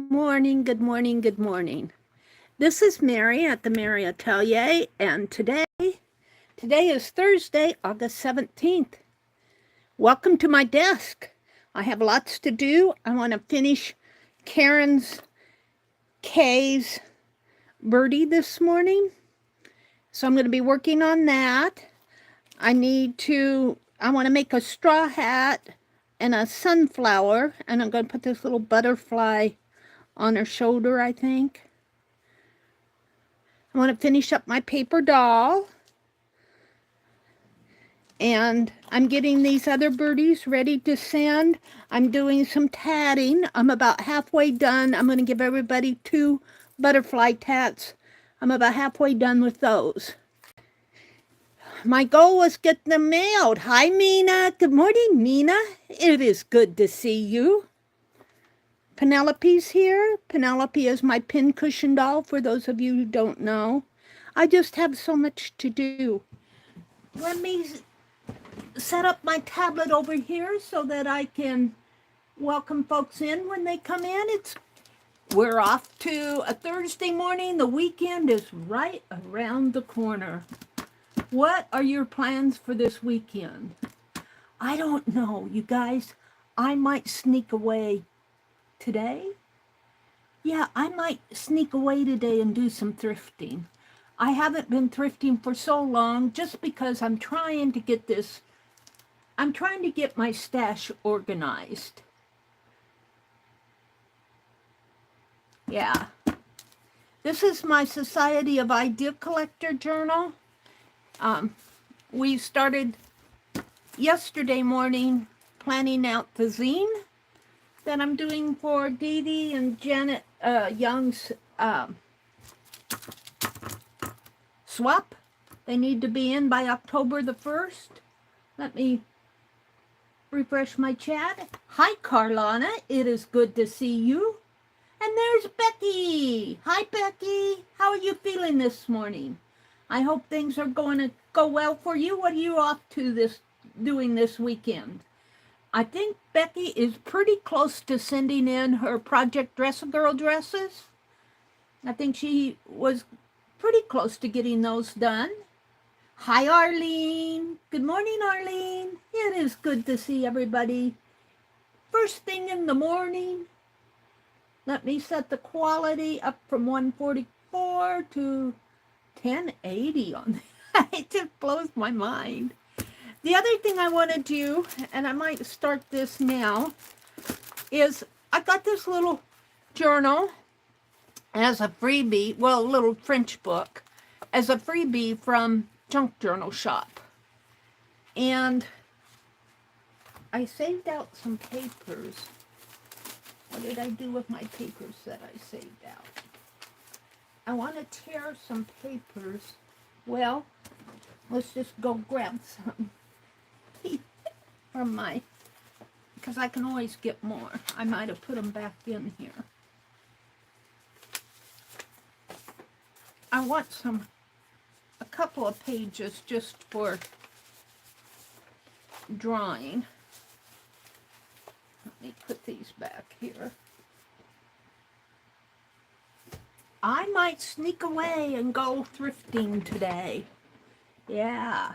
morning, good morning, good morning. This is Meri at the Meri Atelier, and today is Thursday, August 17th. Welcome to my desk. I have lots to do. I want to finish Kay's birdie this morning. So I'm going to be working on that. I want to make a straw hat and a sunflower, and I'm going to put this little butterfly on her shoulder, I think. I want to finish up my paper doll. And I'm getting these other birdies ready to send. I'm doing some tatting. I'm about halfway done. I'm going to give everybody 2 butterfly tats. I'm about halfway done with those. My goal was get them mailed. Hi, Mina. Good morning, Mina. It is good to see you. Penelope's here. Penelope is my pincushion doll, for those of you who don't know. I just have so much to do. Let me set up my tablet over here so that I can welcome folks in when they come in. We're off to a Thursday morning. The weekend is right around the corner. What are your plans for this weekend? I don't know, you guys. I might sneak away today. Yeah, I might sneak away today and do some thrifting. I haven't been thrifting for so long just because I'm trying to get my stash organized. Yeah. This is my Society of Idea Collector journal. We started yesterday morning planning out the zine that I'm doing for Dee Dee and Janet Young's swap. They need to be in by October the 1st. Let me refresh my chat. Hi, Carlana. It is good to see you. And there's Becky. Hi, Becky. How are you feeling this morning? I hope things are going to go well for you. What are you off to doing this weekend? I think Becky is pretty close to sending in her Project Dress-A-Girl dresses. I think she was pretty close to getting those done. Hi, Arlene. Good morning, Arlene. It is good to see everybody. First thing in the morning. Let me set the quality up from 144 to 1080 on that. It just blows my mind. The other thing I want to do, and I might start this now, is I got this little journal as a freebie, well, a little French book, as a freebie from Junk Journal Shop. And I saved out some papers. What did I do with my papers that I saved out? I want to tear some papers. Well, let's just go grab some from because I can always get more. I might have put them back in here. I want a couple of pages just for drawing. Let me put these back here. I might sneak away and go thrifting today. Yeah.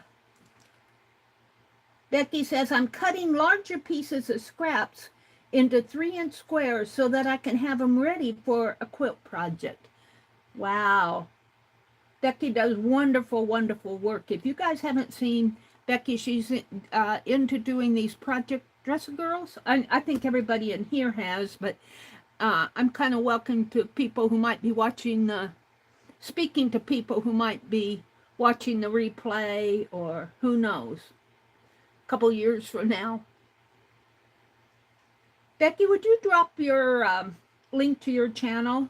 Becky says, I'm cutting larger pieces of scraps into 3-inch squares so that I can have them ready for a quilt project. Wow. Becky does wonderful, wonderful work. If you guys haven't seen Becky, she's into doing these Project Dress-A-Girls. I think everybody in here has, but I'm kind of welcome to people who might be watching speaking to people who might be watching the replay, or who knows, a couple years from now. Becky, would you drop your link to your channel?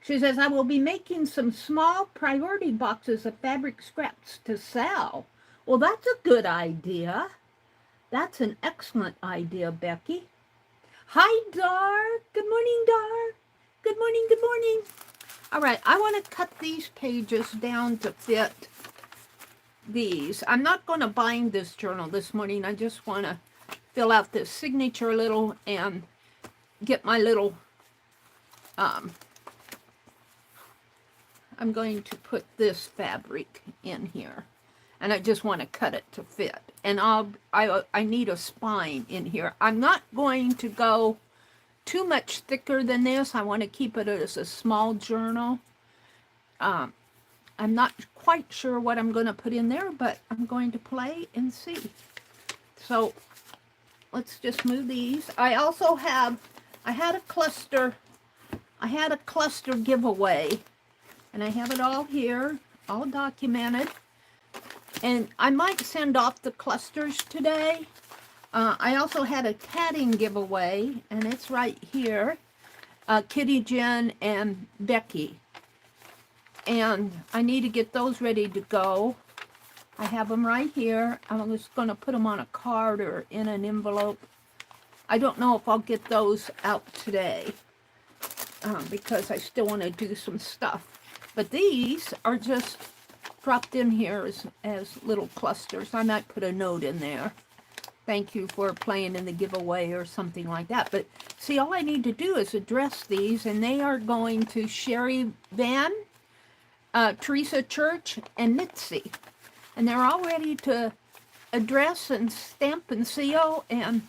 She says, I will be making some small priority boxes of fabric scraps to sell. Well, that's a good idea. That's an excellent idea, Becky. Hi, Dar. Good morning, Dar. Good morning, good morning. All right, I want to cut these pages down to fit these. I'm not going to bind this journal this morning. I just want to fill out this signature a little and get my little, I'm going to put this fabric in here, and I just want to cut it to fit. And I need a spine in here. I'm not going to go too much thicker than this. I want to keep it as a small journal. I'm not quite sure what I'm going to put in there, but I'm going to play and see. So let's just move these. I also have, I had a cluster giveaway, and I have it all here, all documented. And I might send off the clusters today. I also had a tatting giveaway, and it's right here. Kitty, Jen, and Becky. And I need to get those ready to go. I have them right here. I'm just going to put them on a card or in an envelope. I don't know if I'll get those out today because I still want to do some stuff. But these are just dropped in here as little clusters. I might put a note in there. Thank you for playing in the giveaway or something like that. But see, all I need to do is address these, and they are going to Sherry Van, Teresa Church, and Mitzi. And they're all ready to address and stamp and seal, and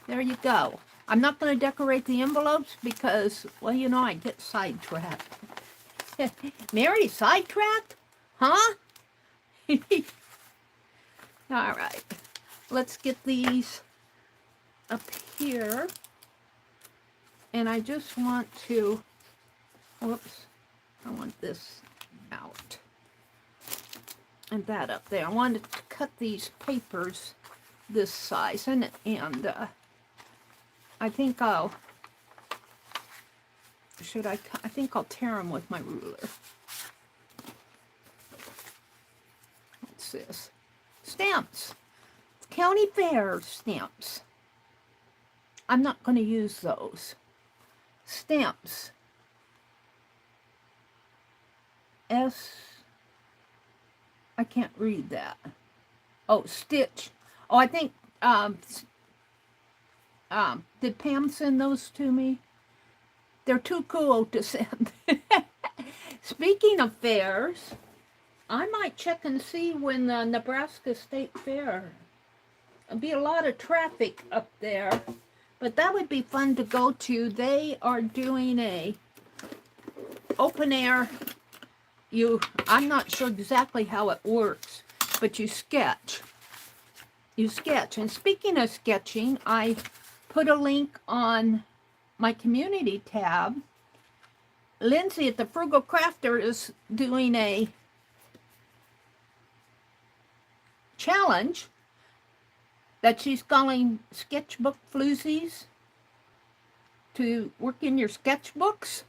there you go. I'm not going to decorate the envelopes because, well, you know, I get sidetracked. Mary, sidetracked? Huh? All right. Let's get these up here. And I just want to, whoops, I want this out. And that up there. I wanted to cut these papers this size. And I think I'll, I think I'll tear them with my ruler. What's this? Stamps. County Fair stamps. I'm not going to use those. Stamps. I can't read that. Oh, Stitch. Oh, I think, did Pam send those to me? They're too cool to send. Speaking of fairs, I might check and see when the Nebraska State Fair. There'll be a lot of traffic up there, but that would be fun to go to. They are doing a open air. I'm not sure exactly how it works, but you sketch. You sketch. And speaking of sketching, I put a link on my community tab. Lindsay at the Frugal Crafter is doing a challenge that she's calling Sketchbook Floozies to work in your sketchbooks.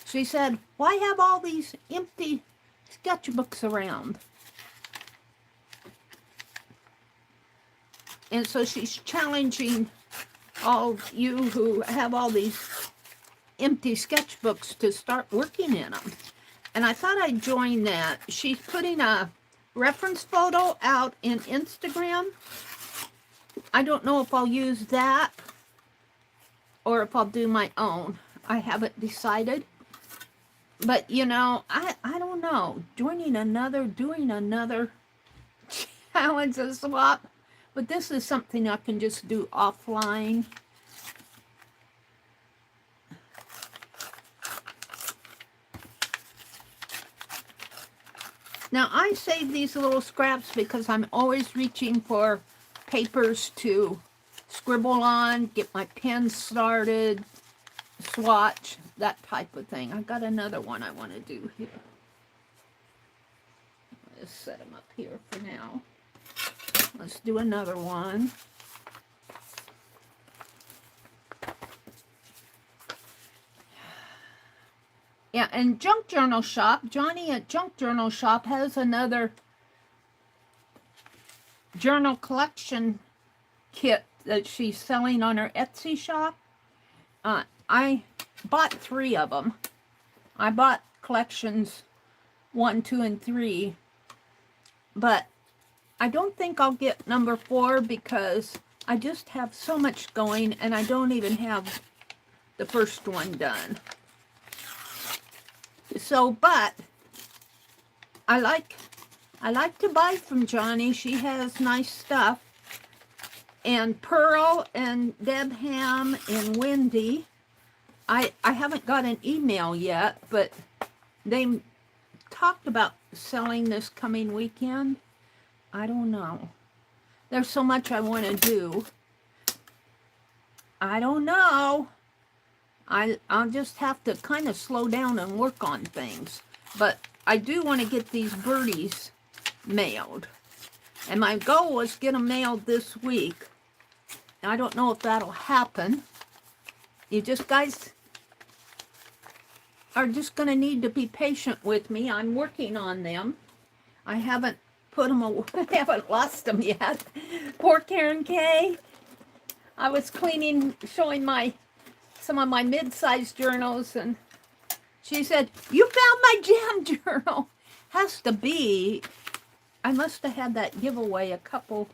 She said, why have all these empty sketchbooks around? And so she's challenging all you who have all these empty sketchbooks to start working in them. And I thought I'd join that. She's putting a reference photo out in Instagram. I don't know if I'll use that or if I'll do my own. I haven't decided. But, you know, I don't know. Doing another challenge and swap. But this is something I can just do offline. Now, I save these little scraps because I'm always reaching for papers to scribble on, get my pen started, swatch, that type of thing. I've got another one I want to do here. Let's set them up here for now. Let's do another one. Yeah, and Junk Journal Shop, Johnny at Junk Journal Shop has another journal collection kit that she's selling on her Etsy shop. I bought 3 of them. I bought collections 1, 2, and 3, but I don't think I'll get number 4 because I just have so much going and I don't even have the first one done. So, but I like to buy from Johnny. She has nice stuff. And Pearl and Deb Ham and Wendy, I haven't got an email yet, but they talked about selling this coming weekend. I don't know. There's so much I want to do. I don't know. I'll just have to kind of slow down and work on things. But I do want to get these birdies mailed. And my goal was get them mailed this week. I don't know if that'll happen. You just guys are just going to need to be patient with me. I'm working on them. I haven't put them away. I haven't lost them yet. Poor Karen Kay. I was cleaning, showing some of my mid-sized journals, and she said, "You found my jam journal." Has to be. I must have had that giveaway a couple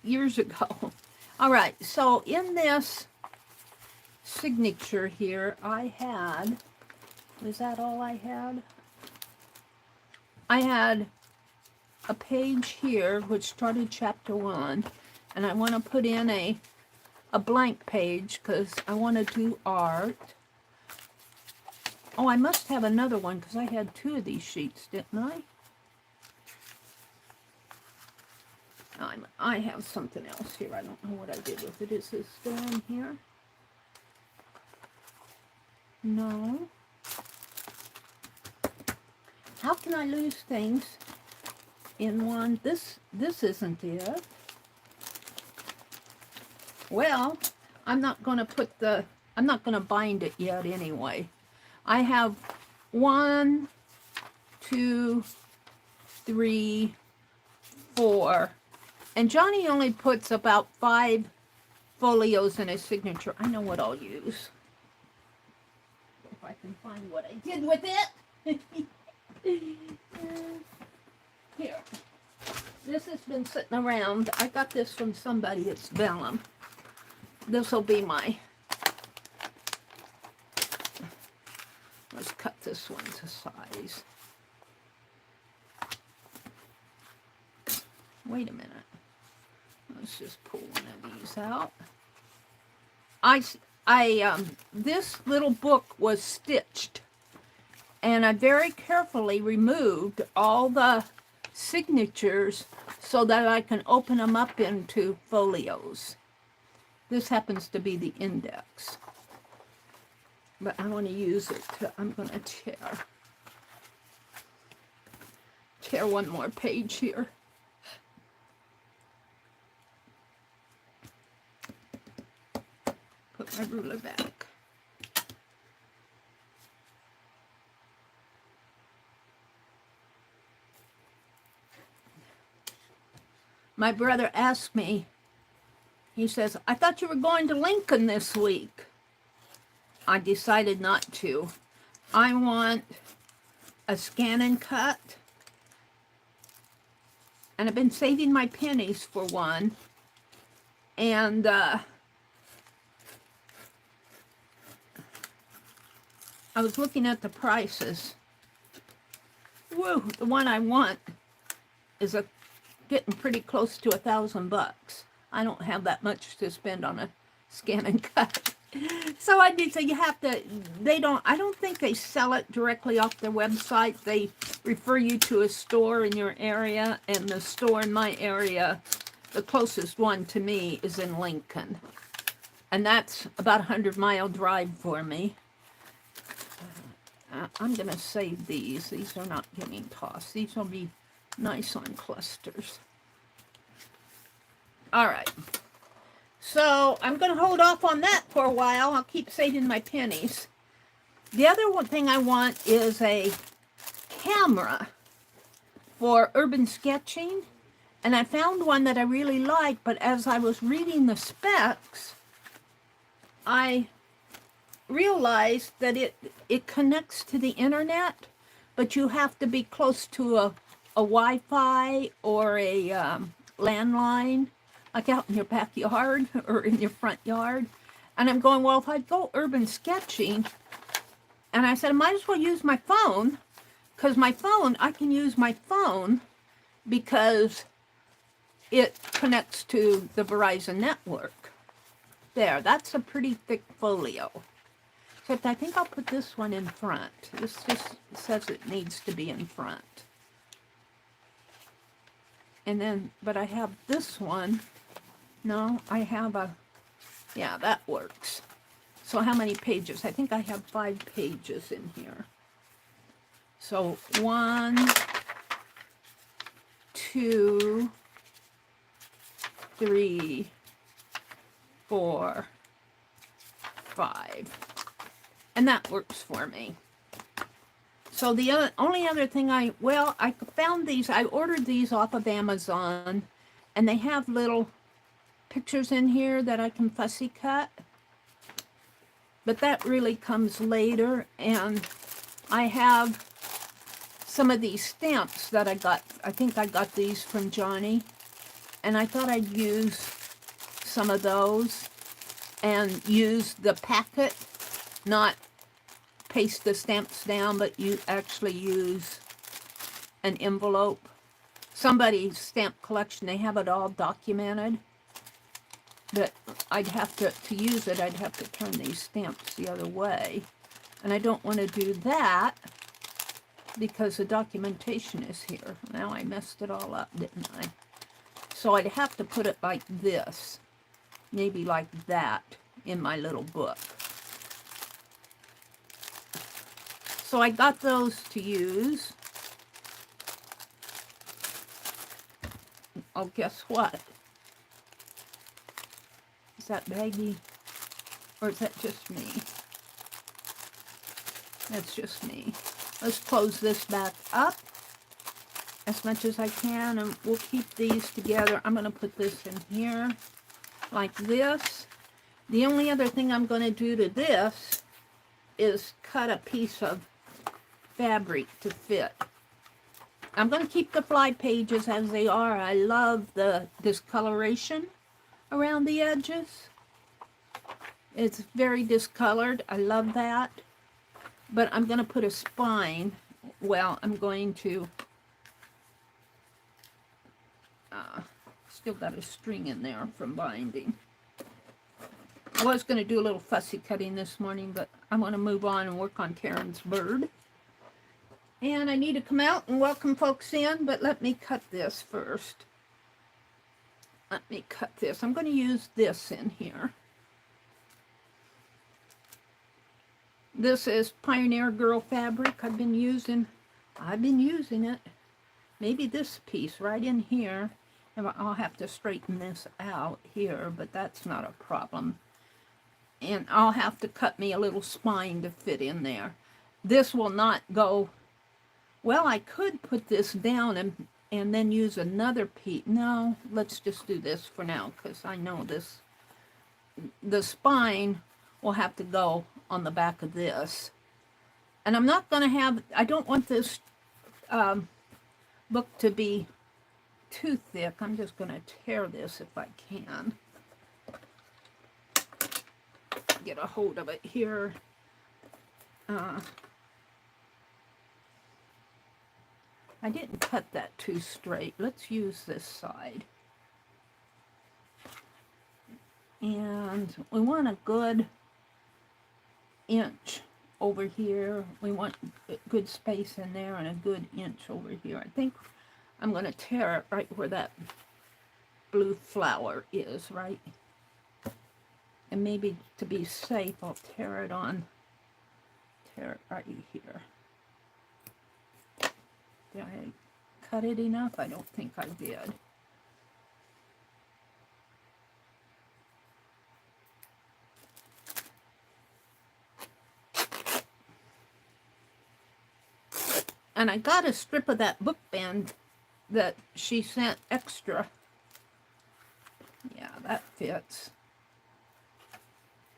years ago. All right, so in this signature here, I had, is that all I had? I had a page here which started chapter 1, and I want to put in a blank page because I want to do art. Oh, I must have another one because I had 2 of these sheets, didn't I? I have something else here. I don't know what I did with it. Is this still in here? No. How can I lose things in one? This isn't it. Well, I'm not going to bind it yet anyway. I have 1, 2, 3, 4. And Johnny only puts about 5 folios in his signature. I know what I'll use. If I can find what I did with it. Here. This has been sitting around. I got this from somebody. It's vellum. This will be my... Let's cut this one to size. Wait a minute. Let's just pull one of these out. This little book was stitched, and I very carefully removed all the signatures so that I can open them up into folios. This happens to be the index, but I want to use it to, I'm going to tear one more page here. Put my ruler back. My brother asked me, he says, "I thought you were going to Lincoln this week." I decided not to. I want a scan and cut. And I've been saving my pennies for one. And I was looking at the prices. Woo, the one I want is getting pretty close to $1,000. I don't have that much to spend on a scan and cut. So I did say you have to, I don't think they sell it directly off their website. They refer you to a store in your area, and the store in my area, the closest one to me, is in Lincoln. And that's about a 100-mile drive for me. I'm going to save these. These are not getting tossed. These will be nice on clusters. All right. So I'm going to hold off on that for a while. I'll keep saving my pennies. The other one thing I want is a camera for urban sketching. And I found one that I really like, but as I was reading the specs, I realized that it connects to the internet, but you have to be close to a Wi-Fi or a landline, like out in your backyard or in your front yard. And I'm going, well, if I go urban sketching, and I said, I might as well use my phone, because my phone, I can use my phone because it connects to the Verizon network. There, that's a pretty thick folio. Except I think I'll put this one in front. This just says it needs to be in front. And then, but I have this one. No, I have a, yeah, that works. So how many pages? I think I have 5 pages in here. So 1, 2, 3, 4, 5. And that works for me. So the only other thing I found these, I ordered these off of Amazon, and they have little pictures in here that I can fussy cut. But that really comes later, and I have some of these stamps that I got. I think I got these from Johnny, and I thought I'd use some of those and use the packet, not paste the stamps down, but you actually use an envelope. Somebody's stamp collection, they have it all documented. But I'd have to use it, I'd have to turn these stamps the other way. And I don't want to do that because the documentation is here. Now I messed it all up, didn't I? So I'd have to put it like this. Maybe like that in my little book. So I got those to use. Oh, guess what? Is that baggy? Or is that just me? That's just me. Let's close this back up as much as I can, and we'll keep these together. I'm going to put this in here like this. The only other thing I'm going to do to this is cut a piece of fabric to fit. I'm going to keep the fly pages as they are. I love the discoloration around the edges. It's very discolored. I love that. But I'm going to put a spine. Well, I'm going to still got a string in there from binding. I was going to do a little fussy cutting this morning, but I want to move on and work on Karen's bird. And I need to come out and welcome folks in, but let me cut this first. Let me cut this. I'm going to use this in here. This is Pioneer Girl fabric. I've been using it. Maybe this piece right in here. And I'll have to straighten this out here, but that's not a problem. And I'll have to cut me a little spine to fit in there. This will not go. Well, I could put this down and then use another piece. No, let's just do this for now, because I know this. The spine will have to go on the back of this. And I'm not going to have, I don't want this book to be too thick. I'm just going to tear this if I can. Get a hold of it here. I didn't cut that too straight. Let's use this side. And we want a good inch over here. We want a good space in there and a good inch over here. I think I'm going to tear it right where that blue flower is, right? And maybe to be safe, I'll tear it right here. Did I cut it enough? I don't think I did. And I got a strip of that book band that she sent extra. Yeah, that fits.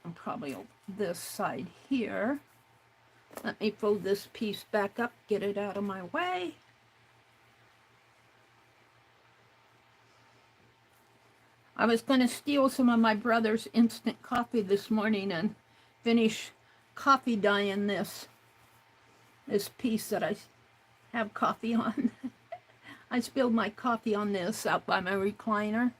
And probably this side here. Let me fold this piece back up, get it out of my way. I was going to steal some of my brother's instant coffee this morning and finish coffee dyeing this piece that I have coffee on. I spilled my coffee on this out by my recliner.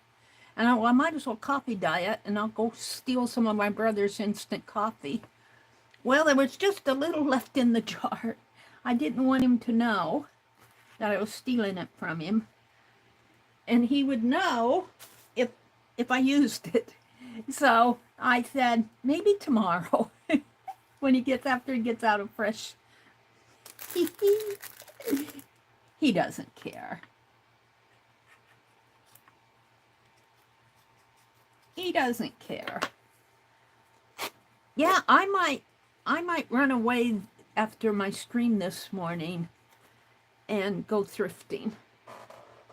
And I might as well coffee dye it, and I'll go steal some of my brother's instant coffee. Well, there was just a little left in the jar. I didn't want him to know that I was stealing it from him. And he would know if I used it. So I said, maybe tomorrow, when after he gets out of fresh. He doesn't care. He doesn't care. Yeah, I might run away after my stream this morning and go thrifting.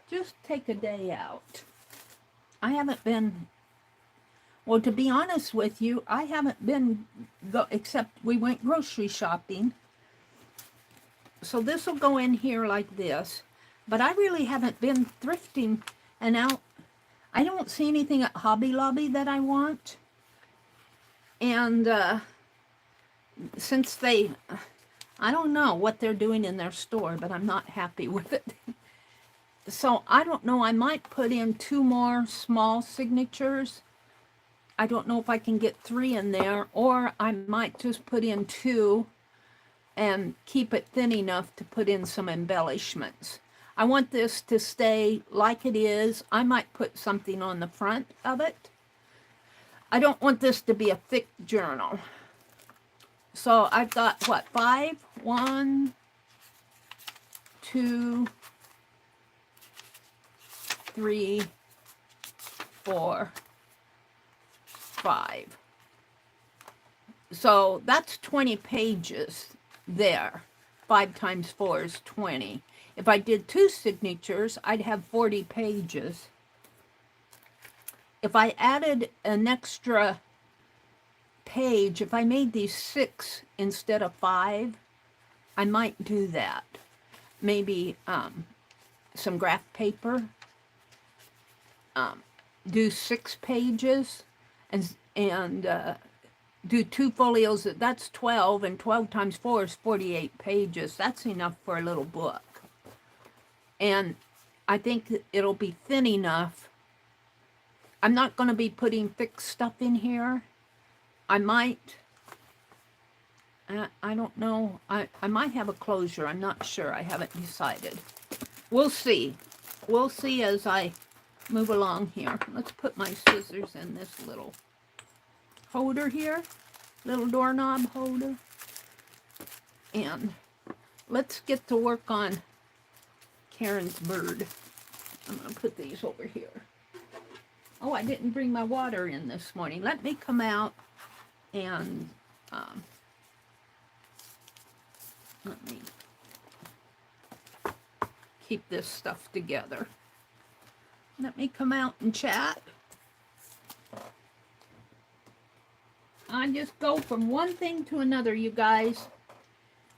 Just take a day out. I haven't been, well, to be honest with you, I haven't been, except we went grocery shopping. So this will go in here like this. But I really haven't been thrifting and out. I don't see anything at Hobby Lobby that I want. And since I don't know what they're doing in their store, but I'm not happy with it. So I don't know, I might put in 2 more small signatures. I don't know if I can get 3 in there, or I might just put in 2 and keep it thin enough to put in some embellishments. I want this to stay like it is. I might put something on the front of it. I don't want this to be a thick journal. So I've got, what, 5? 1, 2, 3, 4, 5. So that's 20 pages there. 5 times 4 is 20. If I did 2 signatures, I'd have 40 pages. If I added an extra page, if I made these 6 instead of 5, I might do that. Maybe some graph paper. Do 6 pages and do 2 folios. That's 12, and 12 times 4 is 48 pages. That's enough for a little book. And I think it'll be thin enough. I'm not going to be putting thick stuff in here. I might, I don't know. I might have a closure. I'm not sure. I haven't decided. We'll see. We'll see as I move along here. Let's put my scissors in this little holder here. Little doorknob holder. And let's get to work on Karen's bird. I'm going to put these over here. Oh, I didn't bring my water in this morning. Let me come out and let me keep this stuff together. Let me come out and chat. I just go from one thing to another, you guys.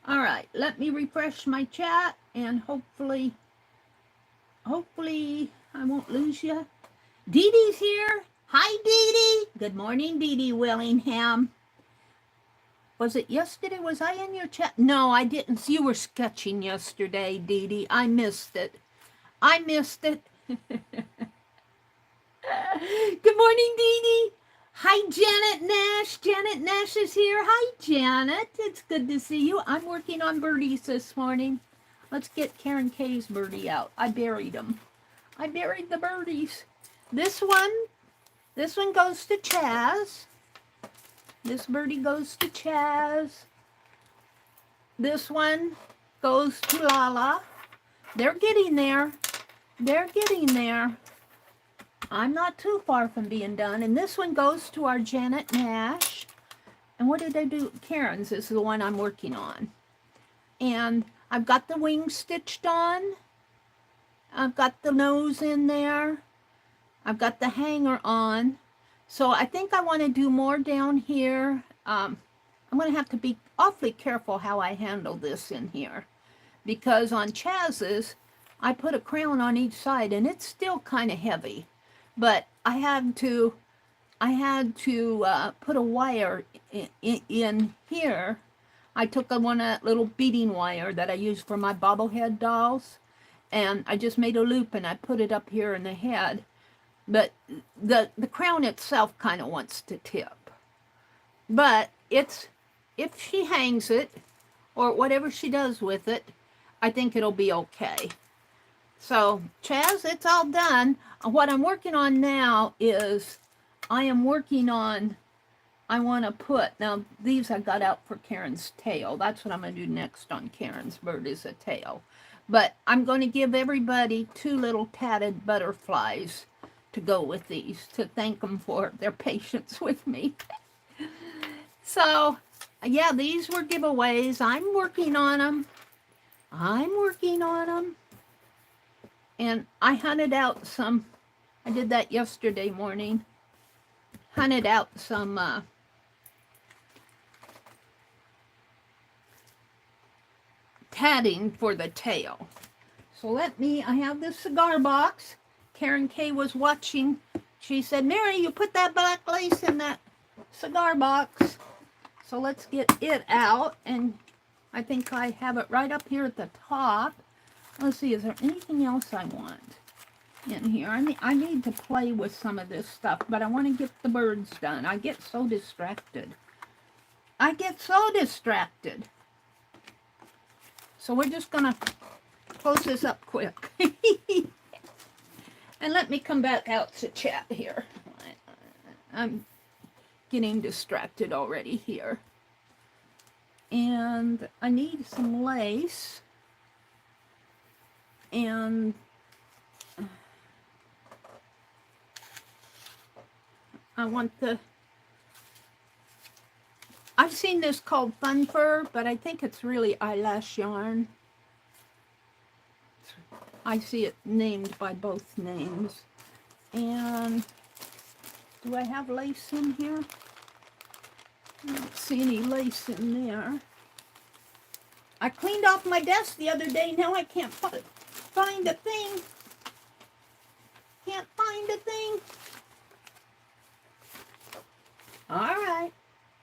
All right, let me refresh my chat, and hopefully I won't lose you. Dee Dee's here. Hi, Dee Dee. Good morning, Dee Dee Willingham. Was it yesterday? Was I in your chat? No, I didn't. You were sketching yesterday, Dee Dee. I missed it. I missed it. Good morning, Dee Dee. Hi, Janet Nash. Janet Nash is here. Hi, Janet. It's good to see you. I'm working on birdies this morning. Let's get Karen K's birdie out. I buried them. I buried the birdies. This one goes to Chaz. This birdie goes to Chaz. This one goes to Lala. They're getting there. They're getting there. I'm not too far from being done. And this one goes to our Janet Nash. And what did I do? Karen's is the one I'm working on. And I've got the wings stitched on. I've got the nose in there. I've got the hanger on. So I think I want to do more down here. I'm going to have to be awfully careful how I handle this in here. Because on Chaz's, I put a crown on each side and it's still kind of heavy. but I had to put a wire in here. I took one of that little beading wire that I use for my bobblehead dolls, and I just made a loop and I put it up here in the head. But the crown itself kind of wants to tip. But it's, if she hangs it or whatever she does with it, I think it'll be okay. So, Chaz, it's all done. What I'm working on now is I want to put, now these I got out for Karen's tail. That's what I'm going to do next on Karen's bird, is a tail. But I'm going to give everybody 2 little tatted butterflies to go with these, to thank them for their patience with me. So, yeah, these were giveaways. I'm working on them. And I hunted out some, I did that yesterday morning. Hunted out some tatting for the tail. So I have this cigar box. Karen K was watching. She said, Meri, you put that black lace in that cigar box. So let's get it out. And I think I have it right up here at the top. Let's see, is there anything else I want in here? I need to play with some of this stuff, but I want to get the birds done. I get so distracted. So we're just going to close this up quick. And let me come back out to chat here. I'm getting distracted already here. And I need some lace. And I want I've seen this called Fun Fur, but I think it's really eyelash yarn. I see it named by both names. And do I have lace in here? I don't see any lace in there. I cleaned off my desk the other day. Now I can't find a thing. All right.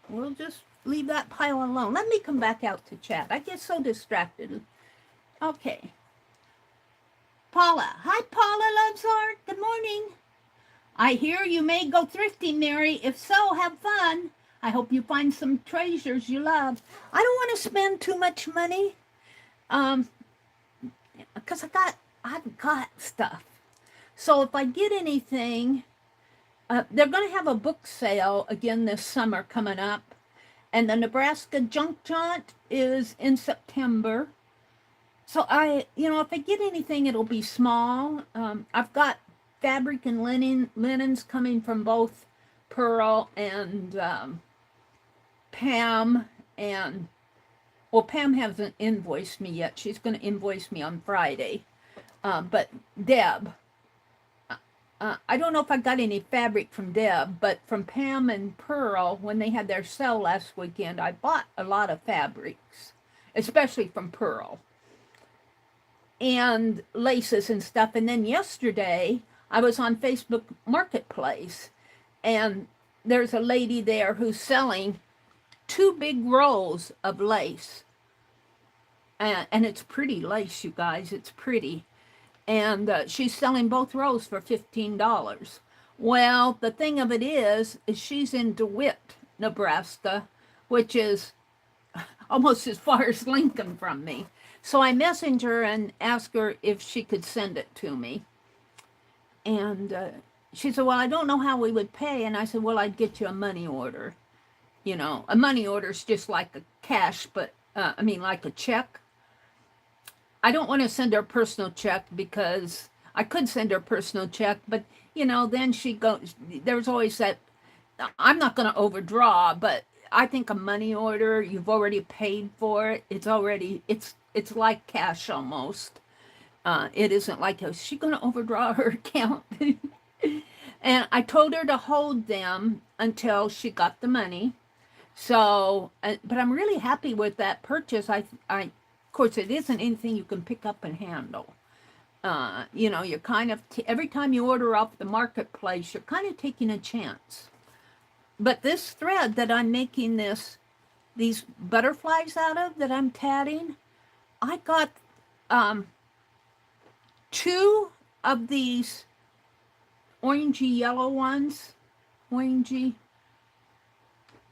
We'll just leave that pile alone. Let me come back out to chat. I get so distracted. Okay. Paula. Hi, Paula Loves Art. Good morning. I hear you may go thrifting, Meri. If so, have fun. I hope you find some treasures you love. I don't want to spend too much money, because I've got stuff. So if I get anything, they're going to have a book sale again this summer coming up, and the Nebraska Junk Jaunt is in September. So if I get anything, it'll be small. I've got fabric and linens coming from both Pearl and Pam, and Pam hasn't invoiced me yet. She's going to invoice me on Friday. But Deb, I don't know if I got any fabric from Deb, but from Pam and Pearl, when they had their sale last weekend, I bought a lot of fabrics, especially from Pearl, and laces and stuff. And then yesterday, I was on Facebook Marketplace, and there's a lady there who's selling 2 big rolls of lace. And it's pretty lace, you guys. It's pretty. And she's selling both rolls for $15. Well, the thing of it is she's in DeWitt, Nebraska, which is almost as far as Lincoln from me. So I messaged her and asked her if she could send it to me. And she said, well, I don't know how we would pay. And I said, well, I'd get you a money order. A money order is just like a cash, but like a check. I don't want to send her a personal check, because I could send her a personal check, but then she goes, there's always that, I'm not going to overdraw, but I think a money order, you've already paid for it. It's like cash almost. It isn't like, is she going to overdraw her account? And I told her to hold them until she got the money. So, but I'm really happy with that purchase. Of course, it isn't anything you can pick up and handle. You know, you're kind of, every time you order off the marketplace, you're kind of taking a chance. But this thread that I'm making these butterflies out of, that I'm tatting, I got 2 of these orangey yellow ones, orangey,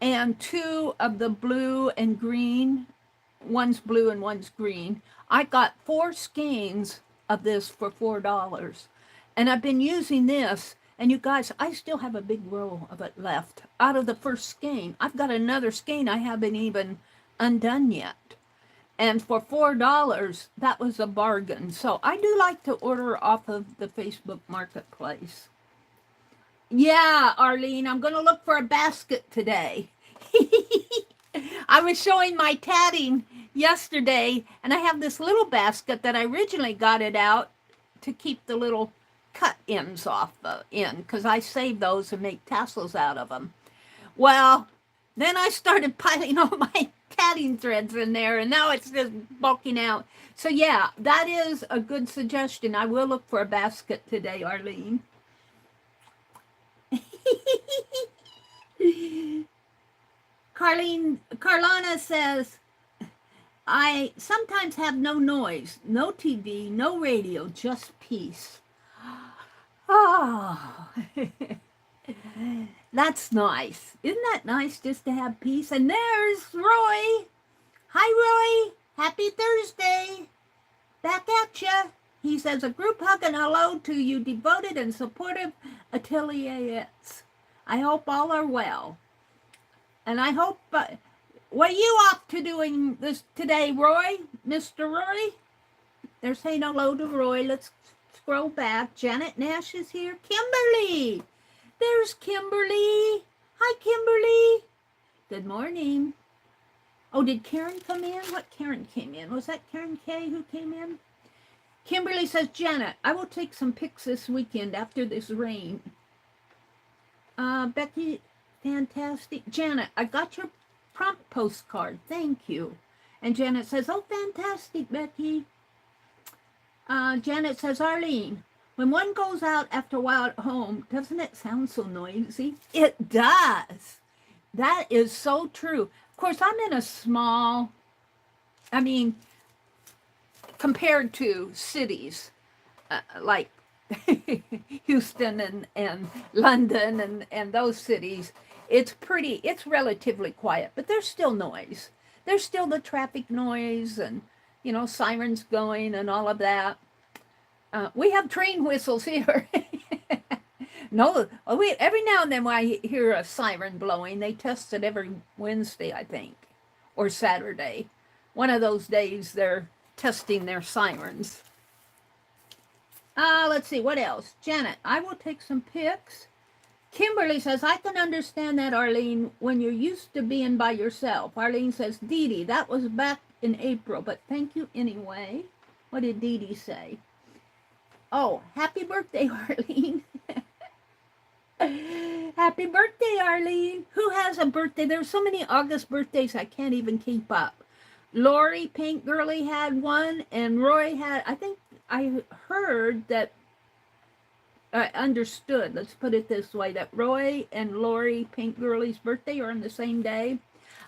and 2 of the blue and green. One's blue and one's green. I got 4 skeins of this for $4. And I've been using this, and you guys, I still have a big row of it left out of the first skein. I've got another skein I haven't even undone yet. And for $4, that was a bargain. So I do like to order off of the Facebook Marketplace. Yeah, Arlene, I'm going to look for a basket today. I was showing my tatting yesterday, and I have this little basket that I originally got it out to keep the little cut ends off in, because I save those and make tassels out of them. Well, then I started piling all my tatting threads in there, and now it's just bulking out. So yeah, that is a good suggestion. I will look for a basket today, Arlene. Carlana says, I sometimes have no noise, no TV, no radio, just peace. Oh, that's nice. Isn't that nice just to have peace? And there's Roy. Hi, Roy. Happy Thursday. Back at ya. He says, a group hug and hello to you devoted and supportive ateliers. I hope all are well. And I hope, what are you off to doing this today, Roy? Mr. Roy? They're saying hello to Roy. Let's scroll back. Janet Nash is here. Kimberly. There's Kimberly. Hi, Kimberly. Good morning. Oh, did Karen come in? What Karen came in? Was that Karen K who came in? Kimberly says, Janet, I will take some pics this weekend after this rain. Becky, fantastic. Janet, I got your prompt postcard. Thank you. And Janet says, oh, fantastic, Becky. Janet says, Arlene, when one goes out after a while at home, doesn't it sound so noisy? It does. That is so true. Of course, I'm in a small, compared to cities like Houston and London and those cities, it's relatively quiet, but there's still noise. There's still the traffic noise and, sirens going and all of that. We have train whistles here. No, every now and then when I hear a siren blowing, they test it every Wednesday, I think, or Saturday. One of those days they're testing their sirens. Let's see, what else? Janet, I will take some pics. Kimberly says, I can understand that, Arlene, when you're used to being by yourself. Arlene says, Dee Dee, that was back in April, but thank you anyway. What did Dee Dee say? Oh, happy birthday, Arlene. Happy birthday, Arlene. Who has a birthday? There's so many August birthdays I can't even keep up. Lori Pink Girly had one, and Roy had, I think I heard that, I understood, let's put it this way, that Roy and Lori Pink Girly's birthday are on the same day.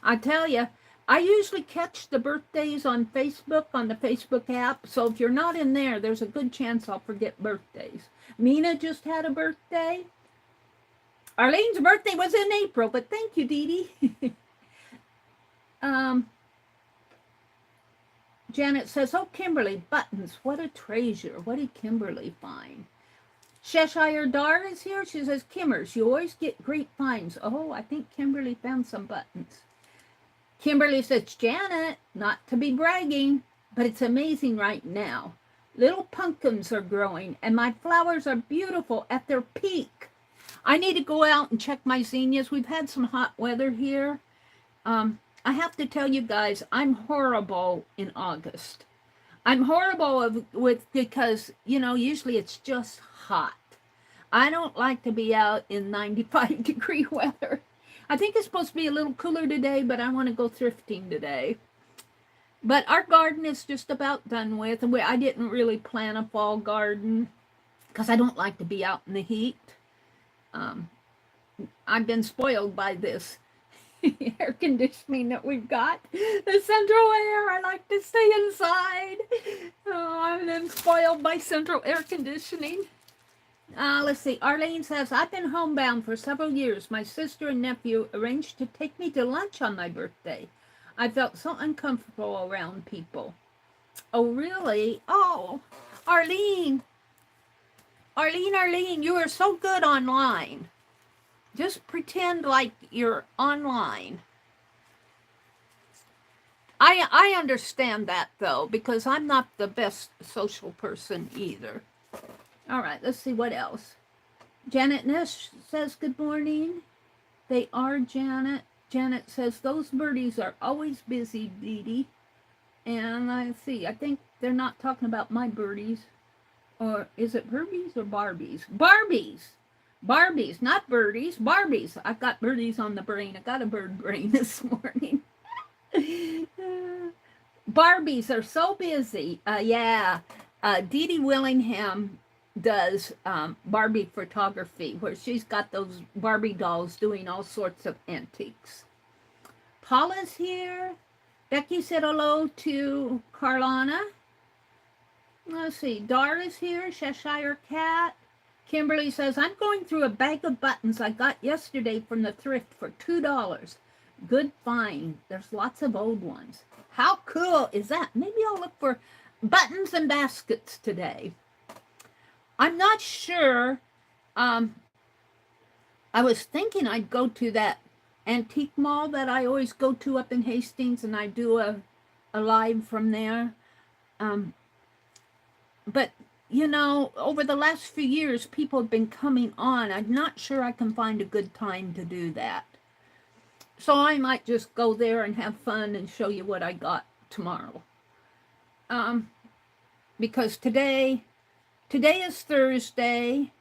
I tell you, I usually catch the birthdays on Facebook, on the Facebook app, so if you're not in there, there's a good chance I'll forget birthdays. Mina just had a birthday. Arlene's birthday was in April, but thank you, Dee Dee. Janet says, oh, Kimberly, buttons, what a treasure. What did Kimberly find? Cheshire Dar is here. She says, Kimmers, you always get great finds. Oh, I think Kimberly found some buttons. Kimberly says, Janet, not to be bragging, but it's amazing right now. Little pumpkins are growing, and my flowers are beautiful at their peak. I need to go out and check my zinnias. We've had some hot weather here. I have to tell you guys, I'm horrible in August. I'm horrible because, usually it's just hot. I don't like to be out in 95-degree weather. I think it's supposed to be a little cooler today, but I want to go thrifting today. But our garden is just about done with. And I didn't really plant a fall garden because I don't like to be out in the heat. Um, I've been spoiled by this air conditioning that we've got. The central air, I like to stay inside. Oh, I've been spoiled by central air conditioning. Let's see. Arlene says, I've been homebound for several years. My sister and nephew arranged to take me to lunch on my birthday. I felt so uncomfortable around people. Oh, really? Oh, Arlene. Arlene, you are so good online. Just pretend like you're online. I understand that, though, because I'm not the best social person either. All right, let's see what else. Janet Nish says, good morning. They are, Janet. Janet says, those birdies are always busy, Dee Dee. And I see, I think they're not talking about my birdies. Or is it Birdies or Barbies? Barbies! Barbies, not birdies, Barbies. I've got birdies on the brain. I got a bird brain this morning. Barbies are so busy. Yeah. Dee Dee Willingham does Barbie photography, where she's got those Barbie dolls doing all sorts of antiques. Paula's here. Becky said hello to Carlana. Let's see. Dara's here. Cheshire Cat. Kimberly says, I'm going through a bag of buttons I got yesterday from the thrift for $2. Good find. There's lots of old ones. How cool is that? Maybe I'll look for buttons and baskets today. I'm not sure. I was thinking I'd go to that antique mall that I always go to up in Hastings, and I do a live from there. But, you know, over the last few years, people have been coming on. I'm not sure I can find a good time to do that. So I might just go there and have fun and show you what I got tomorrow. Because today is Thursday.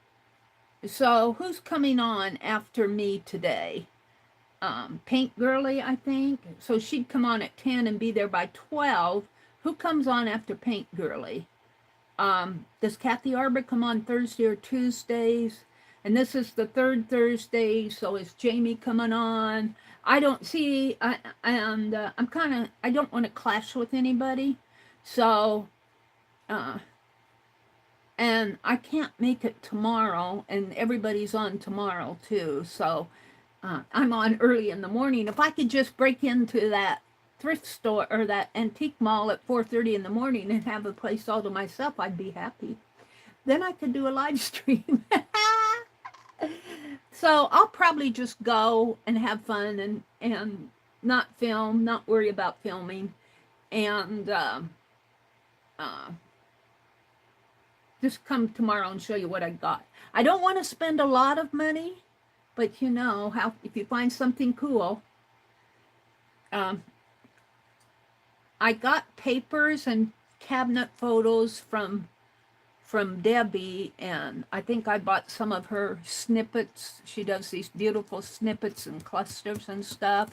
So who's coming on after me today? Paint Girly, I think. So she'd come on at 10 and be there by 12. Who comes on after Paint Girly? Does Kathy Arbor come on Thursday or Tuesdays? And this is the third Thursday, so is Jamie coming on? I don't see, I don't want to clash with anybody. So, and I can't make it tomorrow, and everybody's on tomorrow too. So I'm on early in the morning. If I could just break into that thrift store or that antique mall at 4:30 in the morning and have a place all to myself, I'd be happy. Then I could do a live stream. So I'll probably just go and have fun and not film, not worry about filming, and just come tomorrow and show you what I got. I don't want to spend a lot of money, but you know how if you find something cool. I got papers and cabinet photos from Debbie, and I think I bought some of her snippets. She does these beautiful snippets and clusters and stuff.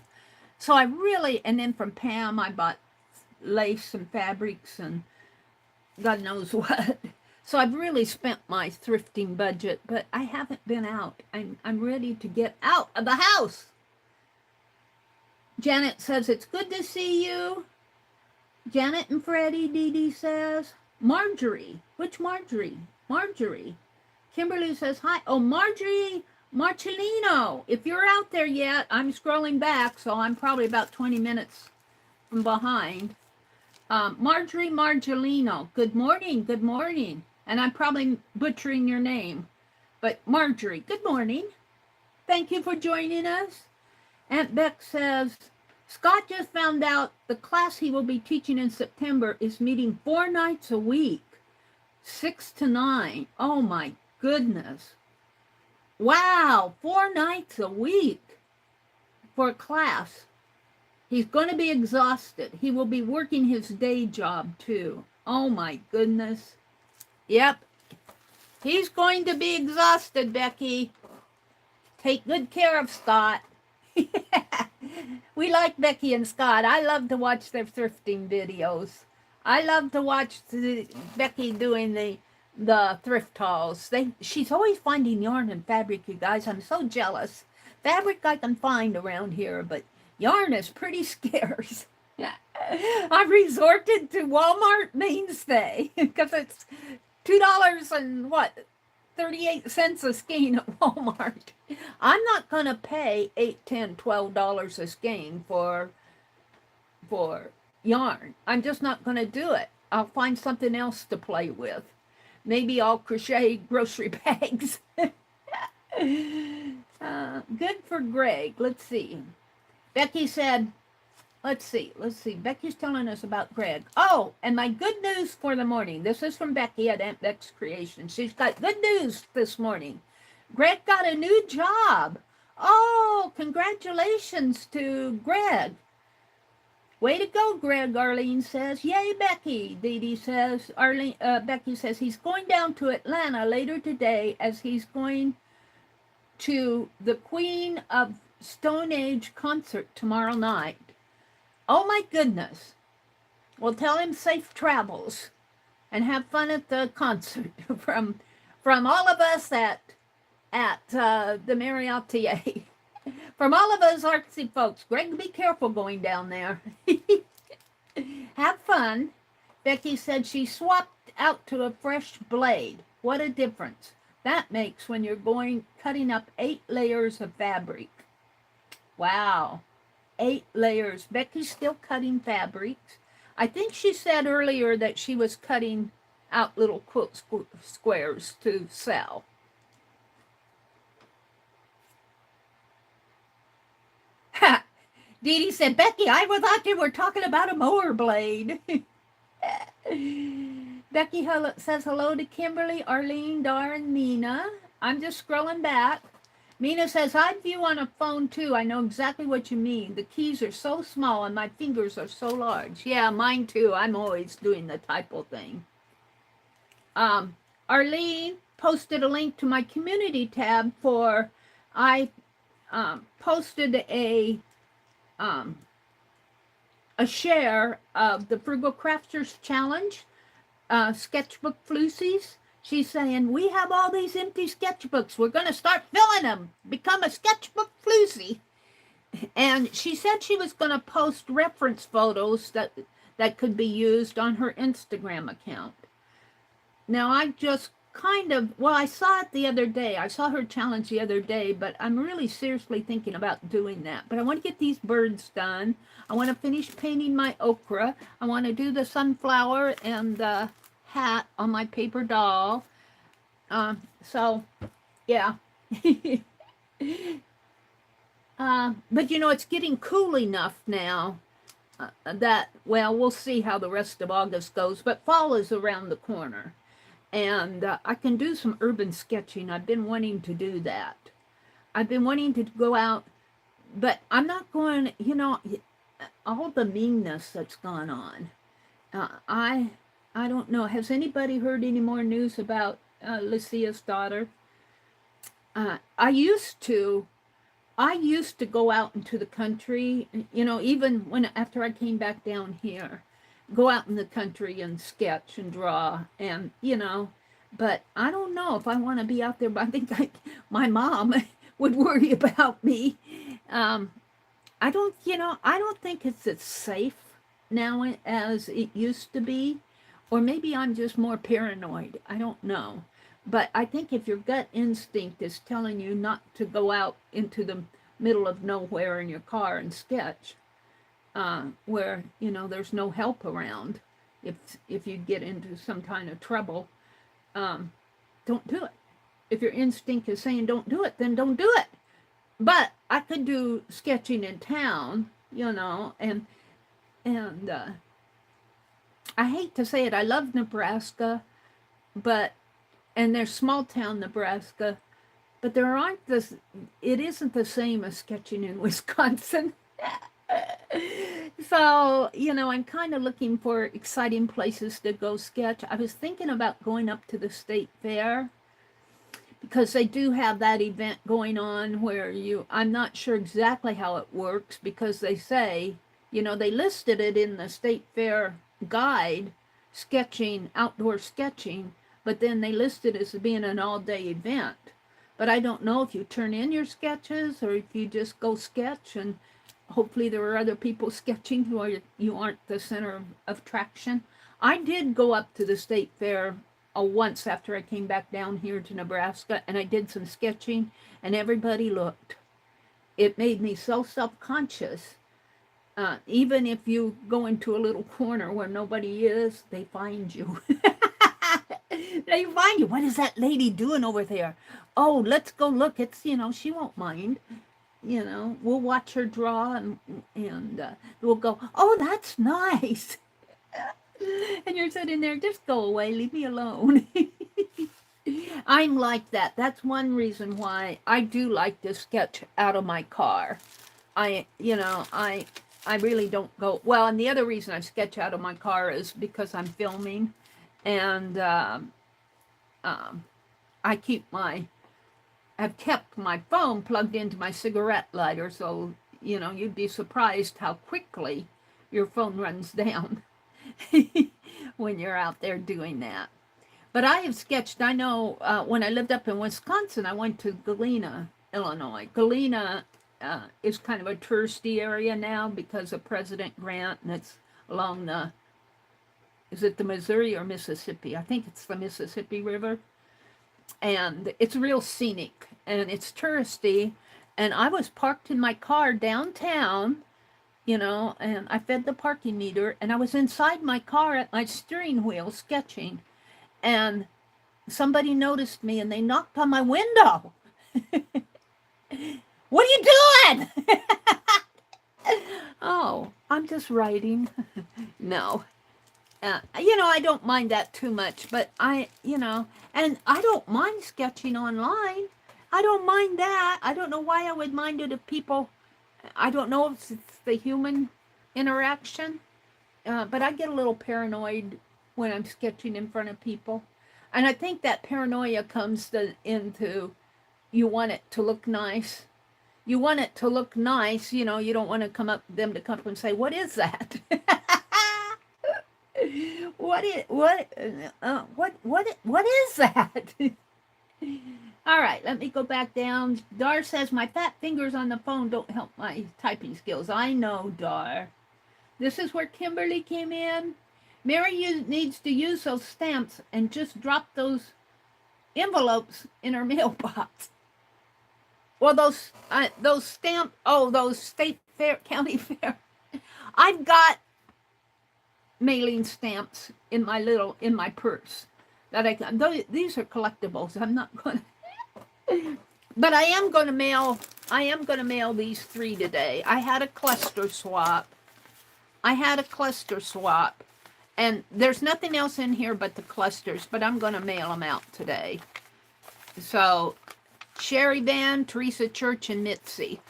So and then from Pam, I bought lace and fabrics and God knows what. So I've really spent my thrifting budget, but I haven't been out. I'm ready to get out of the house. Janet says, it's good to see you. Janet and Freddie, Dee Dee says. Marjorie. Which Marjorie? Marjorie. Kimberly says, hi. Oh, Marjorie Marcellino. If you're out there yet, I'm scrolling back, so I'm probably about 20 minutes from behind. Marjorie Marcellino. Good morning. Good morning. And I'm probably butchering your name. But Marjorie, good morning. Thank you for joining us. Aunt Beck says, Scott just found out the class he will be teaching in September is meeting 4 nights a week, 6 to 9. Oh my goodness. Wow, 4 nights a week for a class. He's going to be exhausted. He will be working his day job too. Oh my goodness. Yep. He's going to be exhausted, Becky. Take good care of Scott. We like Becky and Scott. I love to watch their thrifting videos. I love to watch Becky doing the thrift hauls. She's always finding yarn and fabric, you guys. I'm so jealous. Fabric I can find around here, but yarn is pretty scarce. I've resorted to Walmart mainstay because it's $2 and what, 38 cents a skein at Walmart. I'm not going to pay $8, $10, $12 a skein for yarn. I'm just not going to do it. I'll find something else to play with. Maybe I'll crochet grocery bags. Good for Greg. Let's see. Becky said, let's see. Becky's telling us about Greg. Oh, and my good news for the morning. This is from Becky at Aunt Beck's Creation. She's got good news this morning. Greg got a new job. Oh, congratulations to Greg. Way to go, Greg, Arlene says. Yay, Becky, Dee Dee says. Becky says he's going down to Atlanta later today as he's going to the Queen of Stone Age concert tomorrow night. Oh, my goodness. Well, tell him safe travels and have fun at the concert from all of us at the Meri Atelier. From all of us artsy folks, Greg, be careful going down there. Have fun. Becky said she swapped out to a fresh blade. What a difference that makes when you're cutting up 8 layers of fabric. Wow, 8 layers. Becky's still cutting fabrics. I think she said earlier that she was cutting out little quilt squares to sell. Dee Dee said, Becky, I thought you were talking about a mower blade. Becky says hello to Kimberly, Arlene, Dar, and Mina. I'm just scrolling back. Mina says, I view on a phone too. I know exactly what you mean. The keys are so small and my fingers are so large. Yeah, mine too. I'm always doing the typo thing. Arlene posted a link to my community tab for, I posted a share of the Frugal Crafters Challenge, sketchbook floozies. She's saying, we have all these empty sketchbooks. We're going to start filling them. Become a sketchbook floozy. And she said she was going to post reference photos that could be used on her Instagram account. Now, I just I saw it the other day. I saw her challenge the other day, but I'm really seriously thinking about doing that. But I want to get these birds done. I want to finish painting my okra. I want to do the sunflower and the hat on my paper doll. So, yeah. But, it's getting cool enough now that, well, we'll see how the rest of August goes. But fall is around the corner. And I can do some urban sketching. I've been wanting to do that. I've been wanting to go out, but I'm not going, all the meanness that's gone on. I don't know. Has anybody heard any more news about Lucia's daughter? I used to go out into the country, even after I came back down here. Go out in the country and sketch and draw and, but I don't know if I want to be out there, but I think my mom would worry about me. I don't think it's as safe now as it used to be, or maybe I'm just more paranoid. I don't know. But I think if your gut instinct is telling you not to go out into the middle of nowhere in your car and sketch, where there's no help around, if you get into some kind of trouble, don't do it. If your instinct is saying don't do it, then don't do it. But I could do sketching in town, and I hate to say it, I love Nebraska, and there's small town Nebraska, but it isn't the same as sketching in Wisconsin. So, I'm kind of looking for exciting places to go sketch. I was thinking about going up to the state fair because they do have that event going on where I'm not sure exactly how it works, because they say, they listed it in the state fair guide, sketching, outdoor sketching, but then they listed it as being an all-day event. But I don't know if you turn in your sketches or if you just go sketch, and hopefully there are other people sketching who you aren't the center of attraction. I did go up to the state fair once after I came back down here to Nebraska, and I did some sketching, and everybody looked. It made me so self-conscious. Even if you go into a little corner where nobody is, they find you. They find you. What is that lady doing over there? Oh, let's go look. It's, she won't mind. We'll watch her draw, and we'll go, oh, that's nice. And you're sitting there, just go away, leave me alone. I'm like that. That's one reason why I do like to sketch out of my car. I really don't go, well, and the other reason I sketch out of my car is because I'm filming, and I've kept my phone plugged into my cigarette lighter, so, you'd be surprised how quickly your phone runs down when you're out there doing that. But I have sketched, I know when I lived up in Wisconsin, I went to Galena, Illinois. Galena is kind of a touristy area now because of President Grant, and it's along is it the Missouri or Mississippi? I think it's the Mississippi River. And it's real scenic, and it's touristy. And I was parked in my car downtown, and I fed the parking meter, and I was inside my car at my steering wheel sketching, and somebody noticed me, and they knocked on my window. What are you doing? Oh, I'm just writing. No. I don't mind that too much, but and I don't mind sketching online. I don't mind that. I don't know why I would mind it if people, I don't know if it's the human interaction, but I get a little paranoid when I'm sketching in front of people. And I think that paranoia comes into, you want it to look nice. You want it to look nice, you don't want them to come up and say, what is that? What is that? All right, let me go back down. Dar says, my fat fingers on the phone don't help my typing skills. I know, Dar. This is where Kimberly came in. Meri needs to use those stamps and just drop those envelopes in her mailbox. Well, those stamp, those state fair, county fair. I've got mailing stamps in my purse that these are collectibles. I'm not going to, but I am going to mail these 3 today. I had a cluster swap, and there's nothing else in here but the clusters, but I'm going to mail them out today. So Sherry Van, Teresa Church, and Mitzi.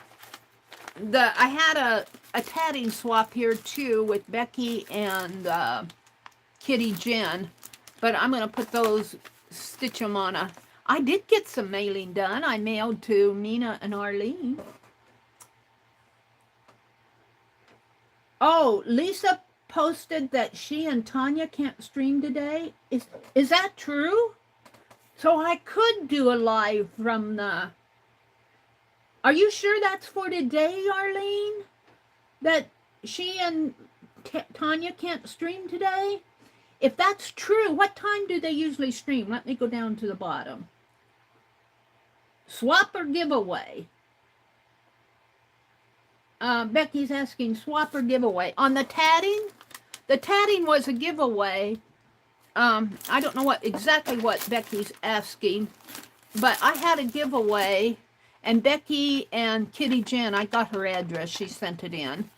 I had a tatting swap here too with Becky and Kitty Jen, but I'm going to stitch them on I did get some mailing done. I mailed to Mina and Arlene. Oh, Lisa posted that she and Tanya can't stream today. Is that true? So I could do a live from the... Are you sure that's for today, Arlene? That she and Tanya can't stream today? If that's true, what time do they usually stream? Let me go down to the bottom. Swap or giveaway? Becky's asking, swap or giveaway? On the tatting was a giveaway. I don't know exactly what Becky's asking, but I had a giveaway, and Becky and Kitty Jen, I got her address, she sent it in.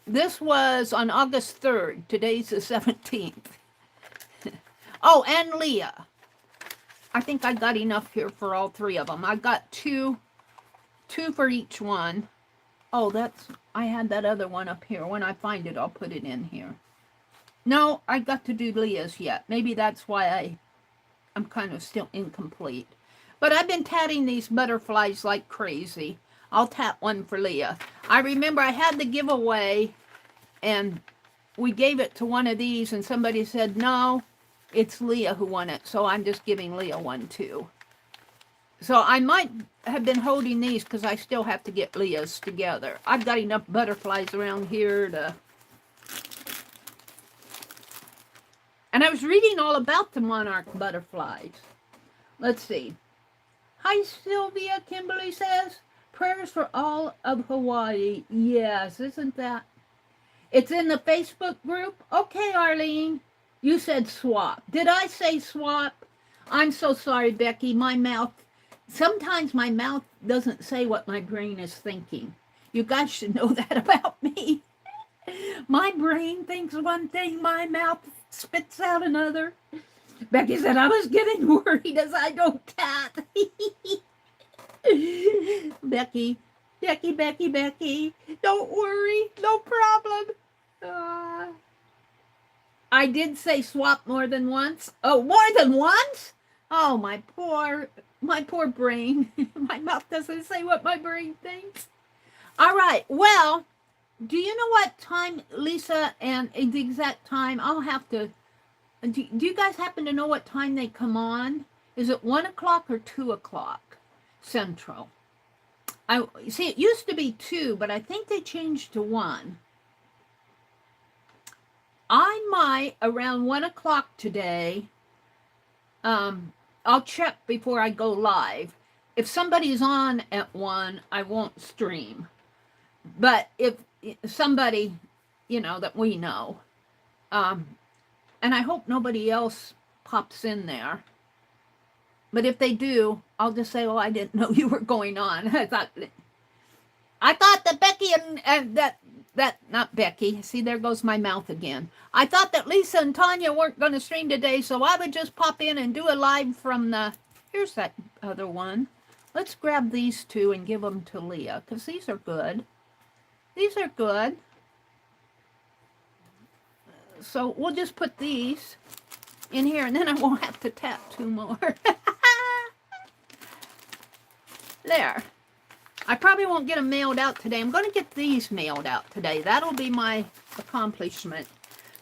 This was on August 3rd. Today's the 17th. Oh, and Leah. I think I got enough here for all 3 of them. I got two for each one. Oh, I had that other one up here. When I find it, I'll put it in here. No, I got to do Leah's yet. Maybe that's why I'm kind of still incomplete. But I've been tatting these butterflies like crazy. I'll tat one for Leah. I remember I had the giveaway, and we gave it to one of these, and somebody said, no, it's Leah who won it, so I'm just giving Leah one too. So I might have been holding these because I still have to get Leah's together. I've got enough butterflies around here to... And I was reading all about the monarch butterflies. Let's see. Hi, Sylvia, Kimberly says. Prayers for all of Hawaii. Yes, isn't that? It's in the Facebook group. Okay, Arlene. You said swap. Did I say swap? I'm so sorry, Becky. My mouth, sometimes my mouth doesn't say what my brain is thinking. You guys should know that about me. My brain thinks one thing, my mouth spits out another. Becky said, I was getting worried as I don't tat. Becky, don't worry, no problem. I did say swap more than once. Oh, more than once? Oh, my poor brain. My mouth doesn't say what my brain thinks. All right, well, do you know what time, Lisa, and the exact time? I'll have to, do you guys happen to know what time they come on? Is it 1 o'clock or 2 o'clock Central? I see, it used to be 2, but I think they changed to 1. I might, around 1 o'clock today, I'll check before I go live. If somebody's on at 1, I won't stream. But if somebody, you know, that we know, and I hope nobody else pops in there. But if they do, I'll just say, oh, I didn't know you were going on. I thought that Becky and that not Becky. See, there goes my mouth again. I thought that Lisa and Tanya weren't going to stream today, so I would just pop in and do a live from the, here's that other one. Let's grab these two and give them to Leah, because these are good. These are good. So we'll just put these in here, and then I won't have to tap 2 more. There. I probably won't get them mailed out today. I'm going to get these mailed out today. That'll be my accomplishment.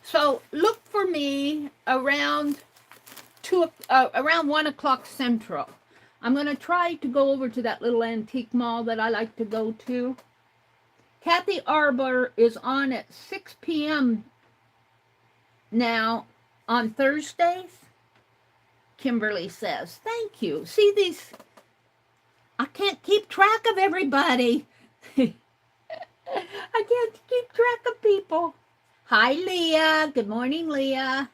So look for me around 1 o'clock Central. I'm going to try to go over to that little antique mall that I like to go to. Kathy Arbor is on at 6 p.m. now on Thursdays. Kimberly says, thank you. See these... I can't keep track of everybody. I can't keep track of people. Hi, Leah. Good morning, Leah.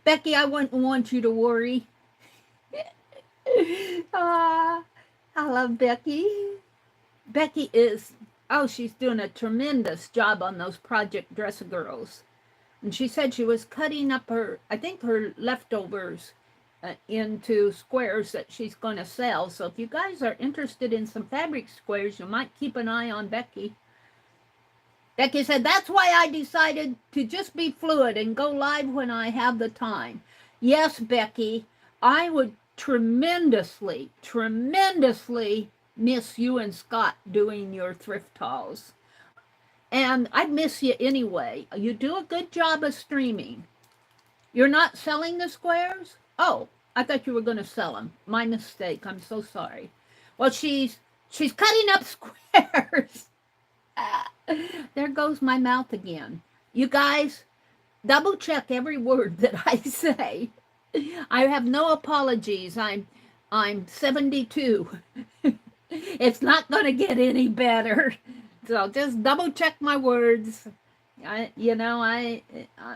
Becky, I wouldn't want you to worry. I love Becky. Becky is, oh, she's doing a tremendous job on those Project Dress Girls. And she said she was cutting up her, I think her leftovers into squares that she's going to sell. So if you guys are interested in some fabric squares, you might keep an eye on Becky. Becky said, that's why I decided to just be fluid and go live when I have the time. Yes, Becky, I would tremendously miss you and Scott doing your thrift hauls. And I'd miss you anyway. You do a good job of streaming. You're not selling the squares? Oh, I thought you were going to sell them. My mistake. I'm so sorry. Well, she's cutting up squares. There goes my mouth again. You guys, double check every word that I say. I have no apologies. I'm 72. It's not going to get any better. So just double check my words.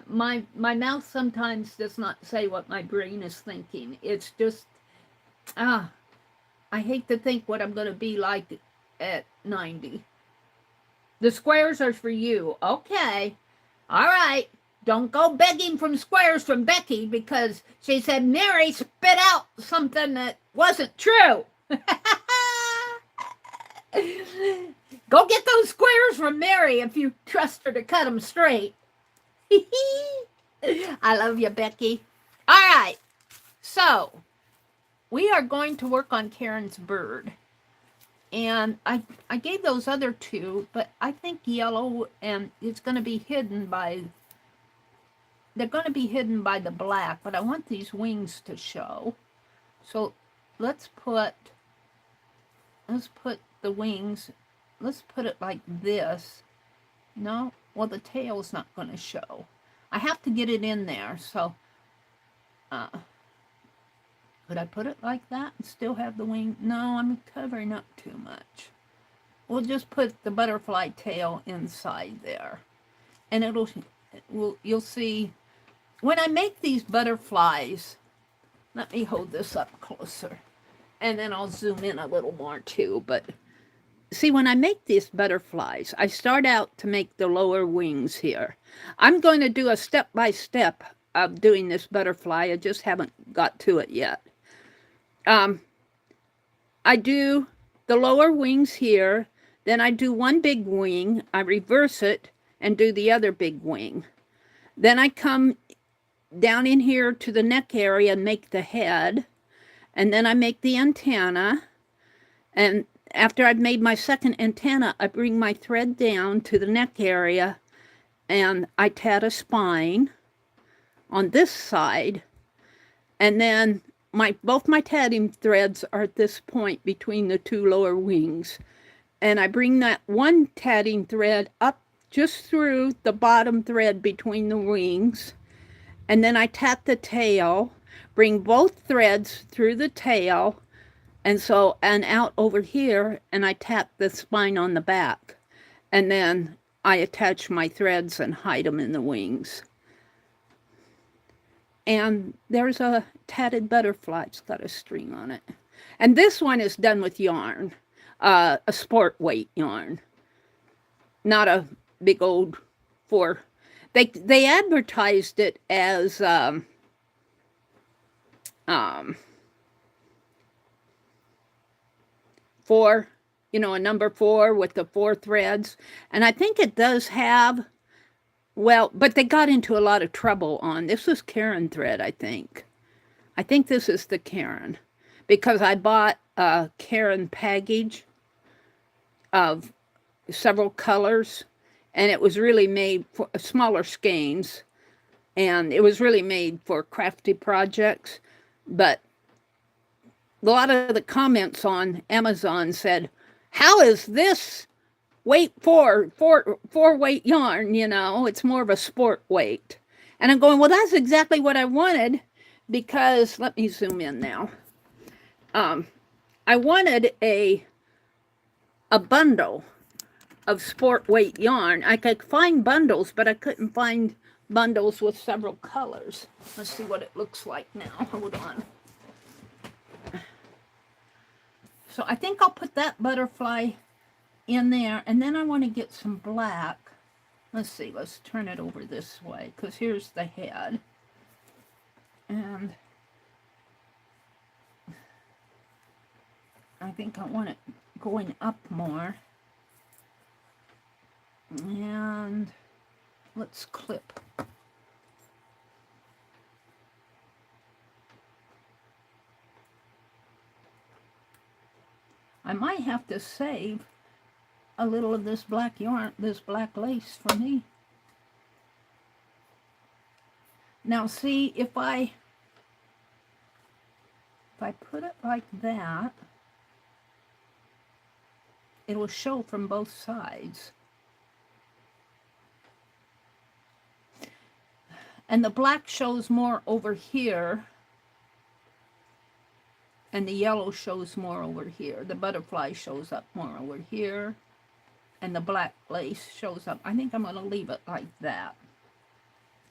My mouth sometimes does not say what my brain is thinking. It's just, I hate to think what I'm going to be like at 90. The squares are for you. Okay. All right. Don't go begging from squares from Becky because she said Meri spit out something that wasn't true. Go get those squares from Meri if you trust her to cut them straight. I love you, Becky. All right, so we are going to work on Karen's bird. And I gave those other two, but I think yellow, and it's going to be hidden by, they're going to be hidden by the black, but I want these wings to show. So let's put the wings, let's put it like this. No, well, the tail's not going to show. I have to get it in there, so could I put it like that and still have the wing? No, I'm covering up too much. We'll just put the butterfly tail inside there. And you'll see, when I make these butterflies, let me hold this up closer, and then I'll zoom in a little more too. But see, when I make these butterflies, I start out to make the lower wings here. I'm going to do a step-by-step of doing this butterfly. I just haven't got to it yet. I do the lower wings here, then I do one big wing, I reverse it, and do the other big wing. Then I come down in here to the neck area and make the head, and then I make the antenna, and after I've made my second antenna, I bring my thread down to the neck area, and I tat a spine on this side, and then both my tatting threads are at this point between the two lower wings. And I bring that one tatting thread up just through the bottom thread between the wings. And then I tat the tail, bring both threads through the tail, and out over here, and I tat the spine on the back. And then I attach my threads and hide them in the wings. And there's a tatted butterfly. It's got a string on it. And this one is done with yarn, a sport weight yarn, not a big old they advertised it as four, a number 4 with the 4 threads. And I think it does have, well, but they got into a lot of trouble on, this was Karen thread, I think. I think this is the Karen, because I bought a Karen package of several colors, and it was really made for smaller skeins, and it was really made for crafty projects. But a lot of the comments on Amazon said, how is this weight four weight yarn, it's more of a sport weight. And I'm going, well, that's exactly what I wanted, because let me zoom in now. I wanted a bundle of sport weight yarn. I could find bundles, but I couldn't find bundles with several colors. Let's see what it looks like now. Hold on. So I think I'll put that butterfly in there, and then I want to get some black. Let's see, let's turn it over this way, because here's the head. And I think I want it going up more. And let's clip. I might have to save a little of this black yarn, this black lace for me. Now see, if I put it like that, it will show from both sides. And the black shows more over here, and the yellow shows more over here. The butterfly shows up more over here, and the black lace shows up. I think I'm going to leave it like that.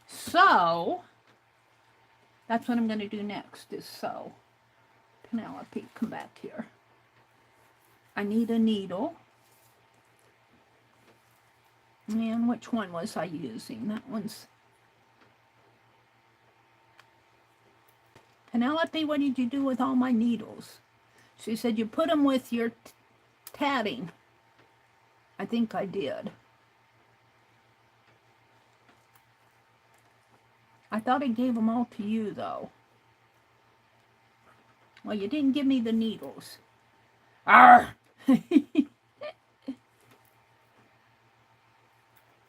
So that's what I'm going to do next, is sew. Penelope, come back here. I need a needle. And which one was I using? That one's... Penelope, what did you do with all my needles? She said you put them with your tatting. I think I did. I thought I gave them all to you, though. Well, you didn't give me the needles. Arr!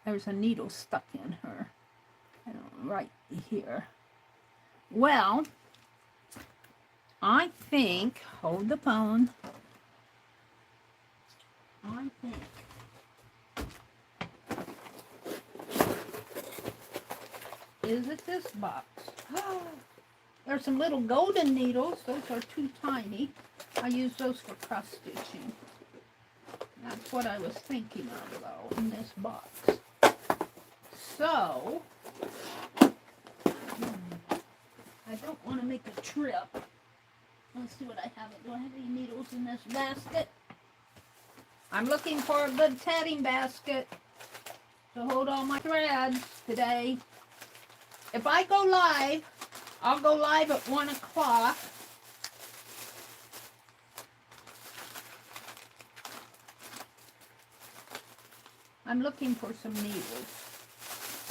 There's a needle stuck in her. Right here. Well, I think, hold the phone. I think is it this box? There's some little golden needles. Those are too tiny. I use those for cross stitching. That's what I was thinking of, though, in this box. So, I don't want to make a trip. Let's see what I have. Do I have any needles in this basket? I'm looking for a good tatting basket to hold all my threads today. If I go live, I'll go live at 1 o'clock. I'm looking for some needles.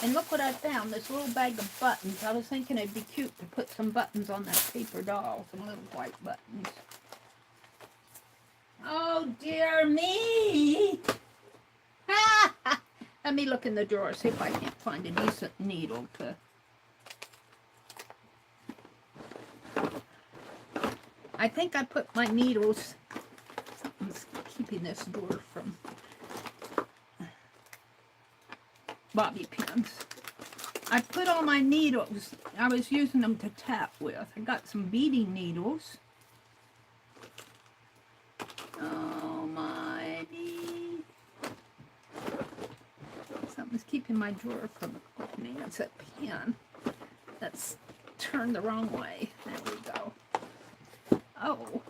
And look what I found, this little bag of buttons. I was thinking it'd be cute to put some buttons on that paper doll, some little white buttons. Oh, dear me! Let me look in the drawer, see if I can't find a decent needle to... I think I put my needles... Something's keeping this drawer from... bobby pins. I put all my needles, I was using them to tap with. I got some beading needles. Oh my knee. Something's keeping my drawer from opening. It's a pen that's turned the wrong way. There we go. Oh.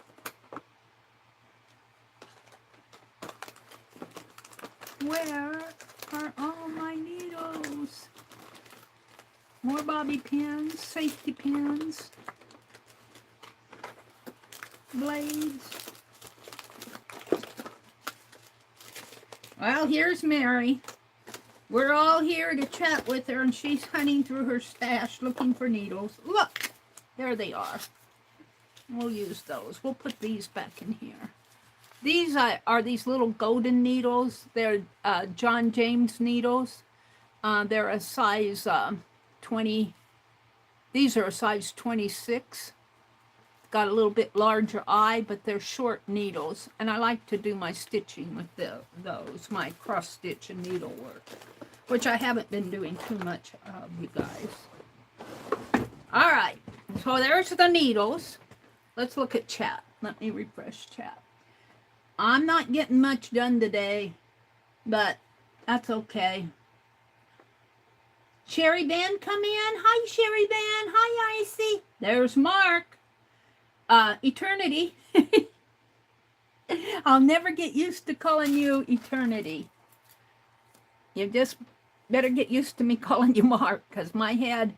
Where are all my needles? More bobby pins, safety pins, blades. Well, here's Meri. We're all here to chat with her, and she's hunting through her stash looking for needles. Look, there they are. We'll use those. We'll put these back in here. These are these little golden needles. They're John James needles. They're a size 20. These are a size 26. Got a little bit larger eye, but they're short needles. And I like to do my stitching with those, my cross stitch and needlework, which I haven't been doing too much of, you guys. All right, so there's the needles. Let's look at chat. Let me refresh chat. I'm not getting much done today, but that's okay. Sherry Ben, come in. Hi, Sherry Ben. Hi, Icy. There's Mark. Eternity. I'll never get used to calling you Eternity. You just better get used to me calling you Mark, because my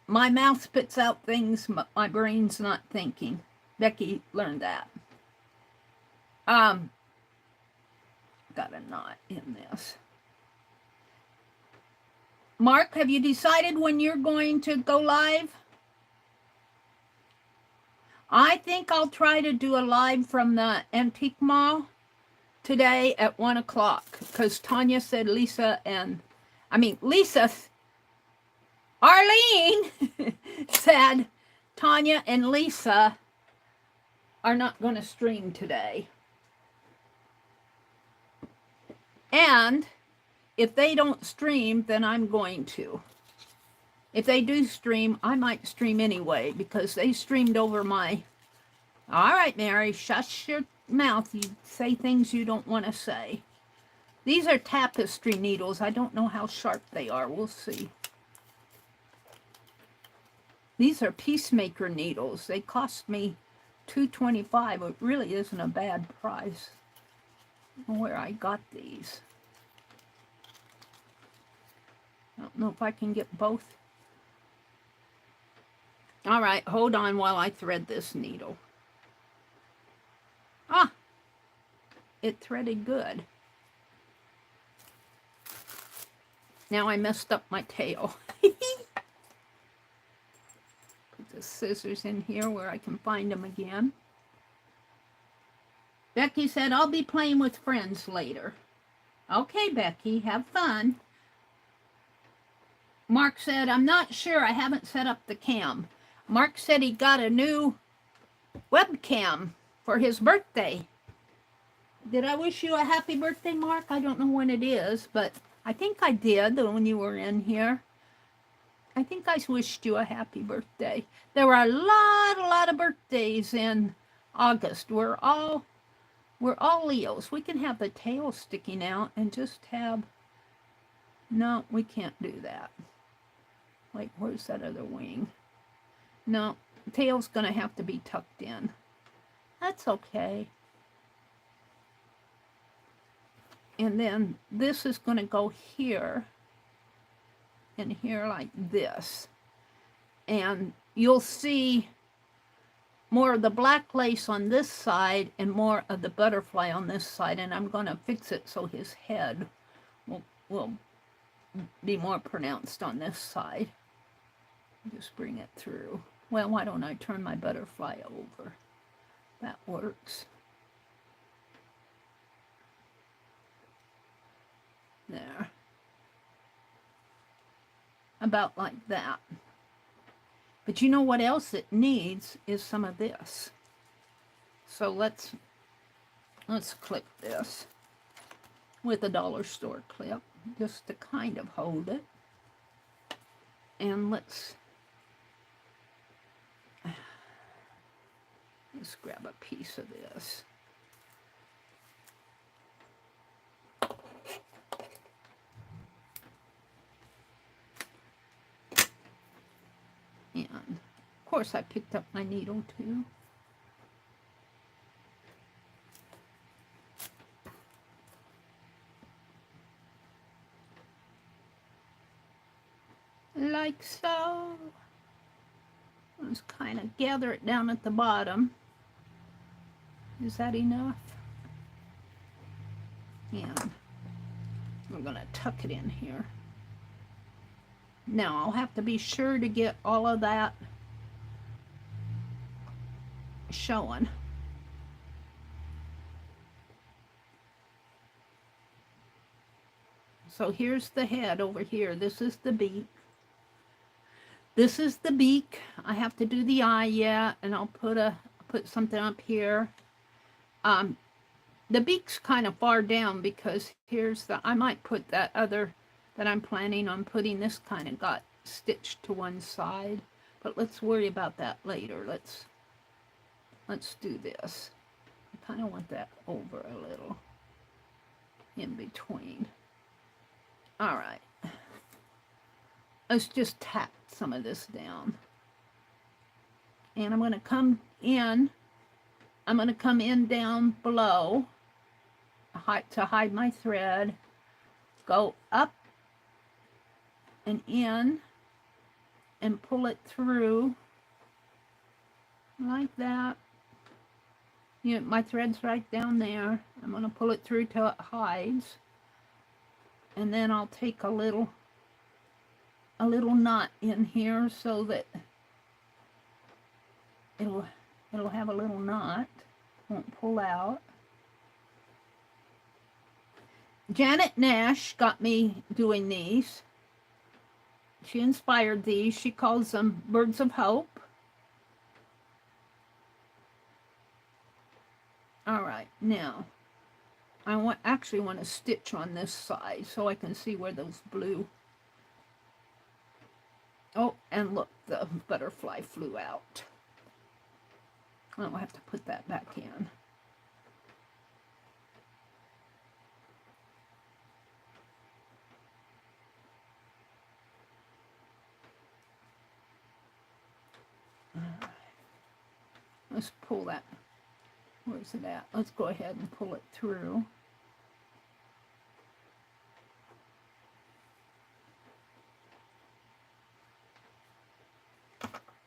mouth spits out things my brain's not thinking. Becky learned that. Got a knot in this. Mark, have you decided when you're going to go live? I think I'll try to do a live from the Antique Mall today at 1 o'clock, because Tanya said Arlene said Tanya and Lisa are not going to stream today. And if they don't stream, then I'm going to. If they do stream, I might stream anyway, because they streamed over my... All right, Meri, shush your mouth. You say things you don't want to say. These are tapestry needles. I don't know how sharp they are. We'll see. These are Peacemaker needles. They cost me $2.25. It really isn't a bad price. I don't know where I got these. I don't know if I can get both. All right, hold on while I thread this needle. Ah, it threaded good. Now I messed up my tail. Put the scissors in here where I can find them again. Becky said, I'll be playing with friends later. Okay, Becky, have fun. Mark said, I'm not sure. I haven't set up the cam. Mark said he got a new webcam for his birthday. Did I wish you a happy birthday, Mark? I don't know when it is, but I think I did when you were in here. I think I wished you a happy birthday. There were a lot of birthdays in August. We're all Leos. We can have the tail sticking out and just have... No, we can't do that. Wait, where's that other wing? No, the tail's going to have to be tucked in. That's okay. And then this is going to go here and here like this. And you'll see more of the black lace on this side and more of the butterfly on this side. And I'm going to fix it so his head will be more pronounced on this side. Just bring it through. Well, why don't I turn my butterfly over? That works. There. About like that. But you know what else it needs is some of this. So let's clip this with a dollar store clip just to kind of hold it. And let's grab a piece of this. And of course I picked up my needle too. Like so. Let's kind of gather it down at the bottom. Is that enough? And we're going to tuck it in here. Now I'll have to be sure to get all of that showing. So here's the head over here. This is the beak. This is the beak. I have to do the eye yet, and I'll put something up here. The beak's kind of far down because here's the, I might put that other that I'm planning on putting. This kind of got stitched to one side, but let's worry about that later. Let's do this. I kind of want that over a little in between. All right. Let's just tack some of this down. And I'm going to come in. I'm going to come in down below to hide my thread. Go up and in and pull it through like that. You know, my thread's right down there. I'm going to pull it through till it hides. And then I'll take a little knot in here so that it'll have a little knot. Won't pull out. Janet Nash got me doing these. She inspired these. She calls them Birds of Hope. All right, now I actually want to stitch on this side so I can see where those blue. Oh, and look, the butterfly flew out. I'll have to put that back in. Let's pull that. Where's it at? Let's go ahead and pull it through.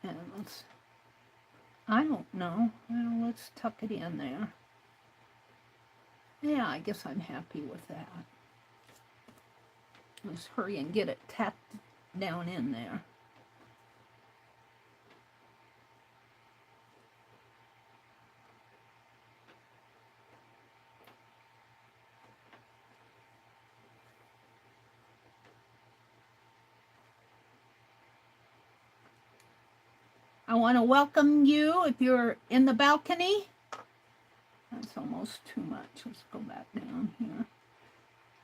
And I don't know. Well, let's tuck it in there. Yeah, I guess I'm happy with that. Let's hurry and get it tapped down in there. I want to welcome you if you're in the balcony. That's almost too much. Let's go back down here.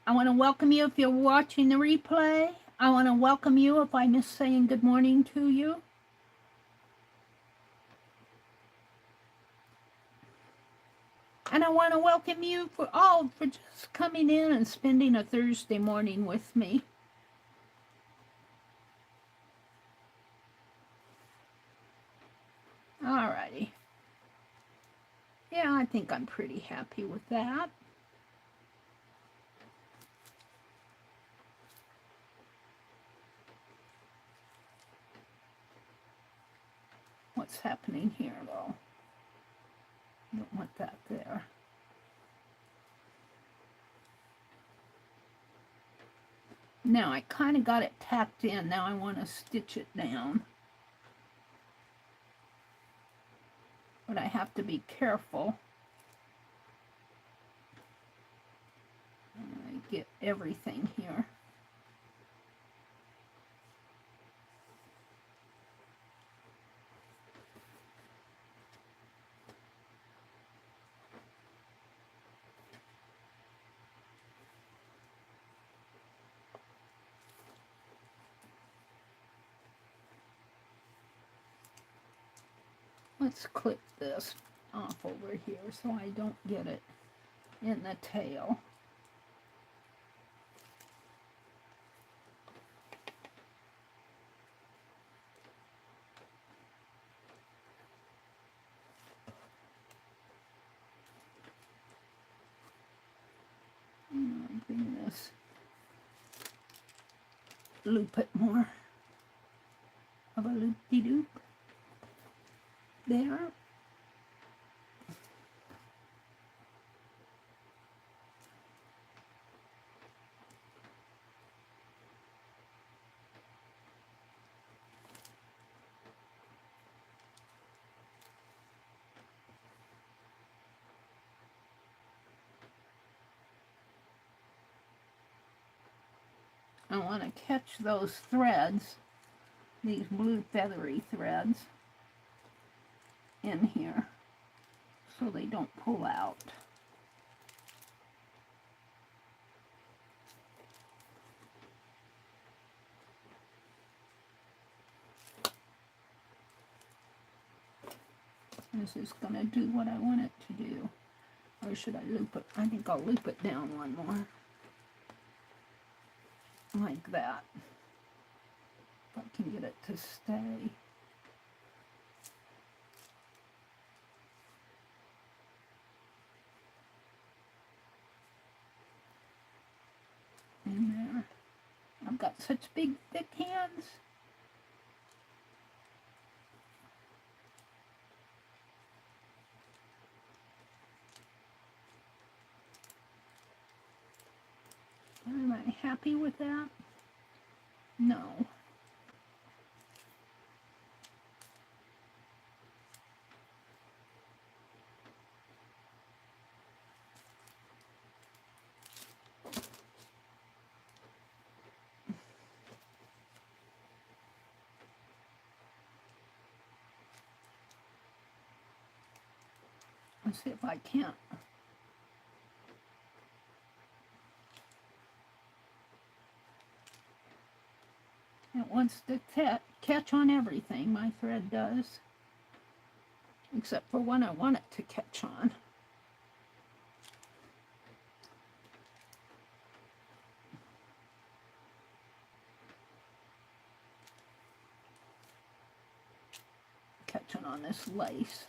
I want to welcome you if you're watching the replay. I want to welcome you if I miss saying good morning to you. And I want to welcome you for just coming in and spending a Thursday morning with me. Alrighty. Yeah, I think I'm pretty happy with that. What's happening here, though? Don't want that there. Now, I kind of got it tacked in. Now I want to stitch it down. But I have to be careful. I get everything here. Let's clip this off over here so I don't get it in the tail. Bring this, loop it more of a loop-de-loop there. I want to catch those threads, these blue feathery threads, in here so they don't pull out. This is going to do what I want it to do. Or should I loop it? I think I'll loop it down one more. Like that. If I can get it to stay. In there. I've got such big, thick hands. Am I happy with that? No. Let's see if I can't. It wants to catch on everything, my thread does. Except for when I want it to catch on. Catching on this lace.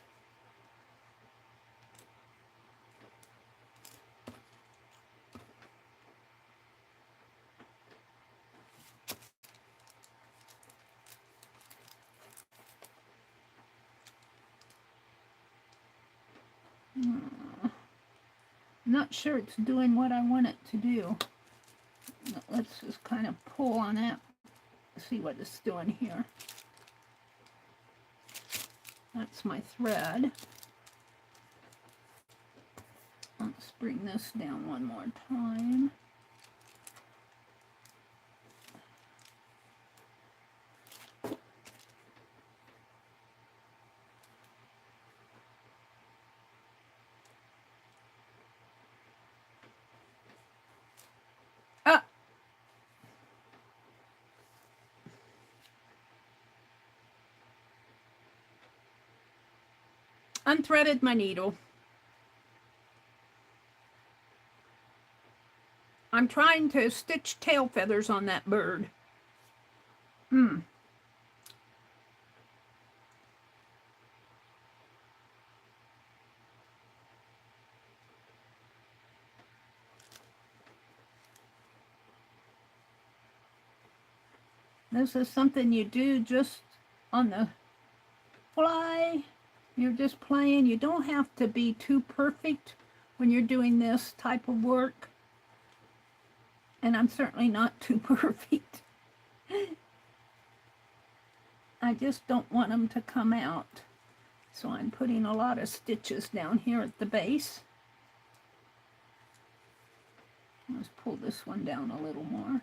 Not sure it's doing what I want it to do. Let's just kind of pull on that, see what it's doing here. That's my thread. Let's bring this down one more time. unthreaded my needle. I'm trying to stitch tail feathers on that bird. This is something you do just on the fly. You're just playing. You don't have to be too perfect when you're doing this type of work. And I'm certainly not too perfect. I just don't want them to come out. So I'm putting a lot of stitches down here at the base. Let's pull this one down a little more.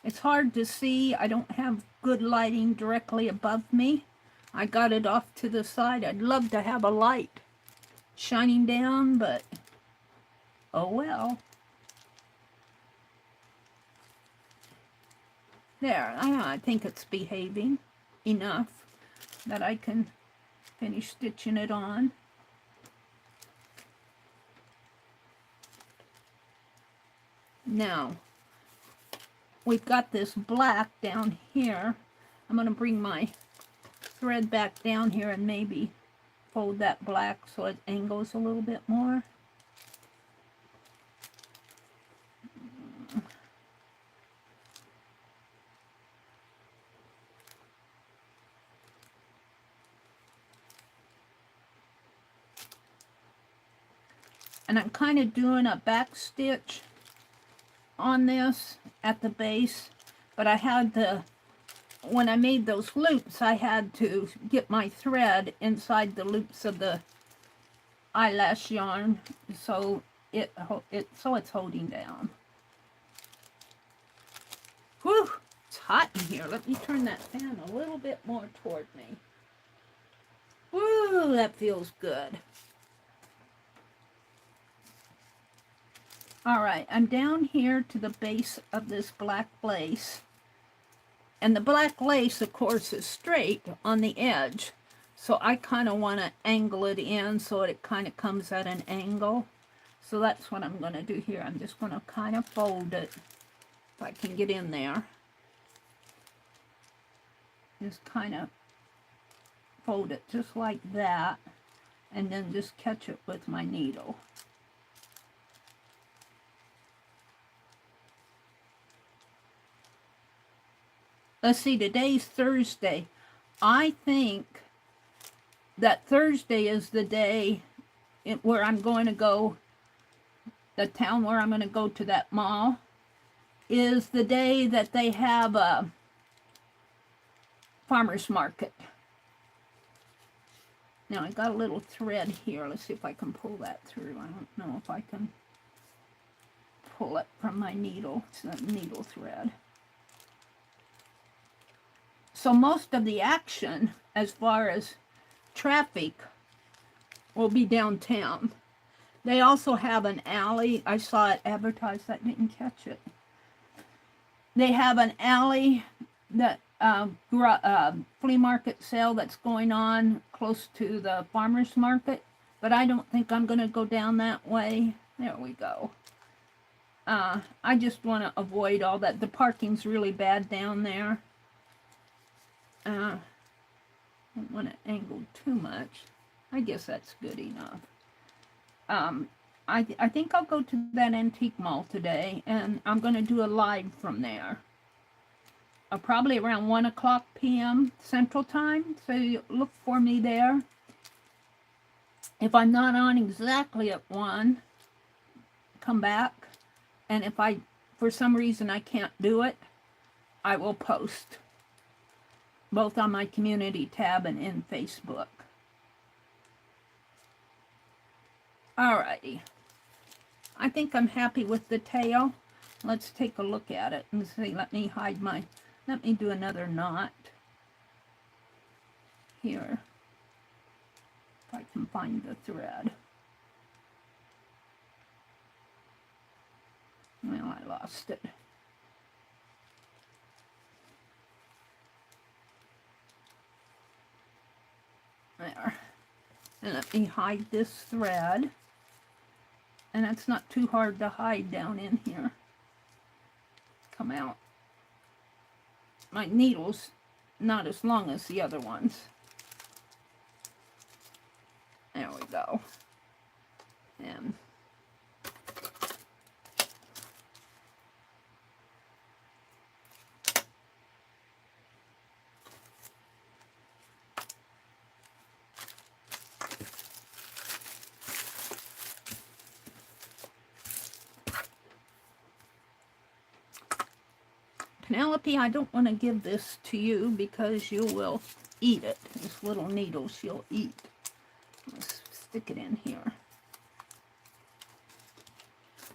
It's hard to see. I don't have good lighting directly above me. I got it off to the side. I'd love to have a light shining down, but oh well. There, I think it's behaving enough that I can finish stitching it on. Now, we've got this black down here. I'm going to bring my thread back down here and maybe fold that black so it angles a little bit more. And I'm kind of doing a back stitch on this at the base, but I had to, when I made those loops, I had to get my thread inside the loops of the eyelash yarn, so it's holding down. Whew, it's hot in here. Let me turn that fan a little bit more toward me. Woo, that feels good. All right, I'm down here to the base of this black lace. And the black lace, of course, is straight on the edge. So I kind of want to angle it in so it kind of comes at an angle. So that's what I'm going to do here. I'm just going to kind of fold it, if I can get in there. Just kind of fold it just like that. And then just catch it with my needle. Let's see, today's Thursday. I think that Thursday is the day where I'm going to go, the town where I'm going to go to that mall, is the day that they have a farmer's market. Now, I got a little thread here. Let's see if I can pull that through. I don't know if I can pull it from my needle. It's a needle thread. So most of the action, as far as traffic, will be downtown. They also have an alley. I saw it advertised. I didn't catch it. They have an alley, that flea market sale that's going on close to the farmer's market. But I don't think I'm going to go down that way. There we go. I just want to avoid all that. The parking's really bad down there. Don't want to angle too much. I guess that's good enough. I think I'll go to that antique mall today, and I'm going to do a live from there. Probably around 1 o'clock p.m. Central Time, so you look for me there. If I'm not on exactly at 1, come back, and if for some reason I can't do it, I will post. Both on my community tab and in Facebook. Alrighty. I think I'm happy with the tail. Let's take a look at it and see. Let me do another knot here. If I can find the thread. Well, I lost it. There. And let me hide this thread. And it's not too hard to hide down in here. Come out. My needle's not as long as the other ones. There we go. And Penelope, I don't want to give this to you because you will eat it. These little needles you'll eat. Let's stick it in here.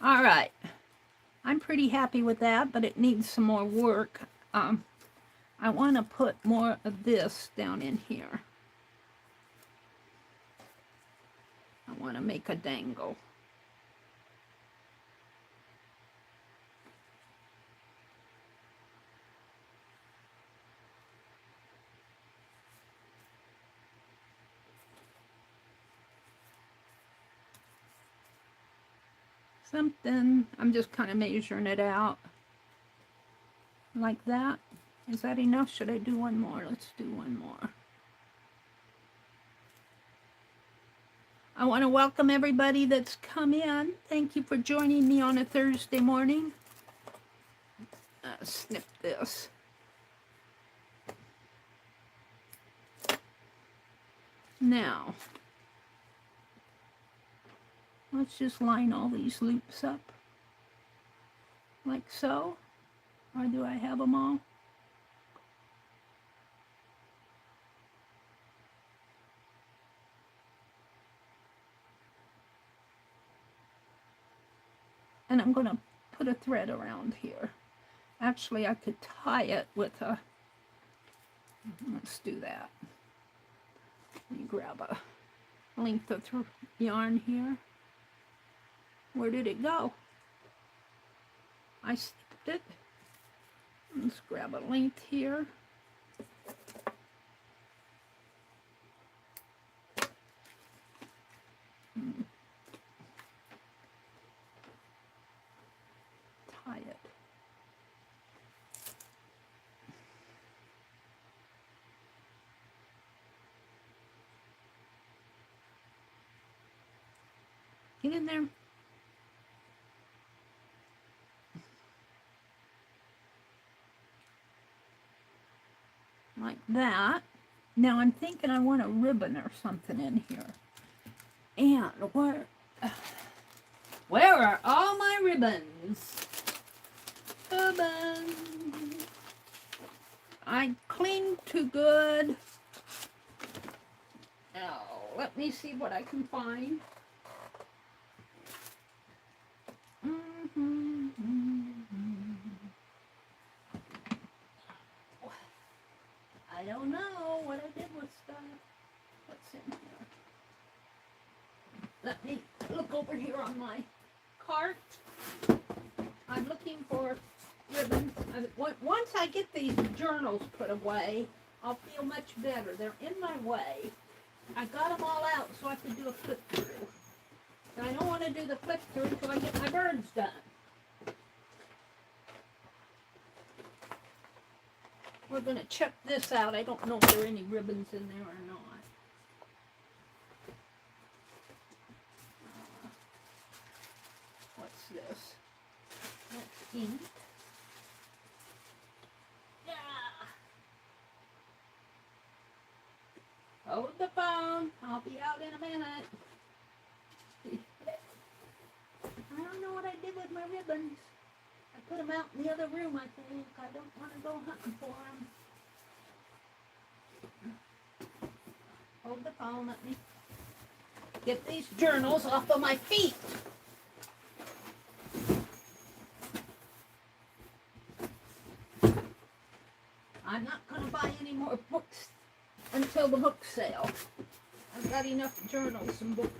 All right. I'm pretty happy with that, but it needs some more work. I want to put more of this down in here. I want to make a dangle. Something, I'm just kind of measuring it out like that. Is that enough? Should I do one more? Let's do one more. I want to welcome everybody that's come in. Thank you for joining me on a Thursday morning. Snip this. Now, let's just line all these loops up, like so. Or do I have them all? And I'm going to put a thread around here. Actually, I could tie it with a, let's do that. Let me grab a length of yarn here. Where did it go? I snipped it. Let's grab a length here. Tie it. Get in there. Like that. Now I'm thinking I want a ribbon or something in here. And where are all my ribbons? Ribbons. I cleaned too good. Now let me see what I can find. I don't know what I did with stuff. What's in here? Let me look over here on my cart. I'm looking for ribbons. Once I get these journals put away, I'll feel much better. They're in my way. I got them all out so I can do a flip through. And I don't want to do the flip through until I get my birds done. We're going to check this out. I don't know if there are any ribbons in there or not. What's this? That's ink. Yeah. Hold the phone. I'll be out in a minute. I don't know what I did with my ribbons. I put them out in the other room, I think. I don't want to go hunting for them. Hold the phone, let me get these journals off of my feet. I'm not going to buy any more books until the book sale. I've got enough journals and books.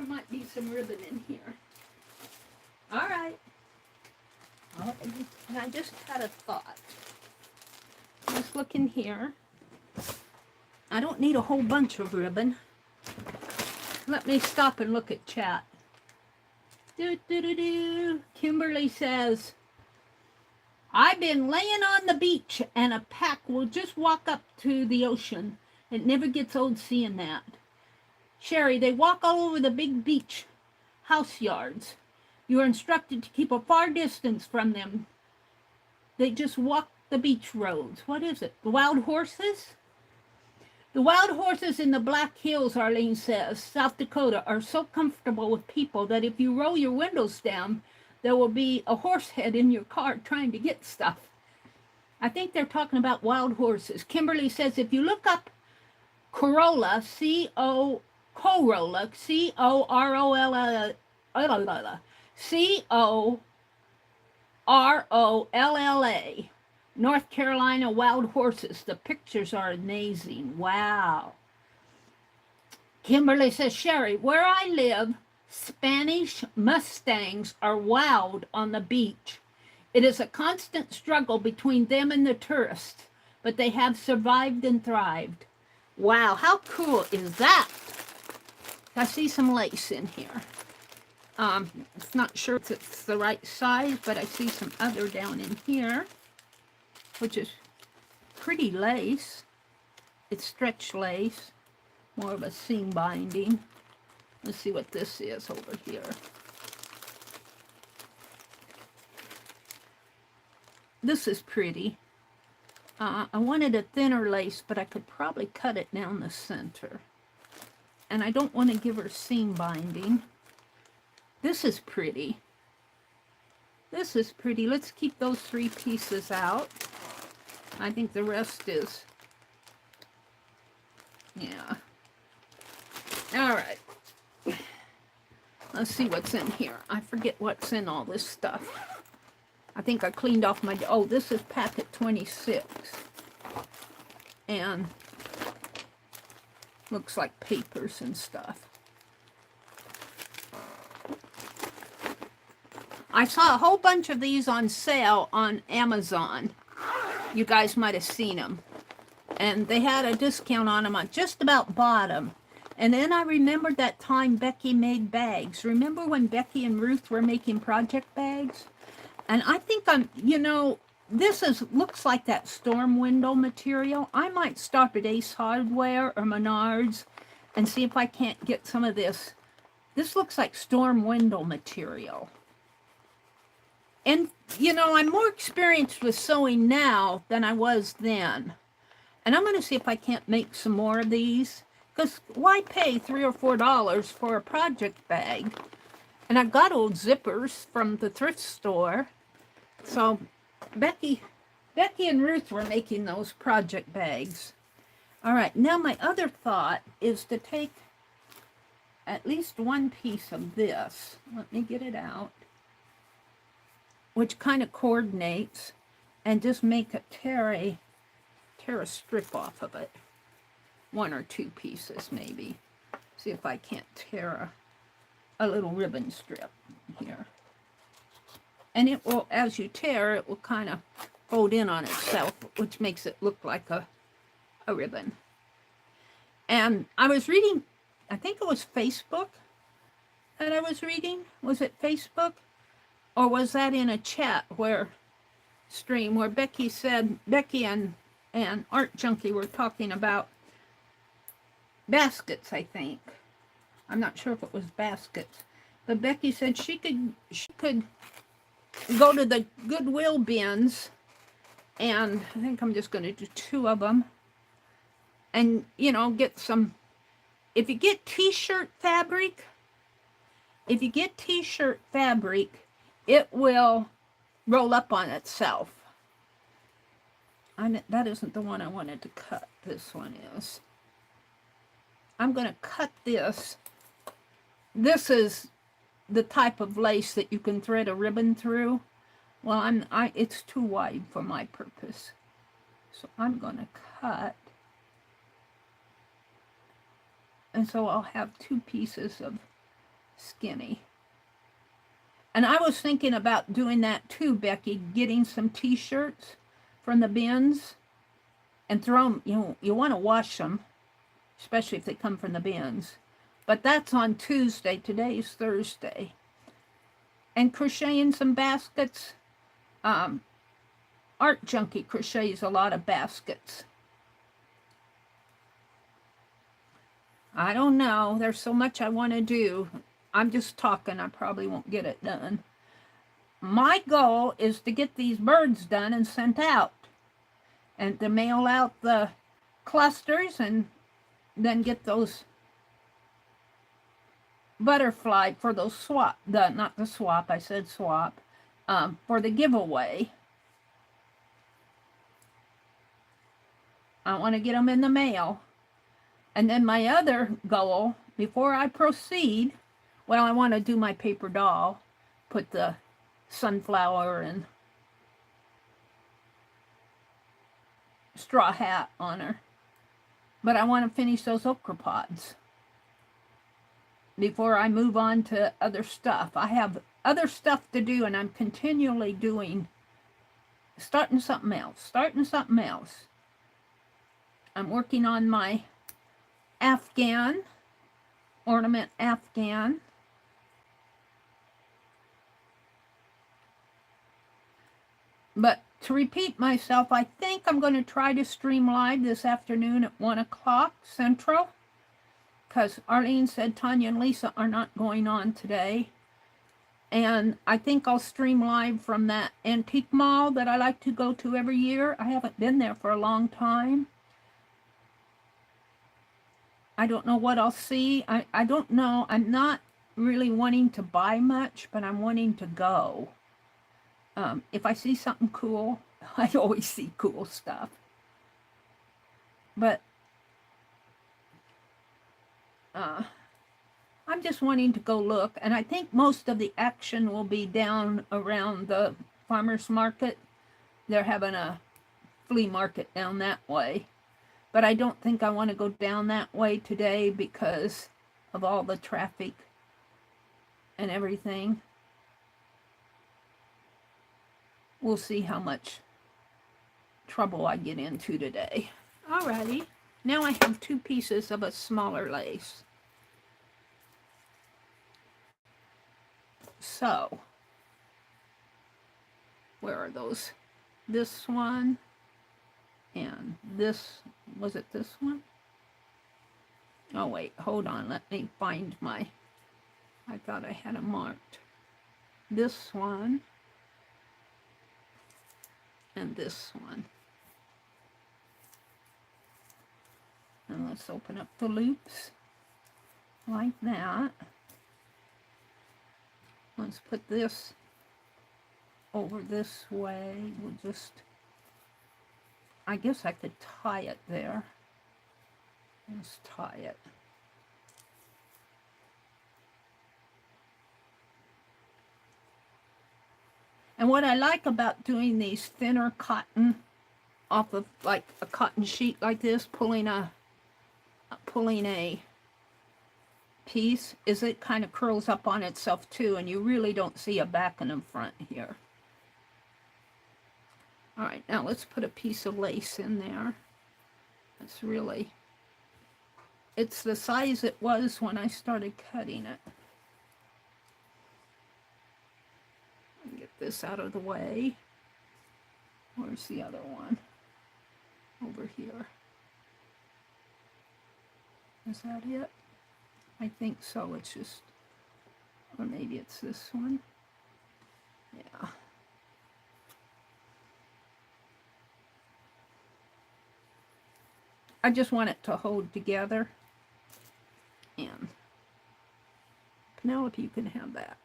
might be some ribbon in here. All right. Oh, and I just had a thought. Let's look in here. I don't need a whole bunch of ribbon. Let me stop and look at chat. Kimberly says, I've been laying on the beach and a pack will just walk up to the ocean. It never gets old seeing that. Sherry, they walk all over the big beach house yards. You are instructed to keep a far distance from them. They just walk the beach roads. What is it? The wild horses? The wild horses in the Black Hills, Arlene says, South Dakota, are so comfortable with people that if you roll your windows down, there will be a horse head in your car trying to get stuff. I think they're talking about wild horses. Kimberly says, if you look up Corolla, Corolla, Corolla, North Carolina wild horses. The pictures are amazing. Wow. Kimberly says, Sherry, where I live, Spanish Mustangs are wild on the beach. It is a constant struggle between them and the tourists, but they have survived and thrived. Wow, how cool is that? I see some lace in here. It's not sure if it's the right size, but I see some other down in here, which is pretty lace. It's stretch lace, more of a seam binding. Let's see what this is over here. This is pretty. I wanted a thinner lace, but I could probably cut it down the center. And I don't want to give her seam binding. This is pretty. This is pretty. Let's keep those 3 pieces out. I think the rest is, yeah. All right. Let's see what's in here. I forget what's in all this stuff. I think I cleaned off my, oh, this is packet 26. And looks like papers and stuff. I saw a whole bunch of these on sale on Amazon. You guys might have seen them. And they had a discount on them. I just about bought them. And then I remembered that time Becky made bags. Remember when Becky and Ruth were making project bags? And I think this looks like that storm window material. I might stop at Ace Hardware or Menards and see if I can't get some of this. This looks like storm window material. And, I'm more experienced with sewing now than I was then. And I'm going to see if I can't make some more of these. Because why pay $3 or $4 for a project bag? And I got old zippers from the thrift store. So Becky and Ruth were making those project bags. All right, now my other thought is to take at least one piece of this. Let me get it out. Which kind of coordinates, and just make a tear a strip off of it. 1 or 2 pieces maybe. See if I can't tear a little ribbon strip here. And it will, as you tear, it will kind of fold in on itself, which makes it look like a ribbon. And I was reading, I think it was Facebook that I was reading. Was it Facebook? Or was that in a chat where Becky said, Becky and Art Junkie were talking about baskets, I think. I'm not sure if it was baskets. But Becky said she could go to the Goodwill bins, and I think I'm just going to do 2 of them, and, get some, if you get t-shirt fabric, it will roll up on itself. That isn't the one I wanted to cut. This one is. I'm going to cut this. This is the type of lace that you can thread a ribbon through. Well, it's too wide for my purpose. So I'm going to cut. And so I'll have 2 pieces of skinny. And I was thinking about doing that too, Becky, getting some t-shirts from the bins and throw them. You want to wash them, especially if they come from the bins. But that's on Tuesday. Today's Thursday. And crocheting some baskets. Art Junkie crochets a lot of baskets. I don't know. There's so much I want to do. I'm just talking. I probably won't get it done. My goal is to get these birds done and sent out. And to mail out the clusters and then get those butterfly for those swap. Not the swap, I said swap. For the giveaway. I want to get them in the mail. And then my other goal, before I proceed, well, I want to do my paper doll, put the sunflower and straw hat on her. But I want to finish those okra pods before I move on to other stuff. I have other stuff to do, and I'm continually starting something else. I'm working on my Afghan, ornament Afghan. But to repeat myself, I think I'm going to try to stream live this afternoon at 1 o'clock Central, because Arlene said Tanya and Lisa are not going on today. And I think I'll stream live from that antique mall that I like to go to every year. I haven't been there for a long time. I don't know what I'll see. I don't know. I'm not really wanting to buy much, but I'm wanting to go. If I see something cool, I always see cool stuff. But I'm just wanting to go look. And I think most of the action will be down around the farmer's market. They're having a flea market down that way. But I don't think I want to go down that way today because of all the traffic and everything. We'll see how much trouble I get into today. Alrighty, now I have 2 pieces of a smaller lace. So, where are those? This one and this, was it this one? Oh wait, hold on, let me find I thought I had it marked. This one and this one. And let's open up the loops like that. Let's put this over this way. We'll just, I guess I could tie it there. Let's tie it. And what I like about doing these thinner cotton off of like a cotton sheet like this, pulling a piece, is it kind of curls up on itself too, and you really don't see a back and a front here. All right, now let's put a piece of lace in there. It's the size it was when I started cutting it. Get this out of the way. Where's the other one? Over here. Is that it? I think so. It's just, or maybe it's this one. Yeah. I just want it to hold together. And Penelope, you can have that.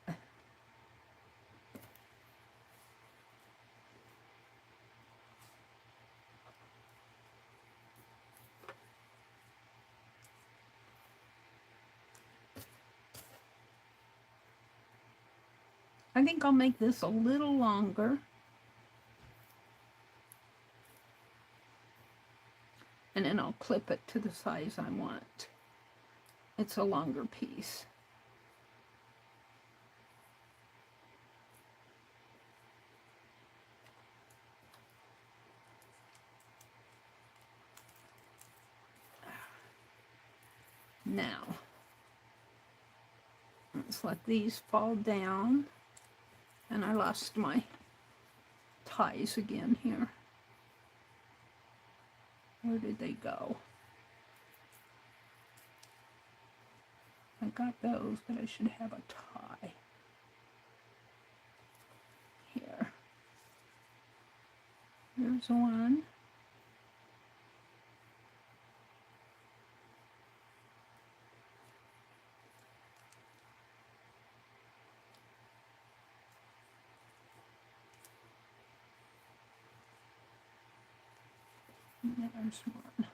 I think I'll make this a little longer. And then I'll clip it to the size I want. It's a longer piece. Now, let's let these fall down. And I lost my ties again here. Where did they go? I got those, but I should have a tie. Here. Here's one. There's one.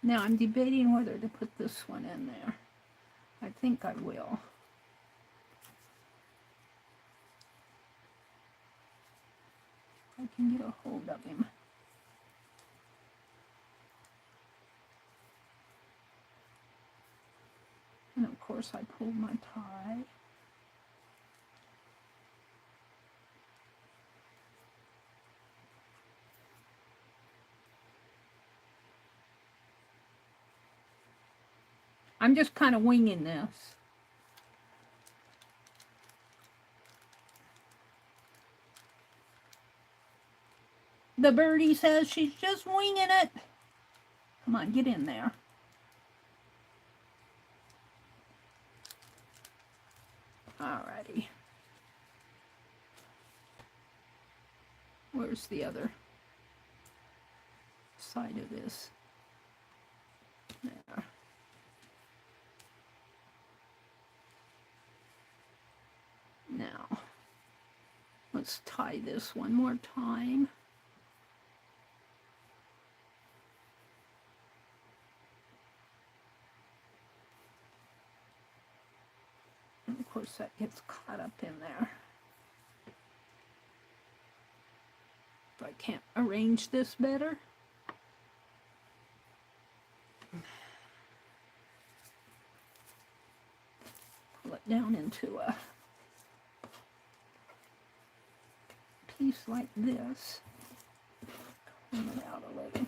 Now I'm debating whether to put this one in there. I think I will. I can get a hold of him. And of course I pulled my tie. I'm just kind of winging this. The birdie says she's just winging it. Come on, get in there. Alrighty. Where's the other side of this? There. Now, let's tie this one more time. And of course that gets caught up in there. If I can't arrange this better. Pull it down into a piece like this. Clean it out a little.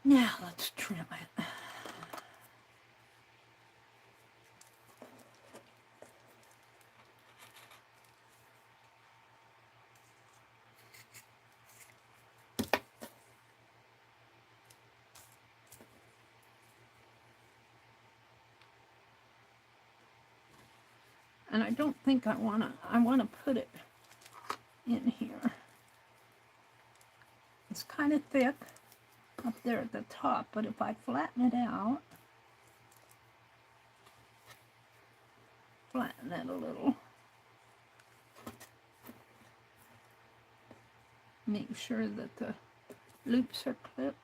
Now let's trim it. And I don't think I want to put it in here. It's kind of thick up there at the top, but if I flatten it out, flatten it a little, make sure that the loops are clipped.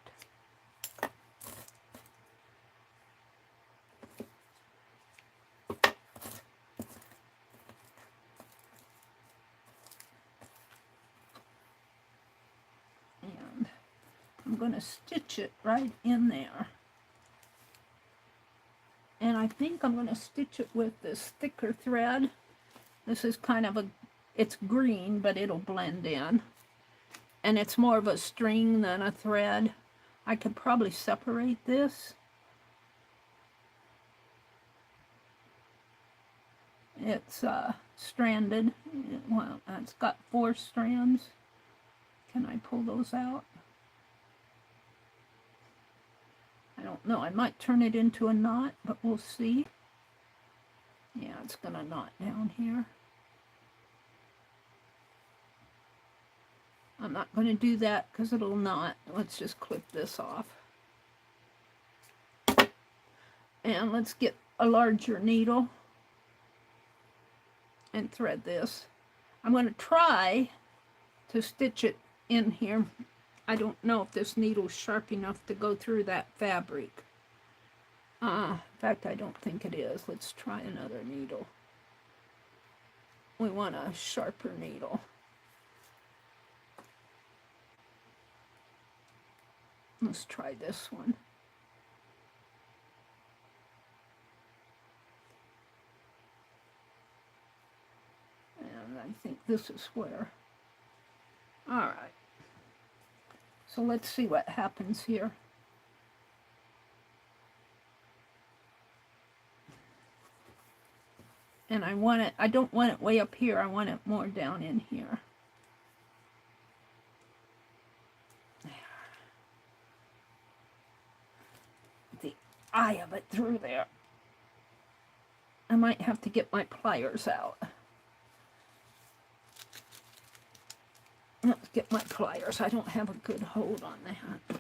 I'm going to stitch it right in there. And I think I'm going to stitch it with this thicker thread. This is kind of it's green, but it'll blend in. And it's more of a string than a thread. I could probably separate this. It's stranded. Well, it's got 4 strands. Can I pull those out? I don't know. I might turn it into a knot, but we'll see. Yeah, it's going to knot down here. I'm not going to do that because it'll knot. Let's just clip this off. And let's get a larger needle and thread this. I'm going to try to stitch it in here. I don't know if this needle's sharp enough to go through that fabric. In fact, I don't think it is. Let's try another needle. we want a sharper needle. Let's try this one. And I think this is where. All right. So let's see what happens here. And I don't want it way up here. I want it more down in here. There. The eye of it through there. I might have to get my pliers out. Let's get my pliers. I don't have a good hold on that.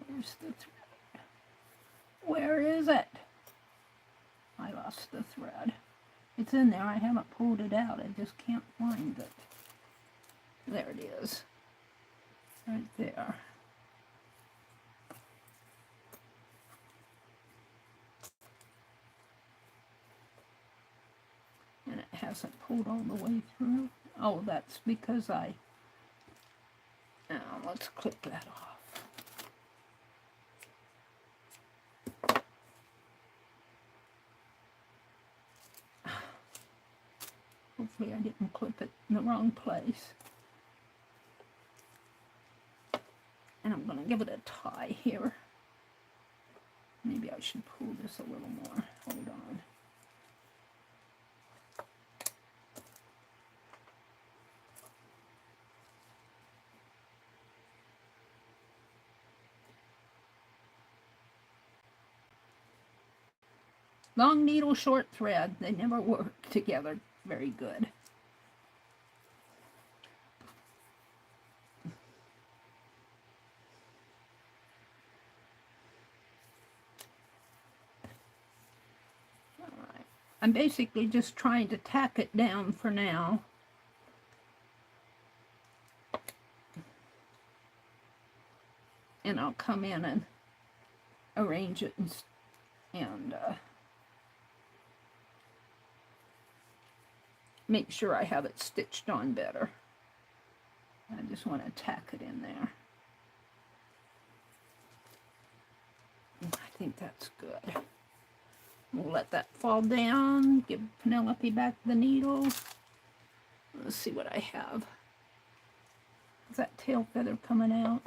Where's the thread? Where is it? I lost the thread. It's in there. I haven't pulled it out. I just can't find it. There it is. Right there. And it hasn't pulled all the way through. Oh, that's because now let's clip that off. Hopefully I didn't clip it in the wrong place. And I'm going to give it a tie here. Maybe I should pull this a little more. Hold on. Long needle, short thread. They never work together very good. All right. I'm basically just trying to tack it down for now. And I'll come in and arrange it and make sure I have it stitched on better. I just want to tack it in there. I think that's good. We'll let that fall down. Give Penelope back the needle. Let's see what I have. Is that tail feather coming out?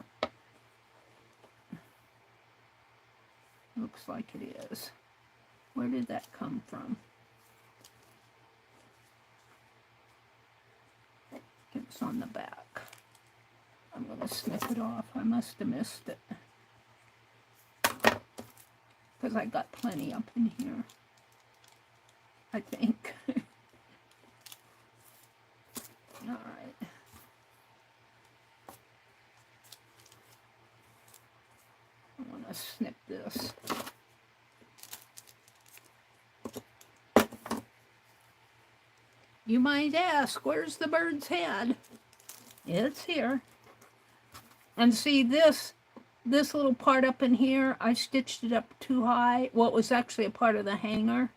Looks like it is. Where did that come from? It's on the back. I'm going to snip it off. I must have missed it. Because I got plenty up in here. I think. Alright. I want to snip this. You might ask, where's the bird's head? It's here. And see this little part up in here, I stitched it up too high. Well, it was actually a part of the hanger.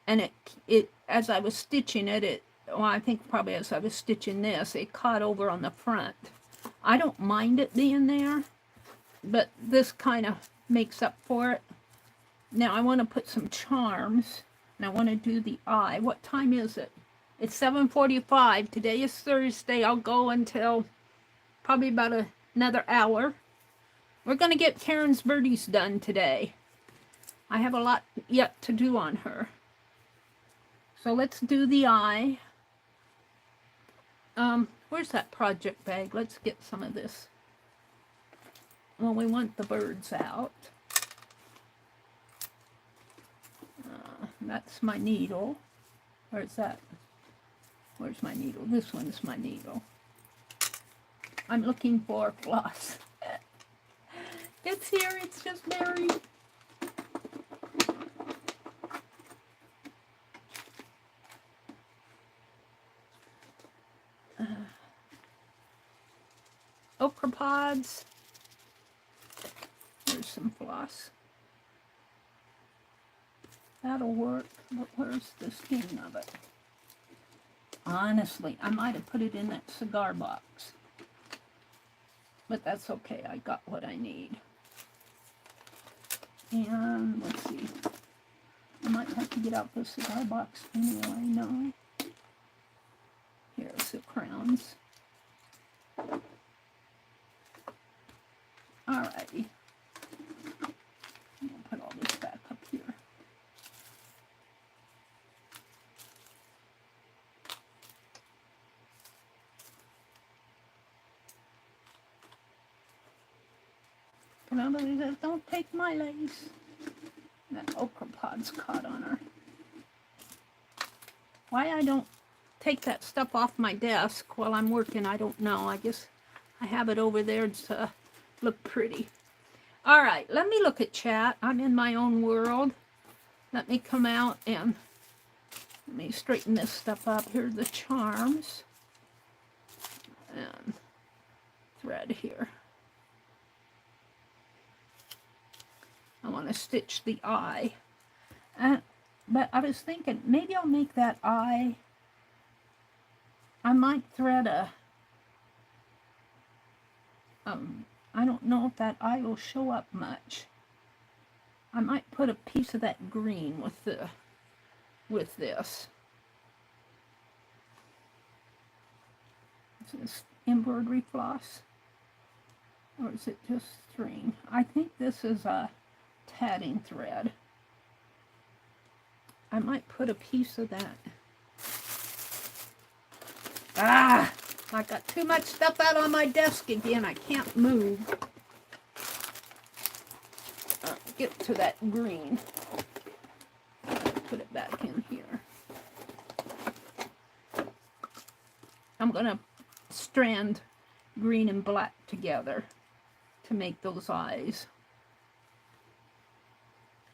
And it as I was stitching it, well, I think probably as I was stitching this, it caught over on the front. I don't mind it being there, but this kind of makes up for it. Now I want to put some charms, and I want to do the eye. What time is it? It's 7:45. Today is Thursday. I'll go until probably about another hour. We're going to get Karen's birdies done today. I have a lot yet to do on her. So let's do the eye. Where's that project bag? Let's get some of this. Well, we want the birds out. That's my needle. Where's that? Where's my needle? This one's my needle. I'm looking for floss. It's here. It's just Meri. Okra pods. There's some floss. That'll work, but where's the skin of it? Honestly, I might have put it in that cigar box. But that's okay, I got what I need. And let's see. I might have to get out the cigar box anyway, no. Here's the crowns. Alrighty. I'm gonna put all this back up here. Somebody says, don't take my lace. That okra pod's caught on her. Why I don't take that stuff off my desk while I'm working, I don't know. I guess I have it over there to look pretty. All right, let me look at chat. I'm in my own world. Let me come out and let me straighten this stuff up. Here's the charms. And thread here. I want to stitch the eye. But I was thinking, maybe I'll make that eye, I might thread a, I don't know if that eye will show up much. I might put a piece of that green with this. Is this embroidery floss? Or is it just string? I think this is a tatting thread. I might put a piece of that. Ah! I got too much stuff out on my desk again. I can't move. Get to that green. Put it back in here. I'm going to strand green and black together to make those eyes.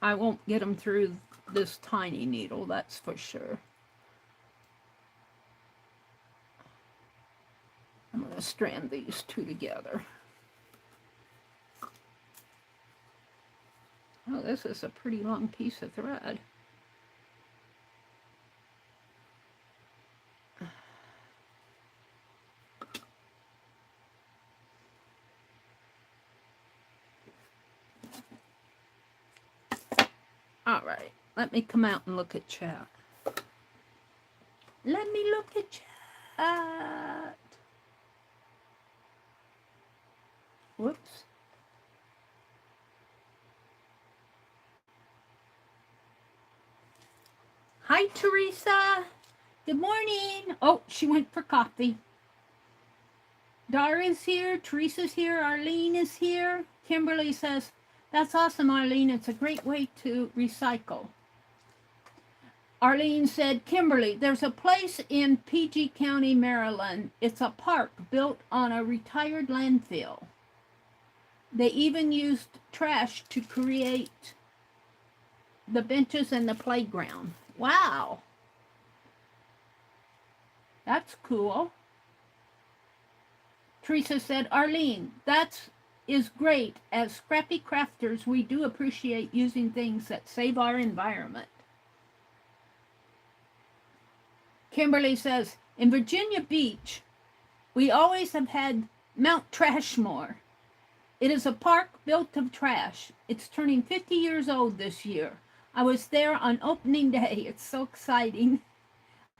I won't get them through this tiny needle, that's for sure. I'm going to strand these two together. Oh, this is a pretty long piece of thread. All right, let me come out and look at chat. Let me look at chat. Whoops. Hi, Teresa. Good morning. Oh, she went for coffee. Dara's here. Teresa's here. Arlene is here. Kimberly says, that's awesome, Arlene. It's a great way to recycle. Arlene said, Kimberly, there's a place in PG County, Maryland. It's a park built on a retired landfill. They even used trash to create the benches and the playground. Wow. That's cool. Teresa said, Arlene, that is great. As scrappy crafters, we do appreciate using things that save our environment. Kimberly says, in Virginia Beach, we always have had Mount Trashmore. It is a park built of trash. It's turning 50 years old this year. I was there on opening day. It's so exciting.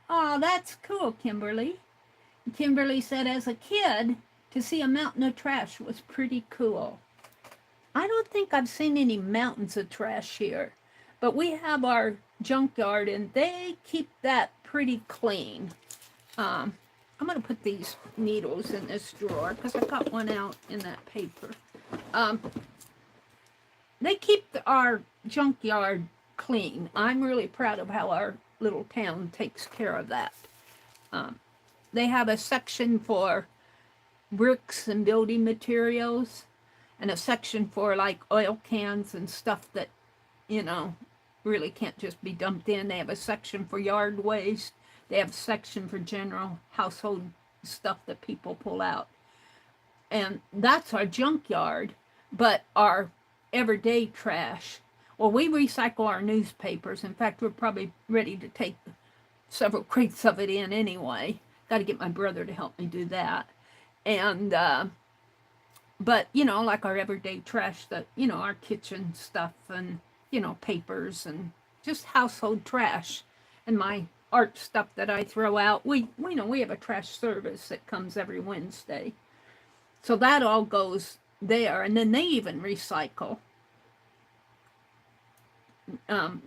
Oh, that's cool, Kimberly. Kimberly said, as a kid, to see a mountain of trash was pretty cool. I don't think I've seen any mountains of trash here, but we have our junkyard and they keep that pretty clean. I'm going to put these needles in this drawer because I got one out in that paper. They keep our junkyard clean. I'm really proud of how our little town takes care of that. They have a section for bricks and building materials, and a section for like oil cans and stuff that, you know, really can't just be dumped in. They have a section for yard waste. They have a section for general household stuff that people pull out. And that's our junkyard. But our everyday trash, well, we recycle our newspapers. In fact, we're probably ready to take several crates of it in anyway. Got to get my brother to help me do that. And but you know, like our everyday trash, that, you know, our kitchen stuff, and, you know, papers and just household trash, and my art stuff that I throw out. We know we have a trash service that comes every Wednesday, so that all goes there. And then they even recycle.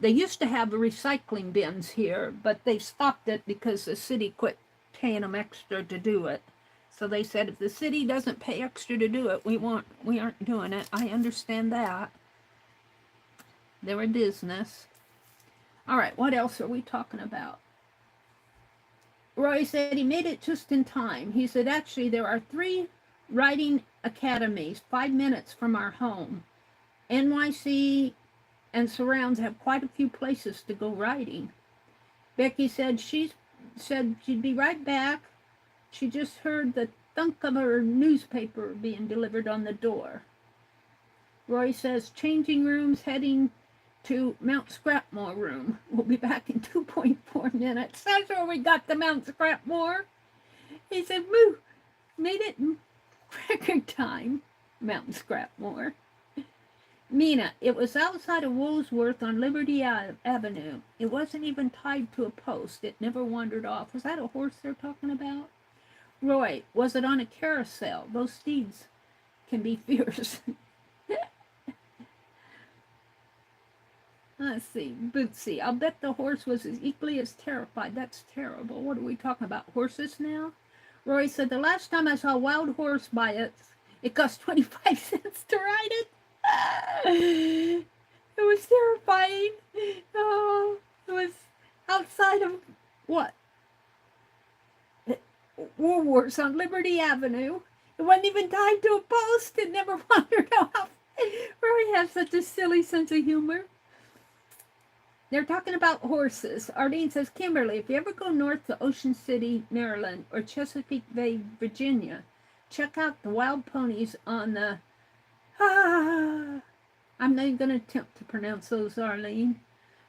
They used to have recycling bins here, but they stopped it because the city quit paying them extra to do it. So they said, if the city doesn't pay extra to do it, we aren't doing it. I understand that. They're a business. All right, what else are we talking about? Roy said he made it just in time. He said, actually, there are 3 writing academies 5 minutes from our home. NYC and surrounds have quite a few places to go writing. Becky said she'd be right back. She just heard the thunk of her newspaper being delivered on the door. Roy says, changing rooms, heading to Mount Scrapmore room. We'll be back in 2.4 minutes. That's where we got the Mount Scrapmore. He said, woo, made it in record time, Mount Scrapmore. Mina, it was outside of Woolsworth on Liberty Avenue. It wasn't even tied to a post. It never wandered off. Was that a horse they're talking about? Roy, was it on a carousel? Those steeds can be fierce. Let's see. Bootsy, I'll bet the horse was as equally as terrified. That's terrible. What are we talking about? Horses now? Roy said, the last time I saw a wild horse by it cost 25 cents to ride it. It was terrifying. Oh, it was outside of what? Woolworths on Liberty Avenue. It wasn't even tied to a post. It never wandered off. Roy has such a silly sense of humor. They're talking about horses. Arlene says, Kimberly, if you ever go north to Ocean City, Maryland, or Chesapeake Bay, Virginia, check out the wild ponies on the... I'm not even going to attempt to pronounce those, Arlene.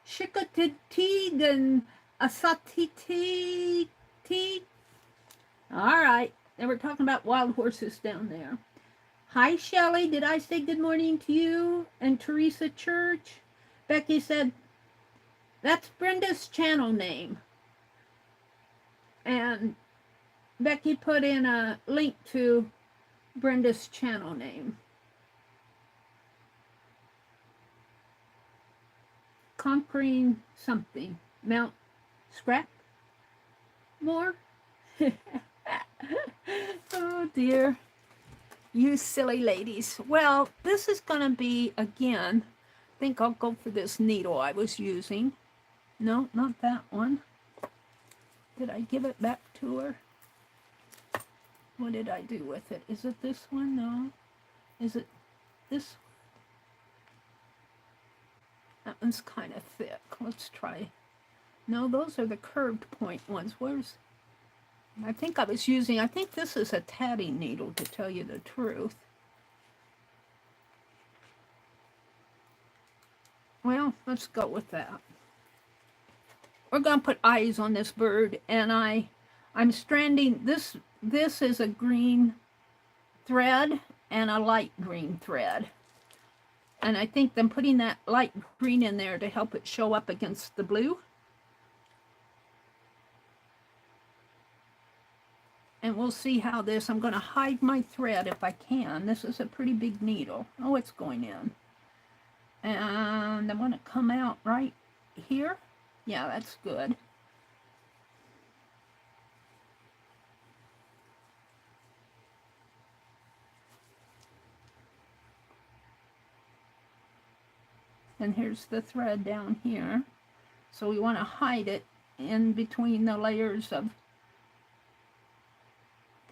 Shikatiti and Asatiti. All right. They were talking about wild horses down there. Hi, Shelley. Did I say good morning to you? And Teresa Church. Becky said, that's Brenda's channel name. And Becky put in a link to Brenda's channel name. Conquering something. Mount Scrapmore? Oh dear. You silly ladies. Well, this is going to be, again, I think I'll go for this needle I was using. No, not that one. Did I give it back to her? What did I do with it? Is it this one? No. Is it this one? That one's kind of thick. Let's try. No, those are the curved point ones. I think this is a tatting needle, to tell you the truth. Well, let's go with that. We're going to put eyes on this bird, and I'm stranding, this is a green thread and a light green thread. And I think I'm putting that light green in there to help it show up against the blue. And we'll see how this, I'm going to hide my thread if I can. This is a pretty big needle. Oh, it's going in. And I want to come out right here. Yeah, that's good. And here's the thread down here. So we want to hide it in between the layers of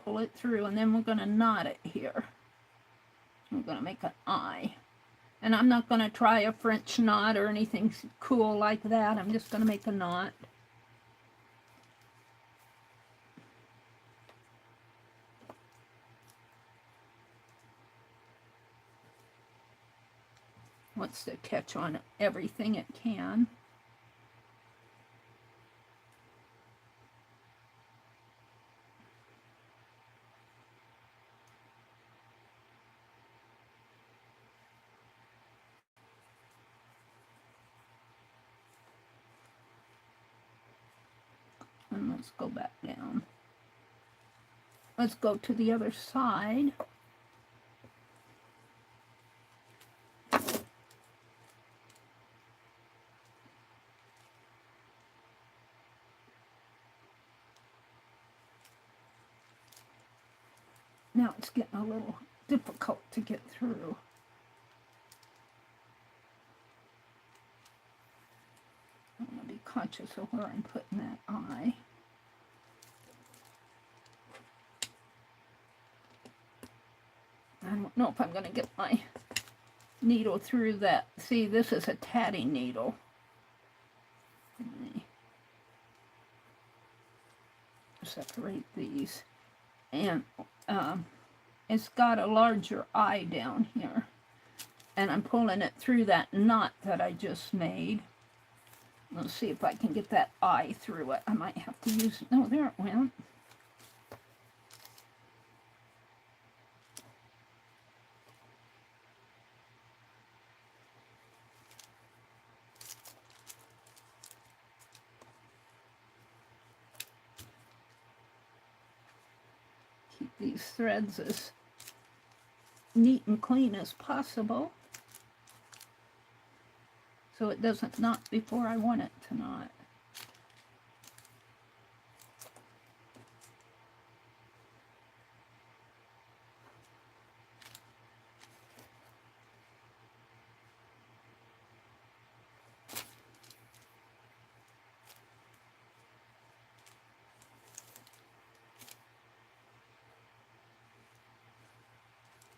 pull it through, and then we're going to knot it here. I'm going to make an eye. And I'm not going to try a French knot or anything cool like that. I'm just going to make a knot. Wants to catch on everything it can. And let's go back down. Let's go to the other side. Now it's getting a little difficult to get through. I'm going to be conscious of where I'm putting that eye. I don't know if I'm going to get my needle through that. See, this is a tatting needle. Let me separate these. And it's got a larger eye down here. And I'm pulling it through that knot that I just made. Let's see if I can get that eye through it. I might have to use... No, there it went. Keep these threads as neat and clean as possible, so it doesn't knot before I want it to knot.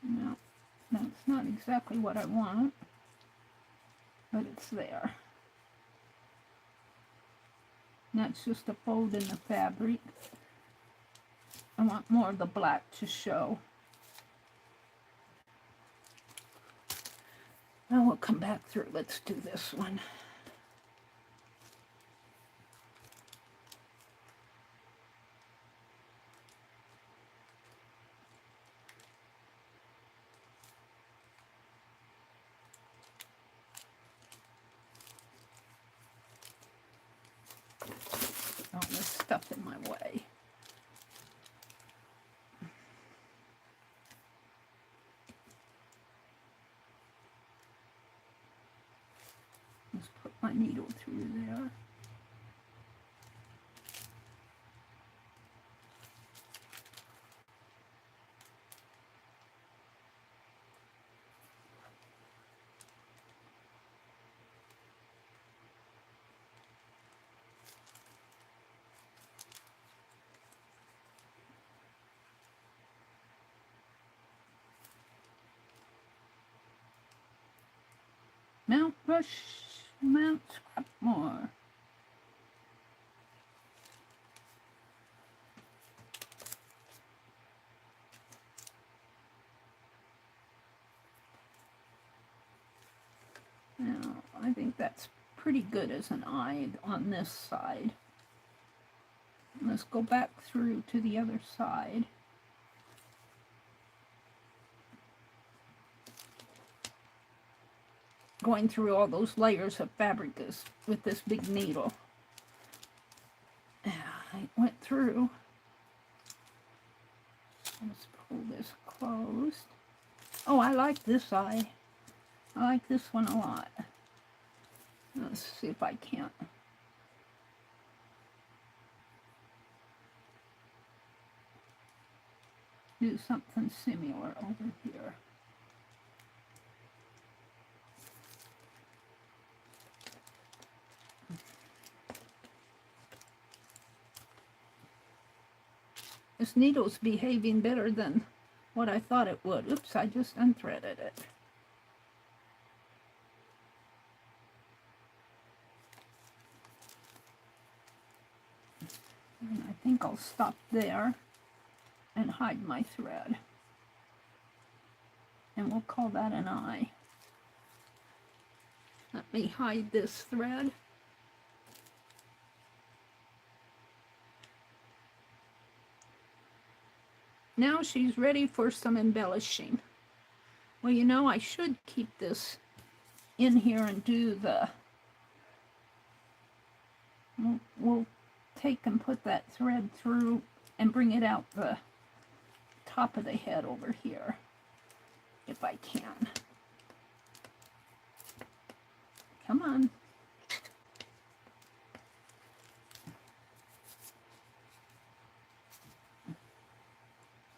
No, that's not exactly what I want, but it's there. And that's just a fold in the fabric. I want more of the black to show. Now we'll come back through. Let's do this one. All this stuff in my way. Let's put my needle through there. Mount Rush, Mount Scrapmore. Now, I think that's pretty good as an eye on this side. Let's go back through to the other side. Going through all those layers of fabric with this big needle. I went through. Let's pull this closed. Oh, I like this eye. I like this one a lot. Let's see if I can't. Do something similar over here. This needle's behaving better than what I thought it would. Oops, I just unthreaded it. And I think I'll stop there and hide my thread. And we'll call that an eye. Let me hide this thread. Now she's ready for some embellishing. Well, you know, I should keep this in here and do the... We'll take and put that thread through and bring it out the top of the head over here, if I can. Come on.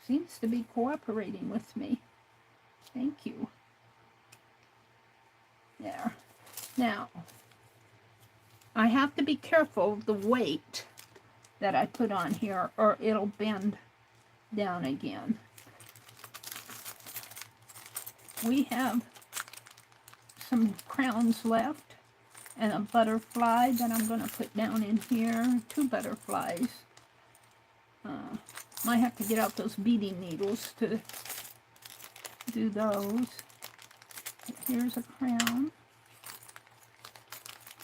Seems to be cooperating with me. Thank you. There. Now, I have to be careful of the weight that I put on here, or it'll bend down again. We have some crowns left and a butterfly that I'm going to put down in here. 2 butterflies. Might have to get out those beading needles to do those. Here's a crown.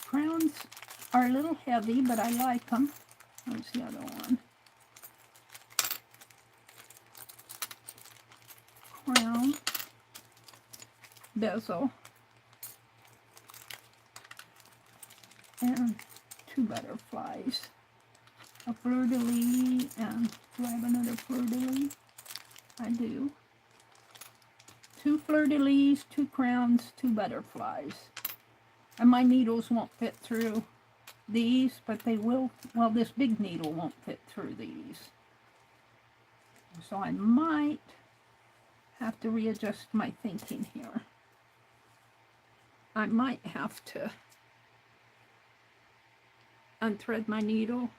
Crowns are a little heavy, but I like them. Where's the other one? Crown, bezel, and 2 butterflies. A fleur-de-lis, and do I have another fleur-de-lis? I do. 2 fleur-de-lis, 2 crowns, 2 butterflies. And my needles won't fit through these, but they will, well, this big needle won't fit through these. So I might have to readjust my thinking here. I might have to unthread my needle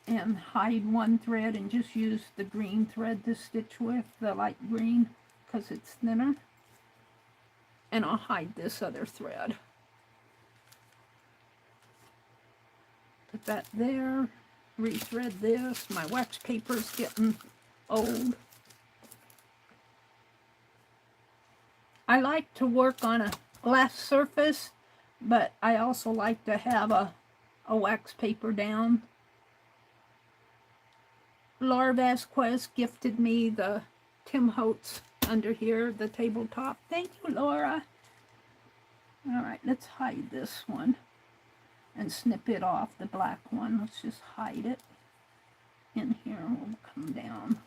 and hide one thread and just use the green thread to stitch with, the light green, because it's thinner. And I'll hide this other thread. Put that there, rethread this. My wax paper's getting old. I like to work on a glass surface, but I also like to have a wax paper down. Laura Vasquez gifted me the Tim Holtz under here, the tabletop. Thank you, Laura. All right, let's hide this one and snip it off, the black one. Let's just hide it in here. We'll come down.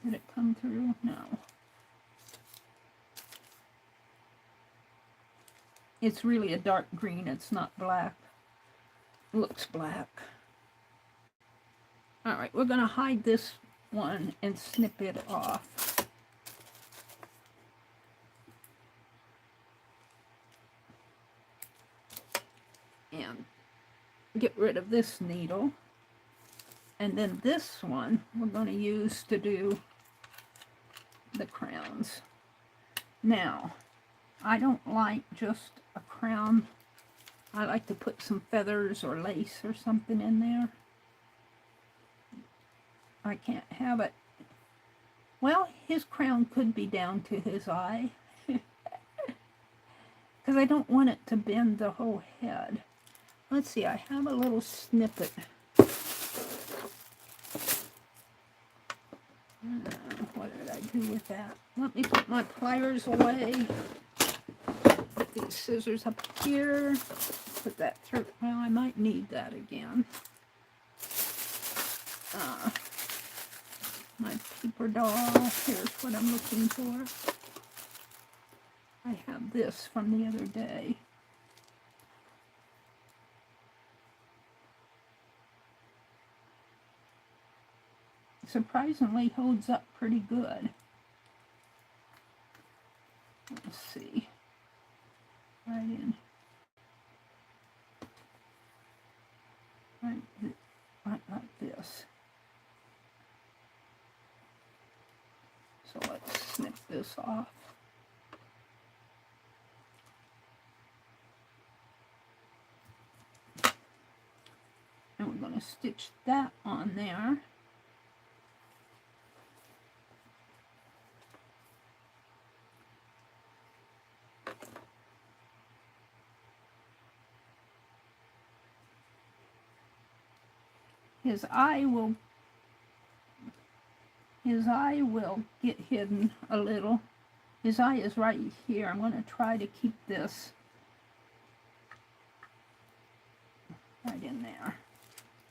Did it come through? No. It's really a dark green. It's not black. It looks black. All right, we're going to hide this one and snip it off. And get rid of this needle. And then this one we're going to use to do the crowns. Now, I don't like just a crown. I like to put some feathers or lace or something in there. I can't have it. Well, his crown could be down to his eye. Because I don't want it to bend the whole head. Let's see, I have a little snippet. What did I do with that? Let me put my pliers away. Put these scissors up here. Put that through. Well, I might need that again. My Paperdoll. Here's what I'm looking for. I have this from the other day. Surprisingly holds up pretty good. Let's see. Right this off. And we're going to stitch that on there. His eye will get hidden a little. His eye is right here. I'm going to try to keep this right in there.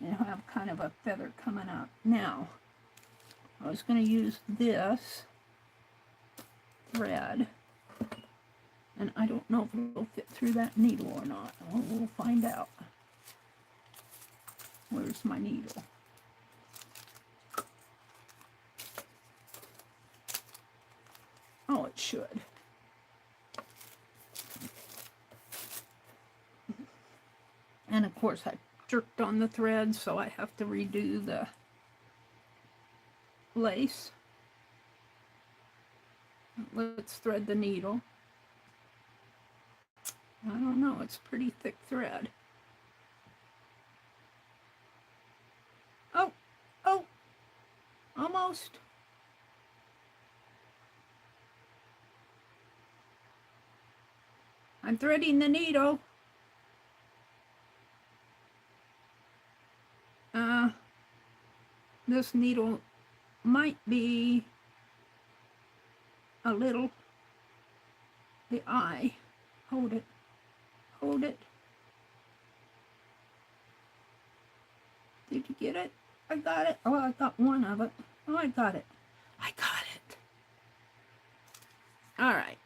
And have kind of a feather coming up. Now, I was going to use this thread. And I don't know if it'll fit through that needle or not. We'll find out. Where's my needle? Oh, it should. And of course I jerked on the thread, so I have to redo the lace. Let's thread the needle. I don't know, it's pretty thick thread. Oh, almost. I'm threading the needle. This needle might be a little, the eye. Hold it, hold it. Did you get it? I got it. Oh, I got one of it. Oh, I got it. I got it. All right.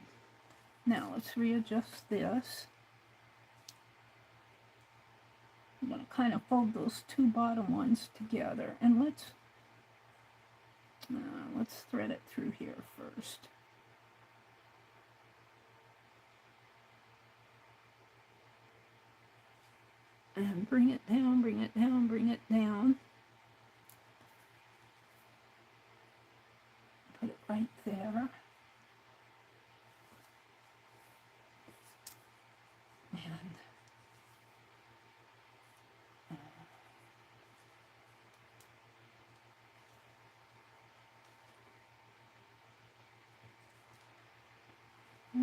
Now let's readjust this. I'm going to kind of fold those two bottom ones together, and let's thread it through here first. And bring it down, bring it down, bring it down. Put it right there.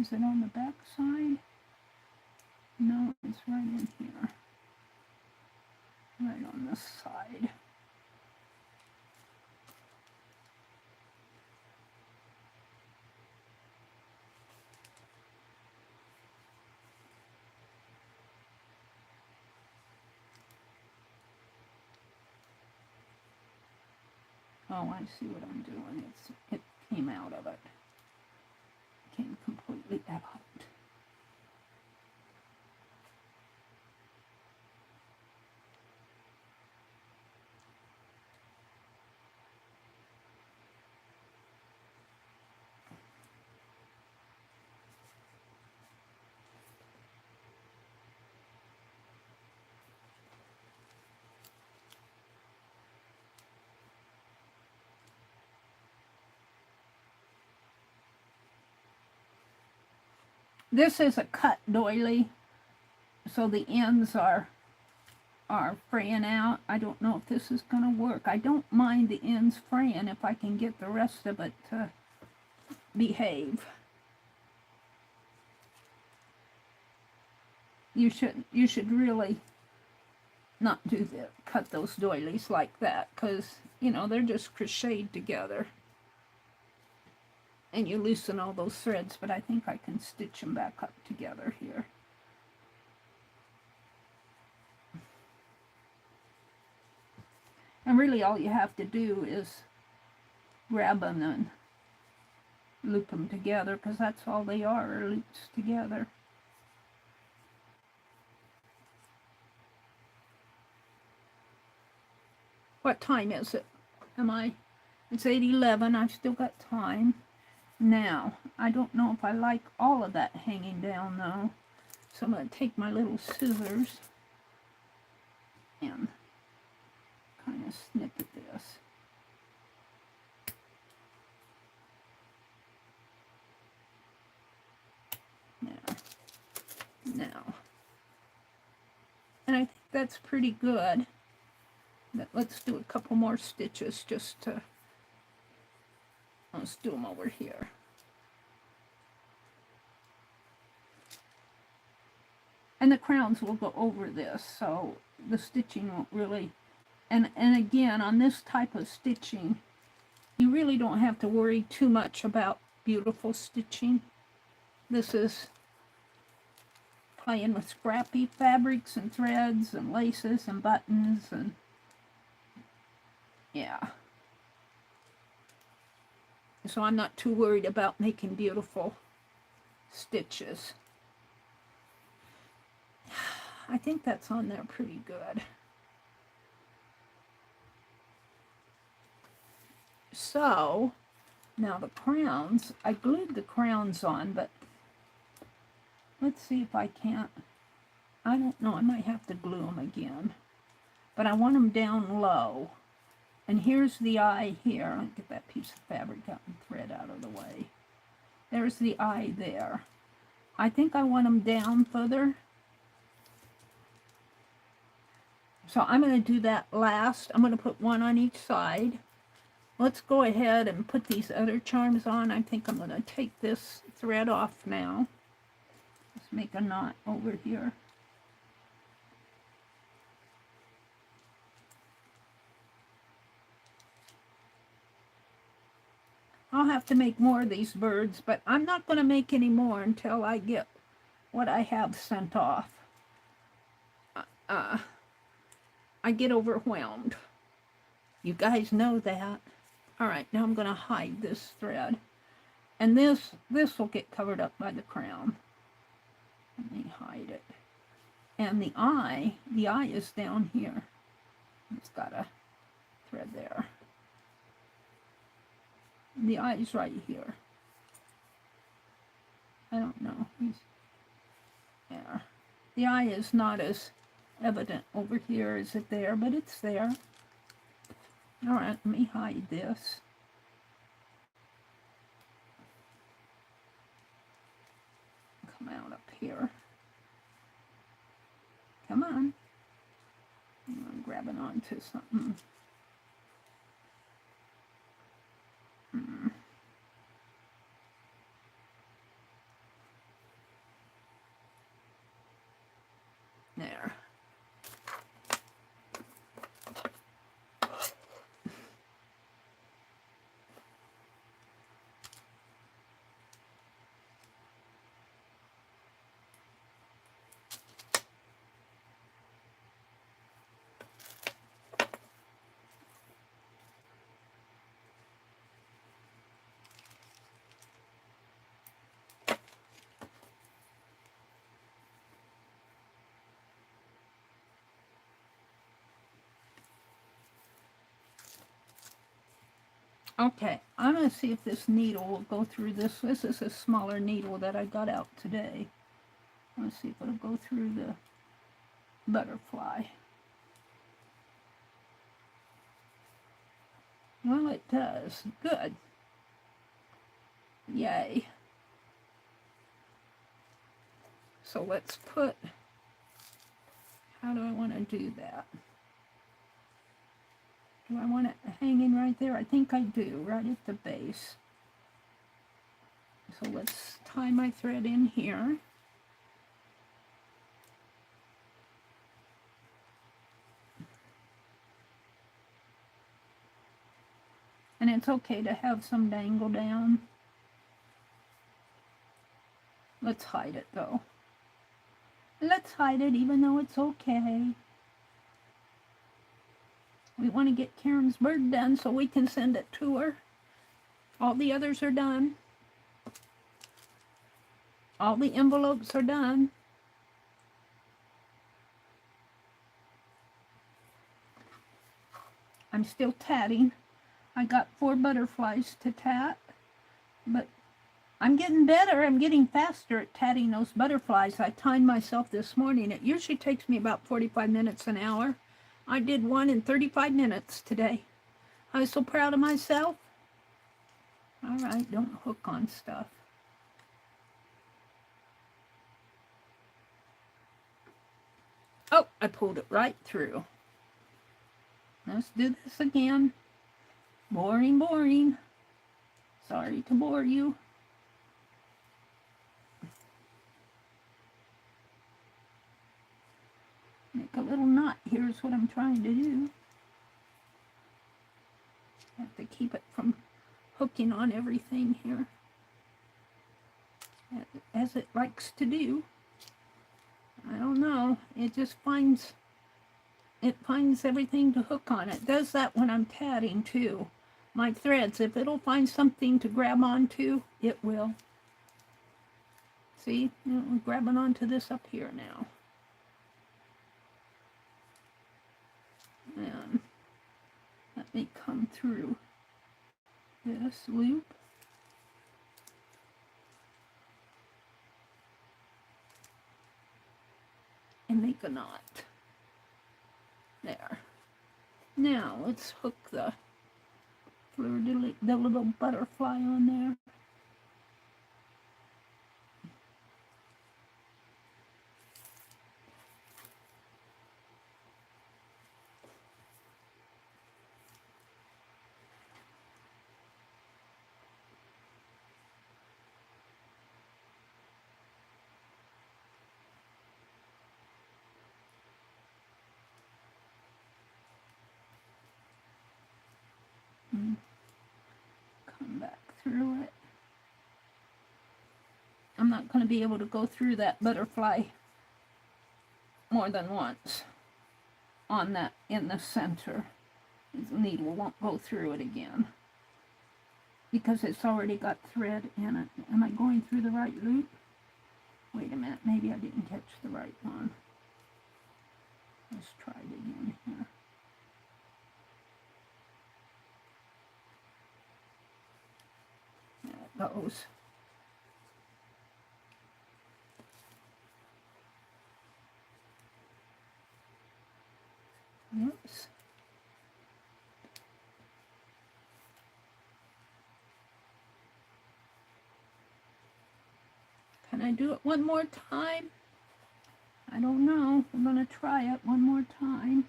Is it on the back side? No, it's right in here. Right on this side. Oh, I see what I'm doing. It came out of it. Came completely out. This is a cut doily, so the ends are fraying out. I don't know if this is going to work. I don't mind the ends fraying if I can get the rest of it to behave. You should really not cut those doilies like that, because you know they're just crocheted together. And you loosen all those threads, but I think I can stitch them back up together here. And really all you have to do is grab them and loop them together, because that's all they are loops together. What time is it? It's 8:11. I've still got time. Now, I don't know if I like all of that hanging down though. So I'm going to take my little scissors and kind of snip at this. now. And I think that's pretty good. But let's do a couple more stitches just to, let's do them over here. And the crowns will go over this, so the stitching won't really, and again, on this type of stitching, you really don't have to worry too much about beautiful stitching. This is playing with scrappy fabrics and threads and laces and buttons and yeah. So I'm not too worried about making beautiful stitches. I think that's on there pretty good. So, now the crowns, I glued the crowns on, but let's see if I can't. I don't know, I might have to glue them again. But I want them down low. And here's the eye here. I'll get that piece of fabric out and thread out of the way. There's the eye there. I think I want them down further. So I'm going to do that last. I'm going to put one on each side. Let's go ahead and put these other charms on. I think I'm going to take this thread off now. Let's make a knot over here. I'll have to make more of these birds, but I'm not going to make any more until I get what I have sent off. I get overwhelmed. You guys know that. All right, now I'm going to hide this thread. And this will get covered up by the crown. Let me hide it. And the eye is down here. It's got a thread there. The eye is right here. I don't know. He's there. The eye is not as evident over here as it there, but it's there. All right, let me hide this. Come out up here. Come on. I'm grabbing onto something. There. Okay, I'm going to see if this needle will go through this. This is a smaller needle that I got out today. Let's see if it'll go through the butterfly. Well, it does. Good. Yay. So let's put, how do I want to do that? Do I want it hanging right there? I think I do, right at the base. So let's tie my thread in here. And it's okay to have some dangle down. Let's hide it though. Let's hide it even though it's okay. We want to get Karen's bird done so we can send it to her. All the others are done. All the envelopes are done. I'm still tatting. I got 4 butterflies to tat, but I'm getting better. I'm getting faster at tatting those butterflies. I timed myself this morning. It usually takes me about 45 minutes an hour. I did one in 35 minutes today. I was so proud of myself. All right, don't hook on stuff. I pulled it right through. Let's do this again. Boring, boring. Sorry to bore you. Make a little knot. Here's what I'm trying to do. I have to keep it from hooking on everything here, as it likes to do. I don't know. It just finds everything to hook on. It does that when I'm tatting too. My threads, if it'll find something to grab onto, it will. See, we're grabbing onto this up here now. And let me come through this loop. And make a knot. There. Now let's hook the little butterfly on there. Come back through it. I'm not going to be able to go through that butterfly more than once on that in the center. The needle won't go through it again because it's already got thread in it. Am I going through the right loop? Wait a minute, maybe I didn't catch the right one. Let's try it again here. There it goes. Oops. Can I do it one more time? I don't know. I'm going to try it one more time.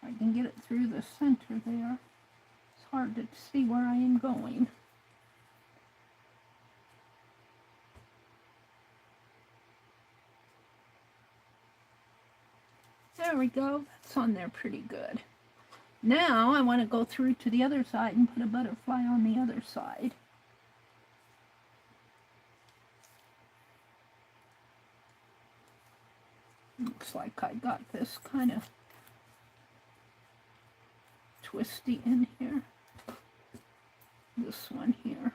If I can get it through the center there. It's hard to see where I am going. There we go. That's on there pretty good. Now I want to go through to the other side and put a butterfly on the other side. Looks like I got this kind of twisty in here. This one here.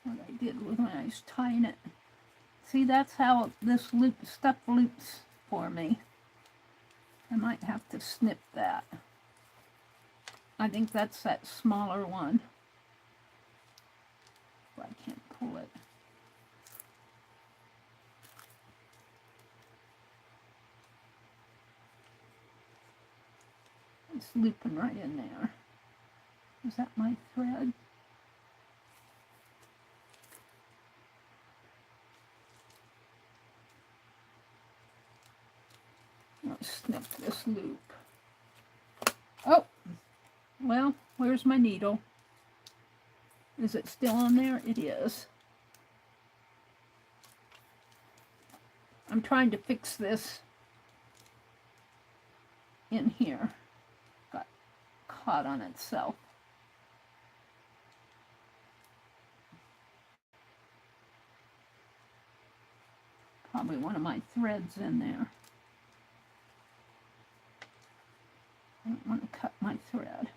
What I did was when I was tying it. See, that's how this stuff loops for me. I might have to snip that. I think that's that smaller one. But I can't pull it. It's looping right in there. Is that my thread? Let's snip this loop. Oh, well, where's my needle? Is it still on there? It is. I'm trying to fix this in here. Got caught on itself. Probably one of my threads in there. I don't want to cut my thread.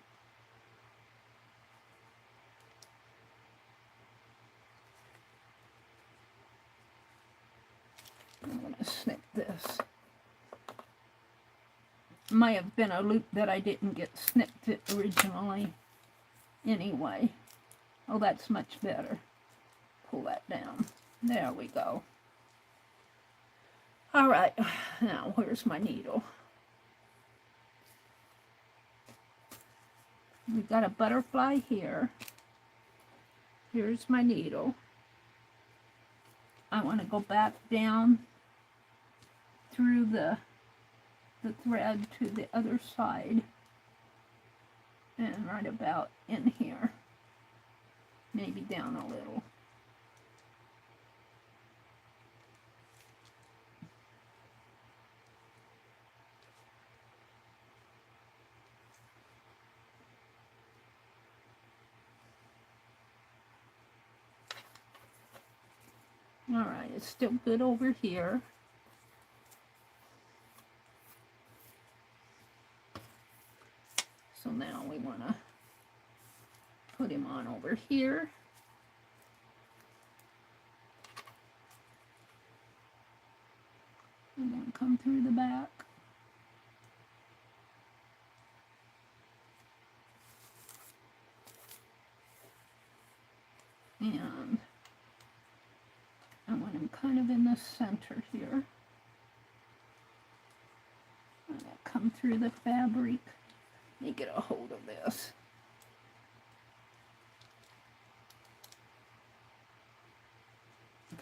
I'm going to snip this. Might have been a loop that I didn't get snipped originally anyway. Oh, that's much better. Pull that down. There we go. All right, now where's my needle? We've got a butterfly here. Here's my needle. I want to go back down through the thread to the other side and right about in here, maybe down a little. All right, it's still good over here. So now we want to put him on over here. And then come through the back. And I want him kind of in the center here. I'm going to come through the fabric. Let me get a hold of this.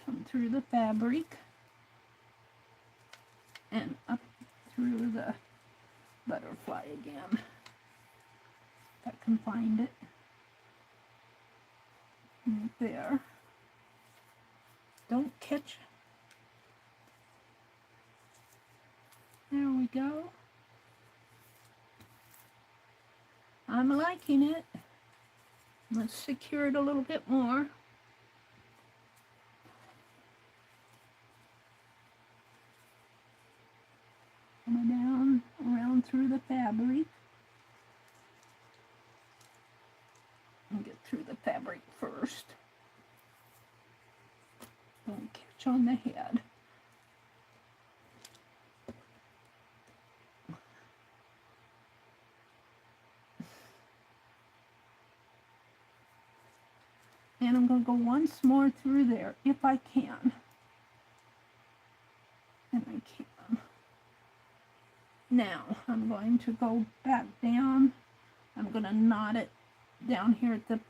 Come through the fabric and up through the butterfly again. If I can find it. Right there. Don't catch. There we go. I'm liking it. Let's secure it a little bit more. Come down, around through the fabric. And get through the fabric first. Don't catch on the head. And I'm going to go once more through there, if I can. And I can. Now, I'm going to go back down. I'm going to knot it down here at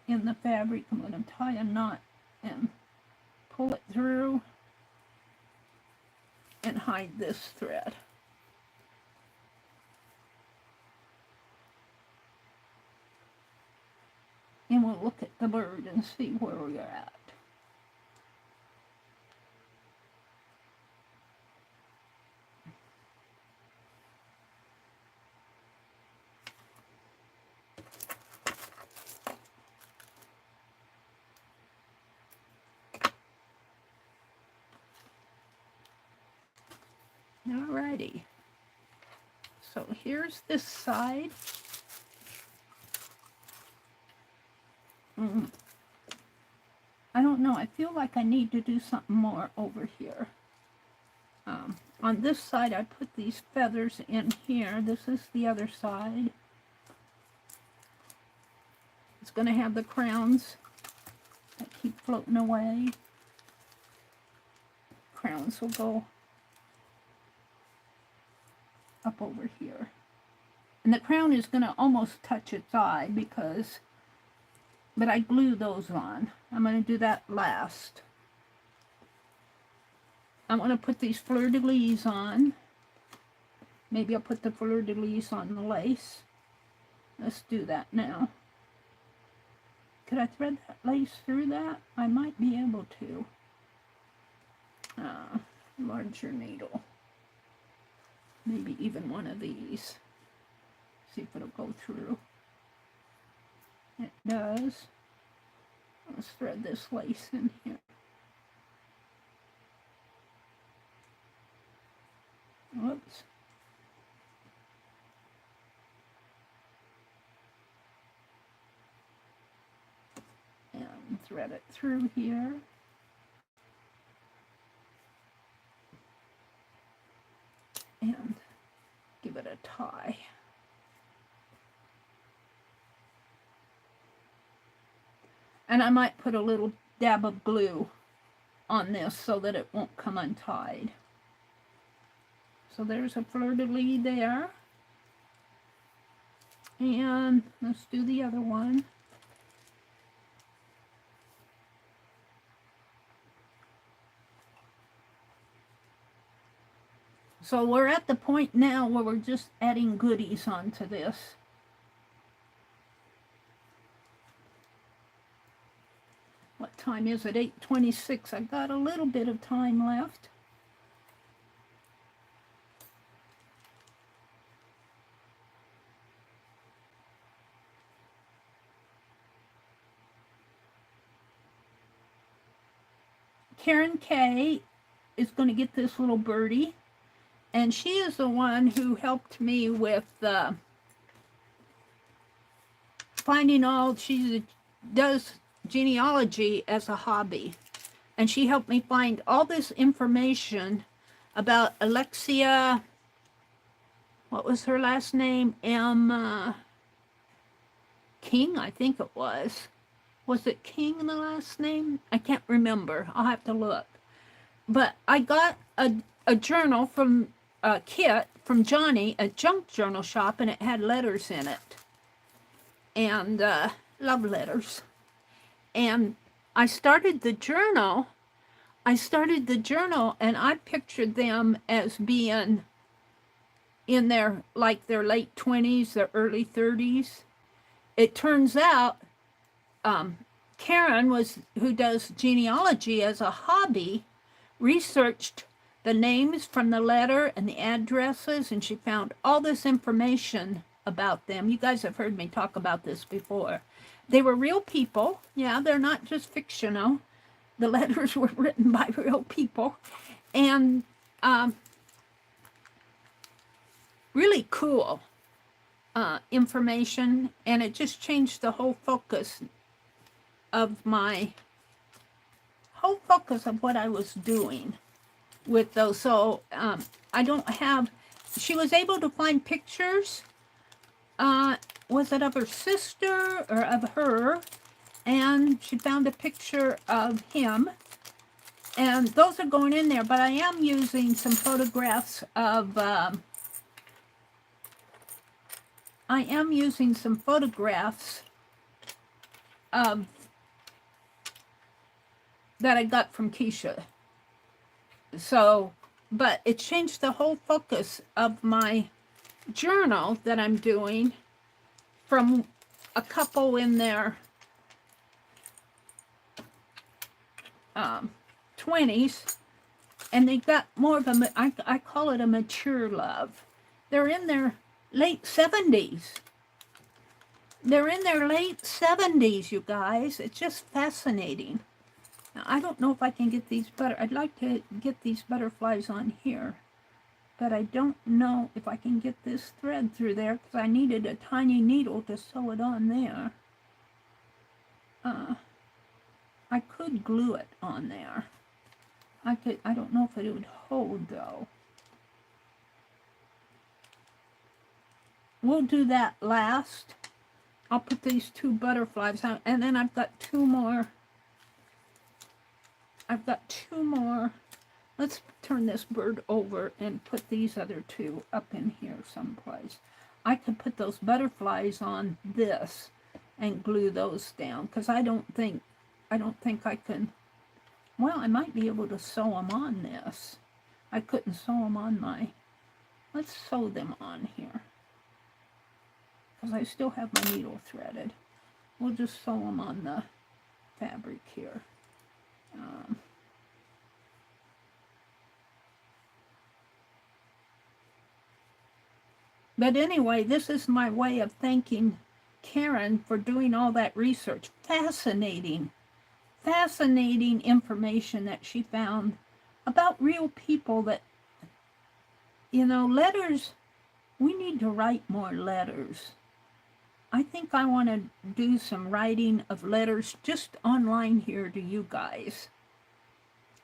in the fabric. I'm going to tie a knot and pull it through and hide this thread. And we'll look at the bird and see where we are at. Alrighty. So here's this side. I don't know. I feel like I need to do something more over here. On this side, I put these feathers in here. This is the other side. It's going to have the crowns that keep floating away. Crowns will go up over here. And the crown is going to almost touch its eye because, but I glue those on. I'm going to do that last. I'm going to put these fleur-de-lis on. Maybe I'll put the fleur-de-lis on the lace. Let's do that now. Could I thread that lace through that? I might be able to. Larger needle. Maybe even one of these. See if it'll go through. It does. Let's thread this lace in here. Whoops. And thread it through here. And give it a tie. And I might put a little dab of glue on this so that it won't come untied. So there's a fleur-de-lis there. And let's do the other one. So we're at the point now where we're just adding goodies onto this. What time is it? 8:26. I've got a little bit of time left. Karen Kay is going to get this little birdie, and she is the one who helped me with finding all. She does genealogy as a hobby, and she helped me find all this information about Alexia. What was her last name? King, I think it was. Was it King in the last name? I can't remember. I'll have to look. But I got a journal from a kit from Johnny, a junk journal shop, and it had letters in it. And love letters. And I started the journal. And I pictured them as being in their late 20s, their early 30s. It turns out Karen who does genealogy as a hobby, researched the names from the letter and the addresses, and she found all this information about them. You guys have heard me talk about this before. They were real people. Yeah, they're not just fictional. The letters were written by real people. And really cool information, and it just changed the whole focus of what I was doing with those. So I don't have, she was able to find pictures, was it of her sister or of her, and she found a picture of him, and those are going in there, but I am using some photographs of that I got from Keisha. So, but it changed the whole focus of my journal that I'm doing from a couple in their 20s, and they got more of a, I call it a mature love. They're in their late 70s. They're in their late 70s, you guys. It's just fascinating. Now, I don't know if I can get these I'd like to get these butterflies on here, but I don't know if I can get this thread through there because I needed a tiny needle to sew it on there. I could glue it on there. I don't know if it would hold though. We'll do that last. I'll put these two butterflies out, and then I've got two more. Let's turn this bird over and put these other two up in here someplace. I could put those butterflies on this and glue those down, because I don't think I can. Well, I might be able to sew them on this. I couldn't sew them on my. Let's sew them on here, because I still have my needle threaded. We'll just sew them on the fabric here. But anyway, this is my way of thanking Karen for doing all that research. Fascinating information that she found about real people that, letters, we need to write more letters. I think I want to do some writing of letters just online here to you guys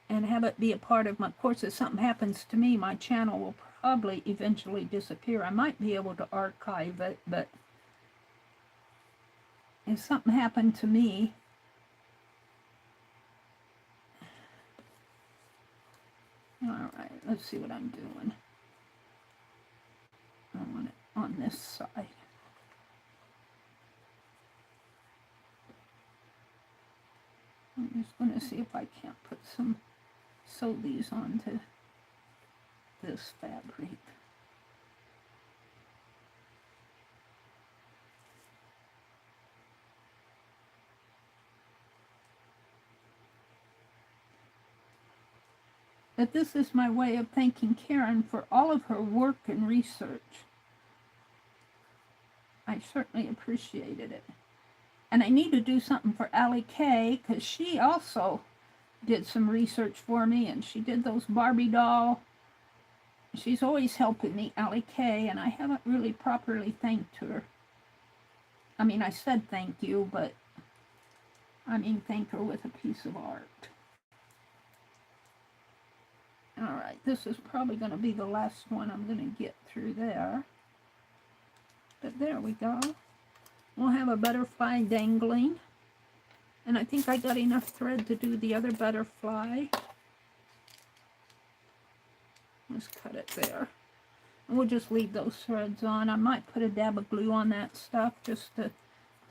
and have it be a part of my course. If something happens to me, my channel will probably eventually disappear. I might be able to archive it, but if something happened to me, all right, let's see what I'm doing. I want it on this side. I'm just going to see if I can't put sew these onto. this fabric. But this is my way of thanking Karen for all of her work and research. I certainly appreciated it. And I need to do something for Allie Kay, because she also did some research for me, and she did those Barbie doll. She's always helping me, Allie Kay, and I haven't really properly thanked her. I mean, I said thank you, but I mean thank her with a piece of art. All right, this is probably going to be the last one I'm going to get through there. But there we go. We'll have a butterfly dangling. And I think I got enough thread to do the other butterfly. Let's cut it there. And we'll just leave those threads on. I might put a dab of glue on that stuff just to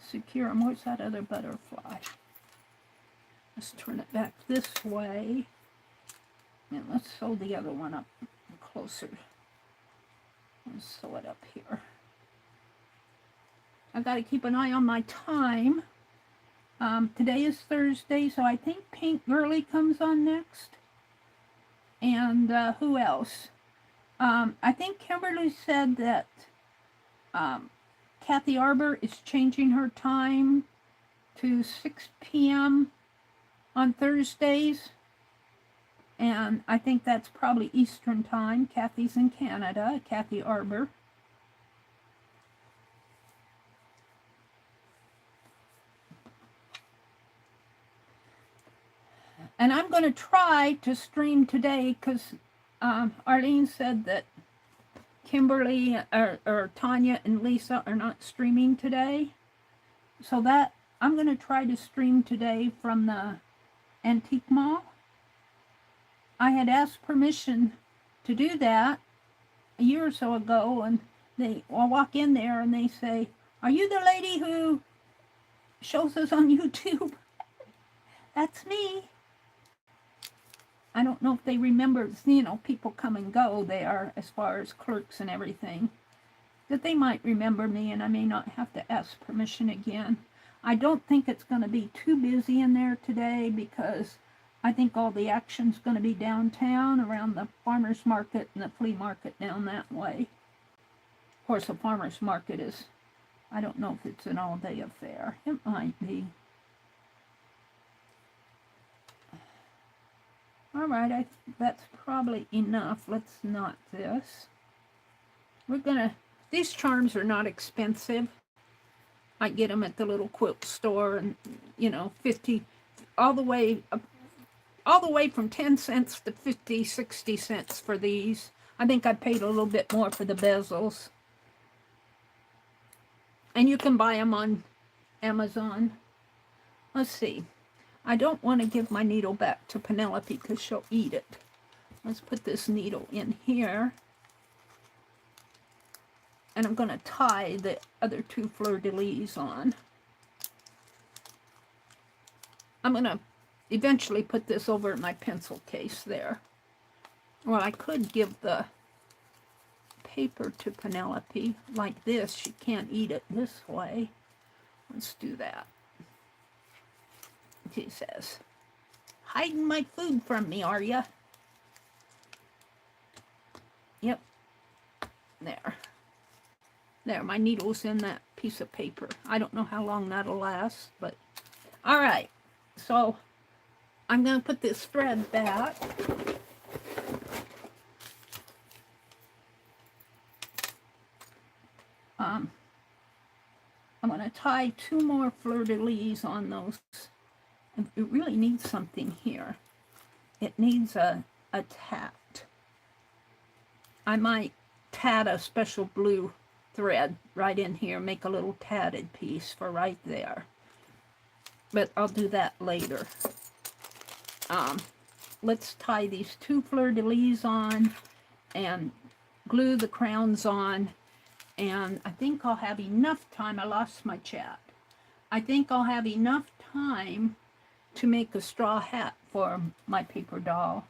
secure them. Where's that other butterfly? Let's turn it back this way. And let's sew the other one up closer. Let's sew it up here. I got to keep an eye on my time. Today is Thursday, so I think Pink Girly comes on next. And who else? I think Kimberly said that Kathy Arbor is changing her time to 6 p.m. on Thursdays. And I think that's probably Eastern time. Kathy's in Canada, Kathy Arbor. And I'm going to try to stream today because Arlene said that Kimberly or Tanya and Lisa are not streaming today. So that I'm going to try to stream today from the Antique Mall. I had asked permission to do that a year or so ago, and I'll walk in there and they say, "Are you the lady who shows us on YouTube?" That's me. I don't know if they remember, you know, people come and go there as far as clerks and everything. That they might remember me and I may not have to ask permission again. I don't think it's going to be too busy in there today because I think all the action's going to be downtown around the farmer's market and the flea market down that way. Of course, the farmer's market is, I don't know if it's an all-day affair. It might be. All right, I think that's probably enough. Let's knot this. We're going to, these charms are not expensive. I get them at the little quilt store and, you know, 50, all the way from 10 cents to 50, 60 cents for these. I think I paid a little bit more for the bezels. And you can buy them on Amazon. Let's see. I don't want to give my needle back to Penelope because she'll eat it. Let's put this needle in here. And I'm going to tie the other two fleur-de-lis on. I'm going to eventually put this over in my pencil case there. Well, I could give the paper to Penelope like this. She can't eat it this way. Let's do that. She says, "Hiding my food from me, are ya?" Yep. There. There, my needle's in that piece of paper. I don't know how long that'll last, but... All right. So, I'm going to put this thread back. I'm going to tie two more fleur-de-lis on those. It really needs something here. It needs a tat. I might tat a special blue thread right in here, make a little tatted piece for right there. But I'll do that later. Let's tie these two fleur-de-lis on and glue the crowns on. And I think I'll have enough time. I lost my chat. I think I'll have enough time to make a straw hat for my paper doll.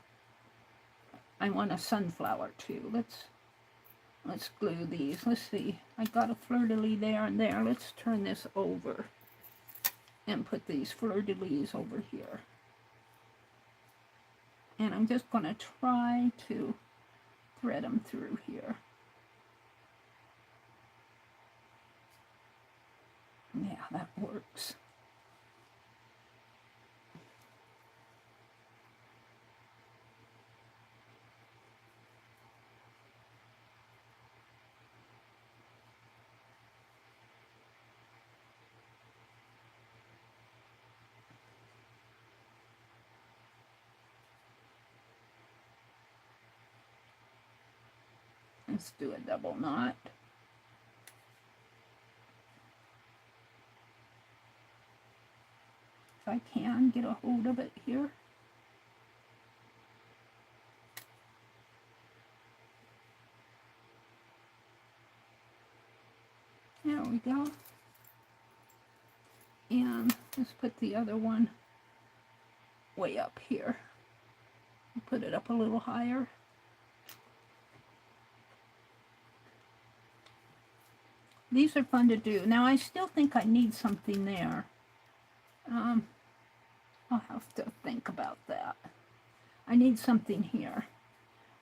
I want a sunflower too. Let's glue these. Let's see. I got a fleur-de-lis there and there. Let's turn this over and put these fleur-de-lis over here. And I'm just going to try to thread them through here. Yeah, that works. Let's do a double knot. If I can get a hold of it here. There we go. And let's put the other one way up here. Put it up a little higher. These are fun to do. Now I still think I need something there. I'll have to think about that. I need something here.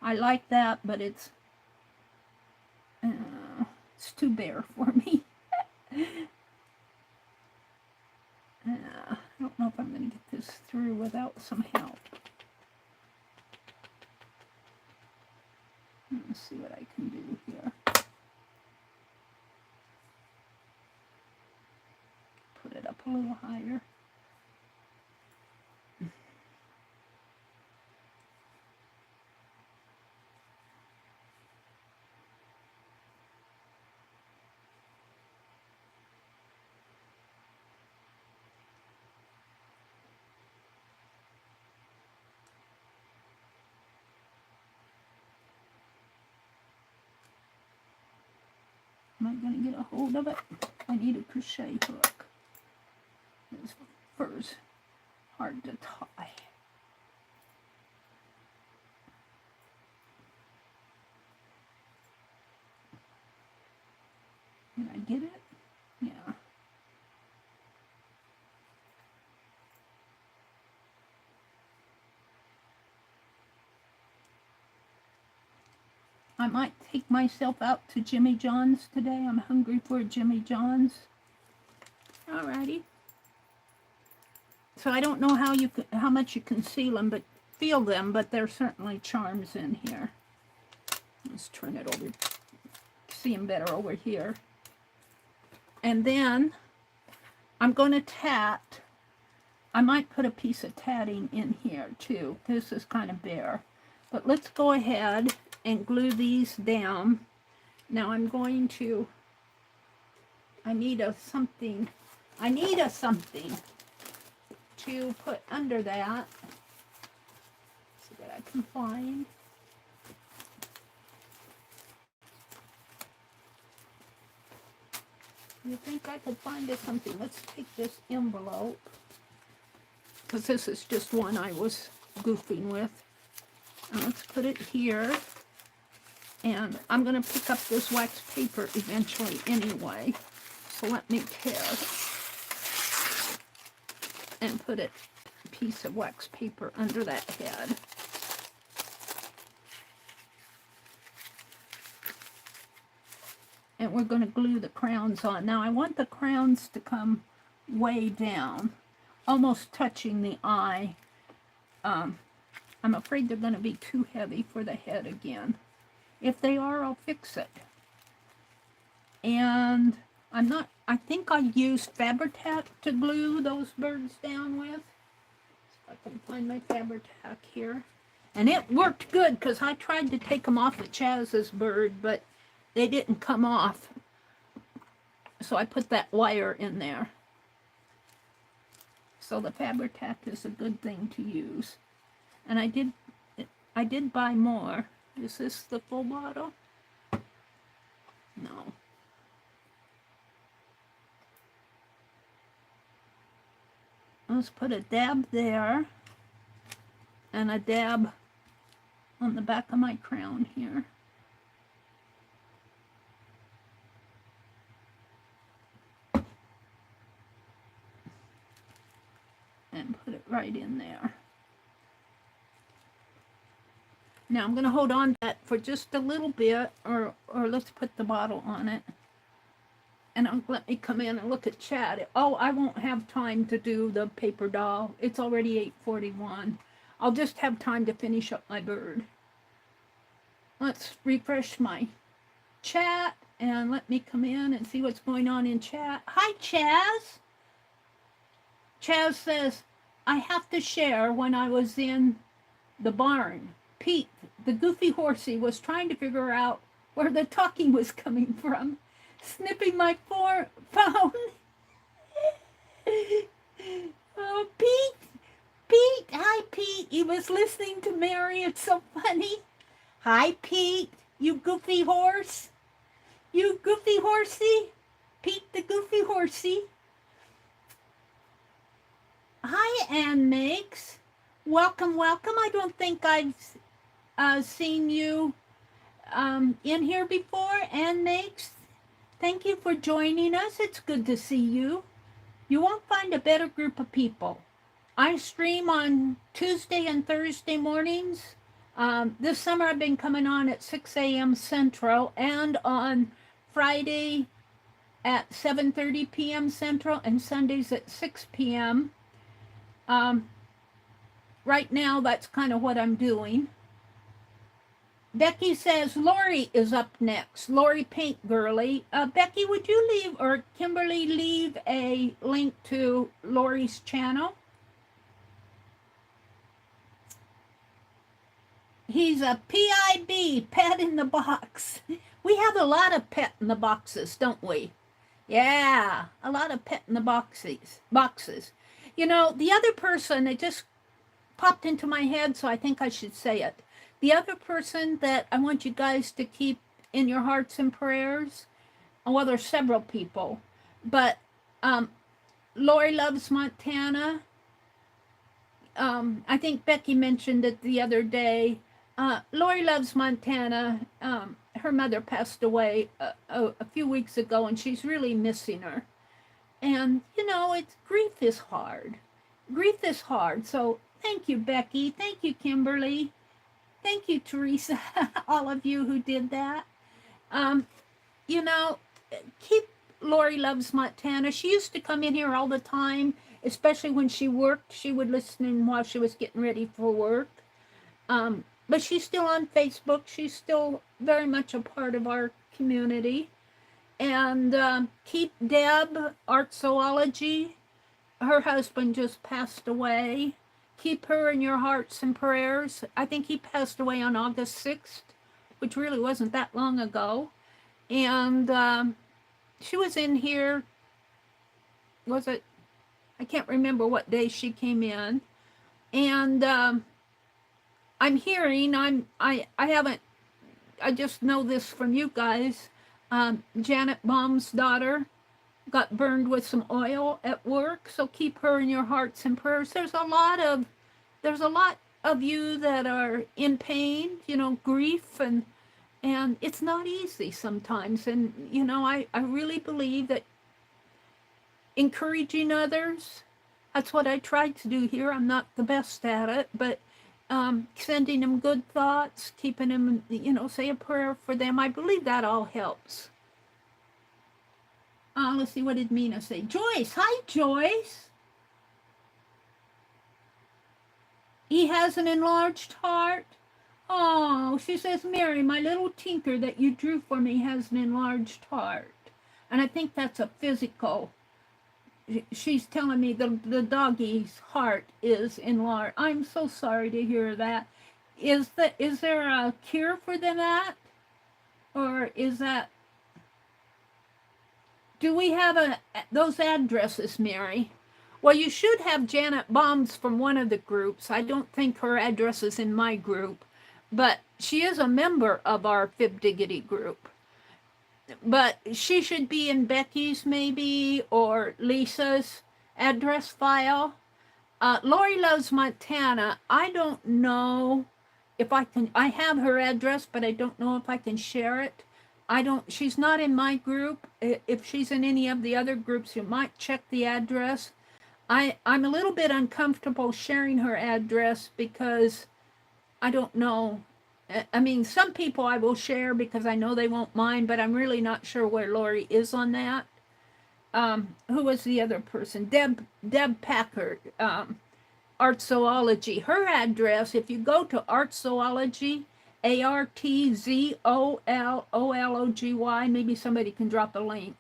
I like that, but it's too bare for me. I don't know if I'm going to get this through without some help. Let's see what I can do here. Put it up a little higher. Am I going to get a hold of it? I need a crochet hook. This fur's hard to tie. Did I get it? Yeah. I might take myself out to Jimmy John's today. I'm hungry for Jimmy John's. Alrighty. So I don't know how much you can see them, but feel them, but there's certainly charms in here. Let's turn it over. See them better over here. And then I'm going to tat. I might put a piece of tatting in here too. This is kind of bare. But let's go ahead and glue these down. Now I'm going to, I need a something to put under that. See what I can find. You think I could find something? Let's take this envelope, because this is just one I was goofing with. And let's put it here. And I'm going to pick up this wax paper eventually anyway. So let me tear and put a piece of wax paper under that head. And we're going to glue the crowns on. Now I want the crowns to come way down, almost touching the eye. I'm afraid they're going to be too heavy for the head again. If they are, I'll fix it. And I think I used Fabri-Tac to glue those birds down with. So I can find my Fabri-Tac here. And it worked good, because I tried to take them off of Chaz's bird, but they didn't come off. So I put that wire in there. So the Fabri-Tac is a good thing to use. And I did buy more. Is this the full bottle? No. Let's put a dab there and a dab on the back of my crown here. And put it right in there. Now I'm going to hold on to that for just a little bit, or let's put the bottle on it. And let me come in and look at chat. Oh, I won't have time to do the paper doll. It's already 8:41. I'll just have time to finish up my bird. Let's refresh my chat and let me come in and see what's going on in chat. Hi, Chaz. Chaz says, I have to share when I was in the barn. Pete, the goofy horsey, was trying to figure out where the talking was coming from. Snipping my phone. Oh, Pete, hi, Pete. He was listening to Meri. It's so funny. Hi, Pete, you goofy horse. You goofy horsey. Pete the goofy horsey. Hi, Ann Makes. Welcome, welcome. I don't think I've seen you in here before. Ann Makes, thank you for joining us. It's good to see you. You won't find a better group of people. I stream on Tuesday and Thursday mornings. This summer I've been coming on at 6 a.m. Central, and on Friday at 7:30 p.m. Central, and Sundays at 6 p.m. Right now, that's kind of what I'm doing. Becky says Lori is up next. Lori Paint Girly. Becky, would you leave, or Kimberly, leave a link to Lori's channel? He's a PIB, pet in the box. We have a lot of pet in the boxes, don't we? Yeah, a lot of pet in the boxes. You know, the other person, it just popped into my head, so I think I should say it. The other person that I want you guys to keep in your hearts and prayers, well, there's several people, but Lori Loves Montana. I think Becky mentioned it the other day. Lori Loves Montana. Her mother passed away a few weeks ago, and she's really missing her. And, you know, grief is hard. Grief is hard. So thank you, Becky. Thank you, Kimberly. Thank you, Teresa. All of you who did that. You know, keep Lori Loves Montana. She used to come in here all the time, especially when she worked. She would listen in while she was getting ready for work. But she's still on Facebook. She's still very much a part of our community. And keep Deb, Art Zoology. Her husband just passed away. Keep her in your hearts and prayers. I think he passed away on August 6th, which really wasn't that long ago. And she was in here, was it? I can't remember what day she came in. And I'm hearing, I just know this from you guys. Janet Baum's daughter got burned with some oil at work, so keep her in your hearts and prayers. There's a lot of you that are in pain, you know, grief, and it's not easy sometimes. And you know, I really believe that encouraging others, that's what I try to do here. I'm not the best at it, but sending them good thoughts, keeping them, you know, say a prayer for them. I believe that all helps. Let's see, what did Mina say? Joyce, hi, Joyce. He has an enlarged heart. Oh, she says, Meri, my little tinker that you drew for me has an enlarged heart. And I think that's a physical. She's telling me the doggy's heart is enlarged. I'm so sorry to hear that. Is there a cure for that? Or is that... Do we have those addresses, Meri? Well, you should have Janet Baum's from one of the groups. I don't think her address is in my group, but she is a member of our Fib Diggity group. But she should be in Becky's maybe, or Lisa's address file. Lori Loves Montana. I don't know if I can, I have her address, but I don't know if I can share it. She's not in my group. If she's in any of the other groups, you might check the address. I'm a little bit uncomfortable sharing her address because I don't know. I mean, some people I will share because I know they won't mind, but I'm really not sure where Lori is on that. Who was the other person? Deb Packard, Art Zoology. Her address, if you go to Art Zoology, ARTZOLOLOGY, maybe somebody can drop a link.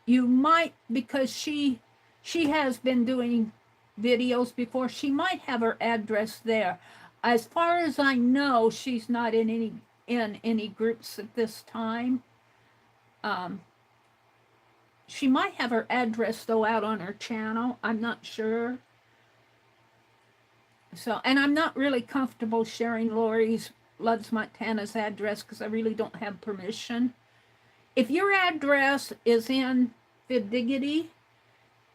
You might, because she has been doing videos before, she might have her address there. As far as I know, she's not in any groups at this time. She might have her address though out on her channel. I'm not sure. So, and I'm not really comfortable sharing Lori's Loves Montana's address because I really don't have permission. If your address is in Fibdiggity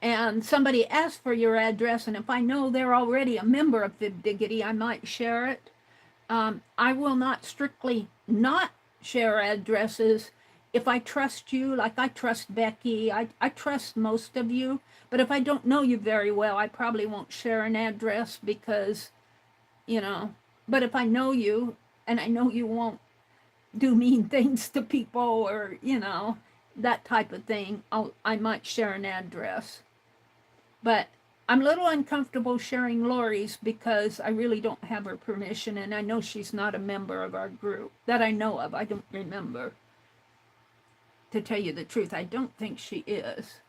and somebody asks for your address, and if I know they're already a member of Fibdiggity, I might share it. I will not strictly not share addresses if I trust you, like I trust Becky. I trust most of you, but if I don't know you very well, I probably won't share an address because, you know, but if I know you and I know you won't do mean things to people or, you know, that type of thing, I might share an address. But I'm a little uncomfortable sharing Lori's because I really don't have her permission, and I know she's not a member of our group that I know of. I don't remember. To tell you the truth, I don't think she is.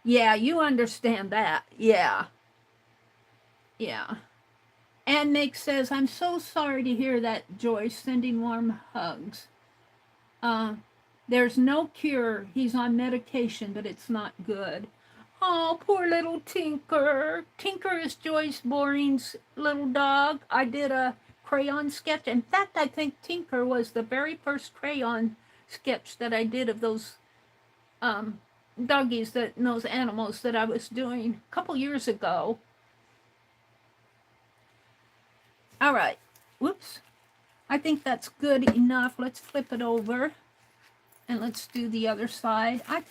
Yeah, you understand that. Yeah. Yeah. And Nick says, I'm so sorry to hear that, Joyce. Sending warm hugs. There's no cure. He's on medication, but it's not good. Oh, poor little Tinker. Tinker is Joyce Boring's little dog. I did a crayon sketch. In fact, I think Tinker was the very first crayon sketch that I did of those doggies, those animals that I was doing a couple years ago. All right. Whoops. I think that's good enough. Let's flip it over. And let's do the other side. I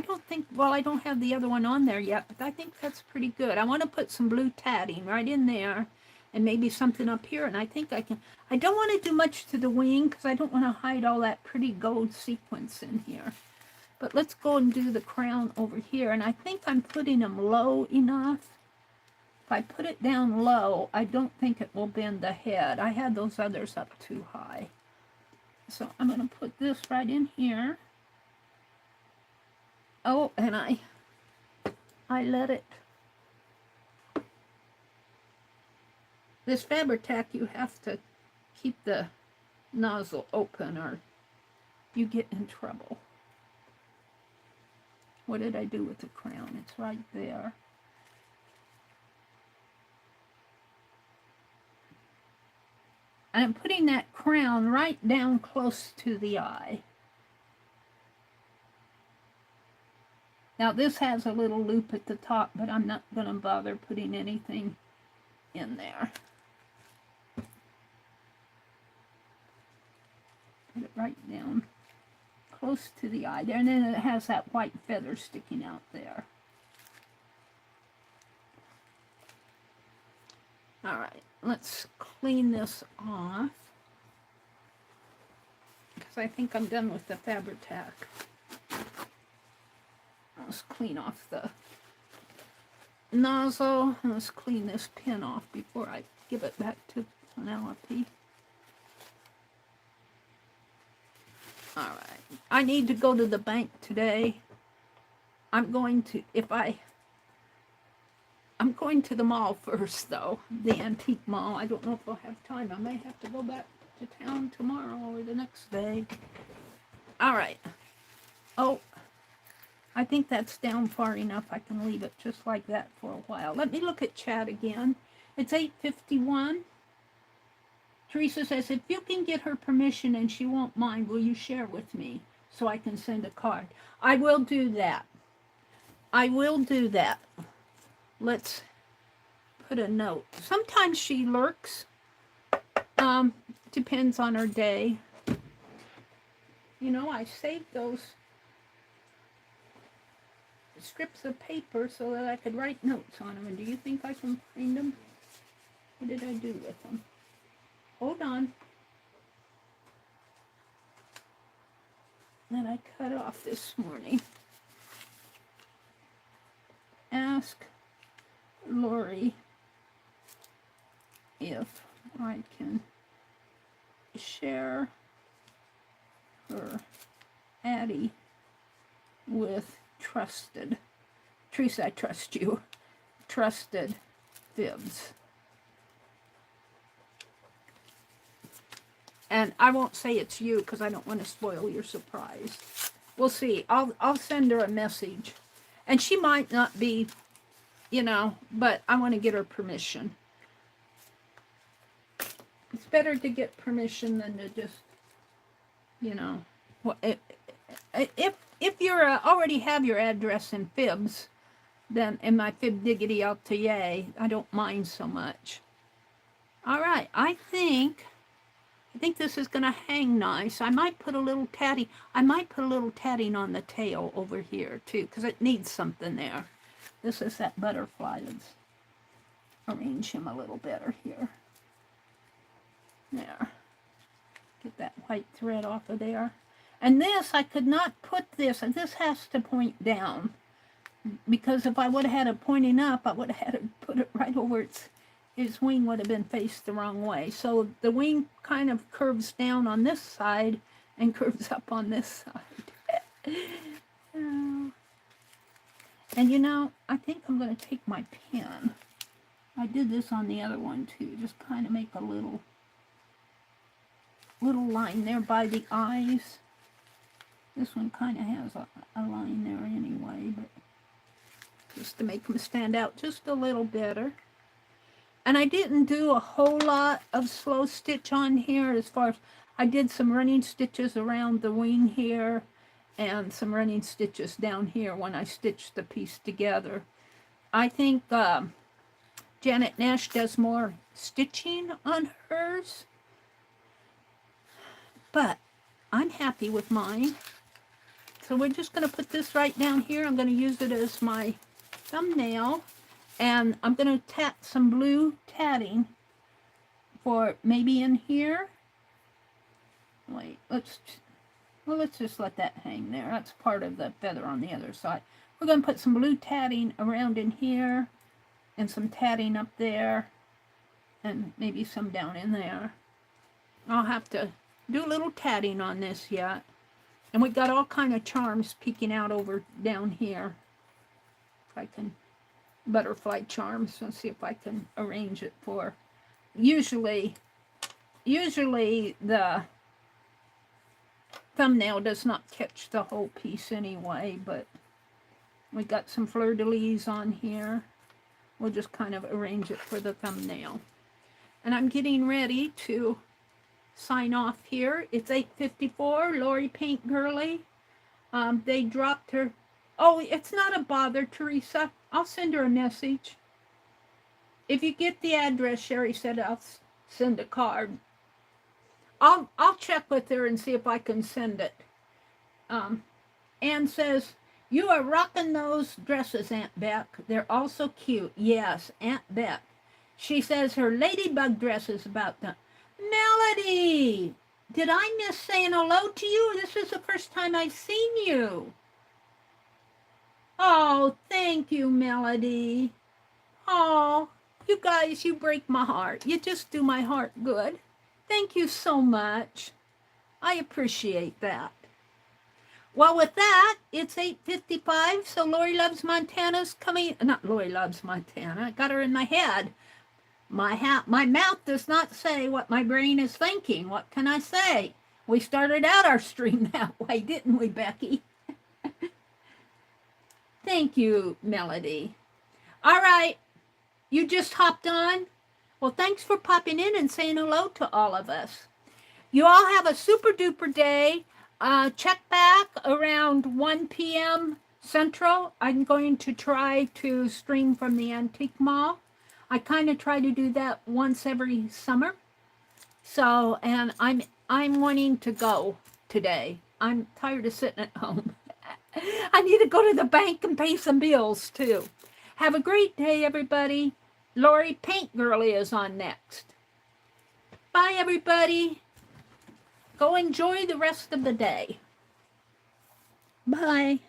don't have the other one on there yet, but I think that's pretty good. I want to put some blue tatting right in there and maybe something up here. And I think I can. I don't want to do much to the wing because I don't want to hide all that pretty gold sequence in here. But let's go and do the crown over here. And I think I'm putting them low enough. If I put it down low, I don't think it will bend the head. I had those others up too high. So I'm going to put this right in here. Oh, and I let it. This Fabri-Tac, you have to keep the nozzle open or you get in trouble. What did I do with the crown? It's right there. I'm putting that crown right down close to the eye. Now this has a little loop at the top, but I'm not going to bother putting anything in there. Put it right down close to the eye there, and then it has that white feather sticking out there. All right, let's clean this off because I think I'm done with the Fabri-Tac. Let's clean off the nozzle. Let's clean this pin off before I give it back to Penelope. All right, I need to go to the bank today. I'm going to the mall first, though, the antique mall. I don't know if I'll have time. I may have to go back to town tomorrow or the next day. All right. Oh, I think that's down far enough. I can leave it just like that for a while. Let me look at chat again. It's 8:51. Teresa says, if you can get her permission and she won't mind, will you share with me so I can send a card? I will do that. I will do that. Let's put a note. Sometimes she lurks, Depends on her day. You know, I saved those strips of paper so that I could write notes on them. And do you think I can find them? What did I do with them? Hold on. That I cut off this morning. Ask Lori if I can share her Addie with trusted, Teresa, I trust you, trusted fibs. And I won't say it's you because I don't want to spoil your surprise. We'll see. I'll send her a message. And she might not be, you know, but I want to get her permission. It's better to get permission than to just, you know, if you already have your address in fibs, then in my Fib Diggity Atelier, I don't mind so much. All right, I think this is going to hang nice. I might put a little tatting. I might put a little tatting on the tail over here too, because it needs something there. This is that butterfly. Let's arrange him a little better here. There. Get that white thread off of there. And this, I could not put this, and this has to point down. Because if I would have had it pointing up, I would have had to put it right over its wing would have been faced the wrong way. So the wing kind of curves down on this side and curves up on this side. And you know, I think I'm going to take my pen. I did this on the other one too. Just kind of make a little line there by the eyes. This one kind of has a line there anyway, but just to make them stand out just a little better. And I didn't do a whole lot of slow stitch on here as far as I did some running stitches around the wing here and some running stitches down here when I stitched the piece together. I think Janet Nash does more stitching on hers, but I'm happy with mine. So we're just going to put this right down here. I'm going to use it as my thumbnail. And I'm going to tat some blue tatting for maybe in here. Wait, let's just let that hang there. That's part of the feather on the other side. We're going to put some blue tatting around in here and some tatting up there and maybe some down in there. I'll have to do a little tatting on this yet. And we've got all kind of charms peeking out over down here. If I can, butterfly charms. Let's see if I can arrange it for. Usually the thumbnail does not catch the whole piece anyway, but we got some fleur-de-lis on here. We'll just kind of arrange it for the thumbnail. And I'm getting ready to sign off here. It's 8:54. Lori Paint Girly. They dropped her. Oh, it's not a bother, Teresa. I'll send her a message. If you get the address, Sherry said I'll send a card. I'll check with her and see if I can send it. Anne says, you are rocking those dresses, Aunt Beck. They're also cute. Yes, Aunt Beck. She says her ladybug dress is about done. Melody, did I miss saying hello to you? This is the first time I've seen you. Oh, thank you, Melody. Oh, you guys, you break my heart. You just do my heart good. Thank you so much. I appreciate that. Well, with that, it's 8:55, so Lori Loves Montana's coming. Not Lori Loves Montana. I got her in my head. My mouth does not say what my brain is thinking. What can I say? We started out our stream that way, didn't we, Becky? Thank you, Melody. All right. You just hopped on? Well, thanks for popping in and saying hello to all of us. You all have a super duper day. Check back around 1 p.m. Central. I'm going to try to stream from the Antique Mall. I kind of try to do that once every summer. So, and I'm wanting to go today. I'm tired of sitting at home. I need to go to the bank and pay some bills too. Have a great day, everybody. Lori Paint Girly is on next. Bye, everybody. Go enjoy the rest of the day. Bye.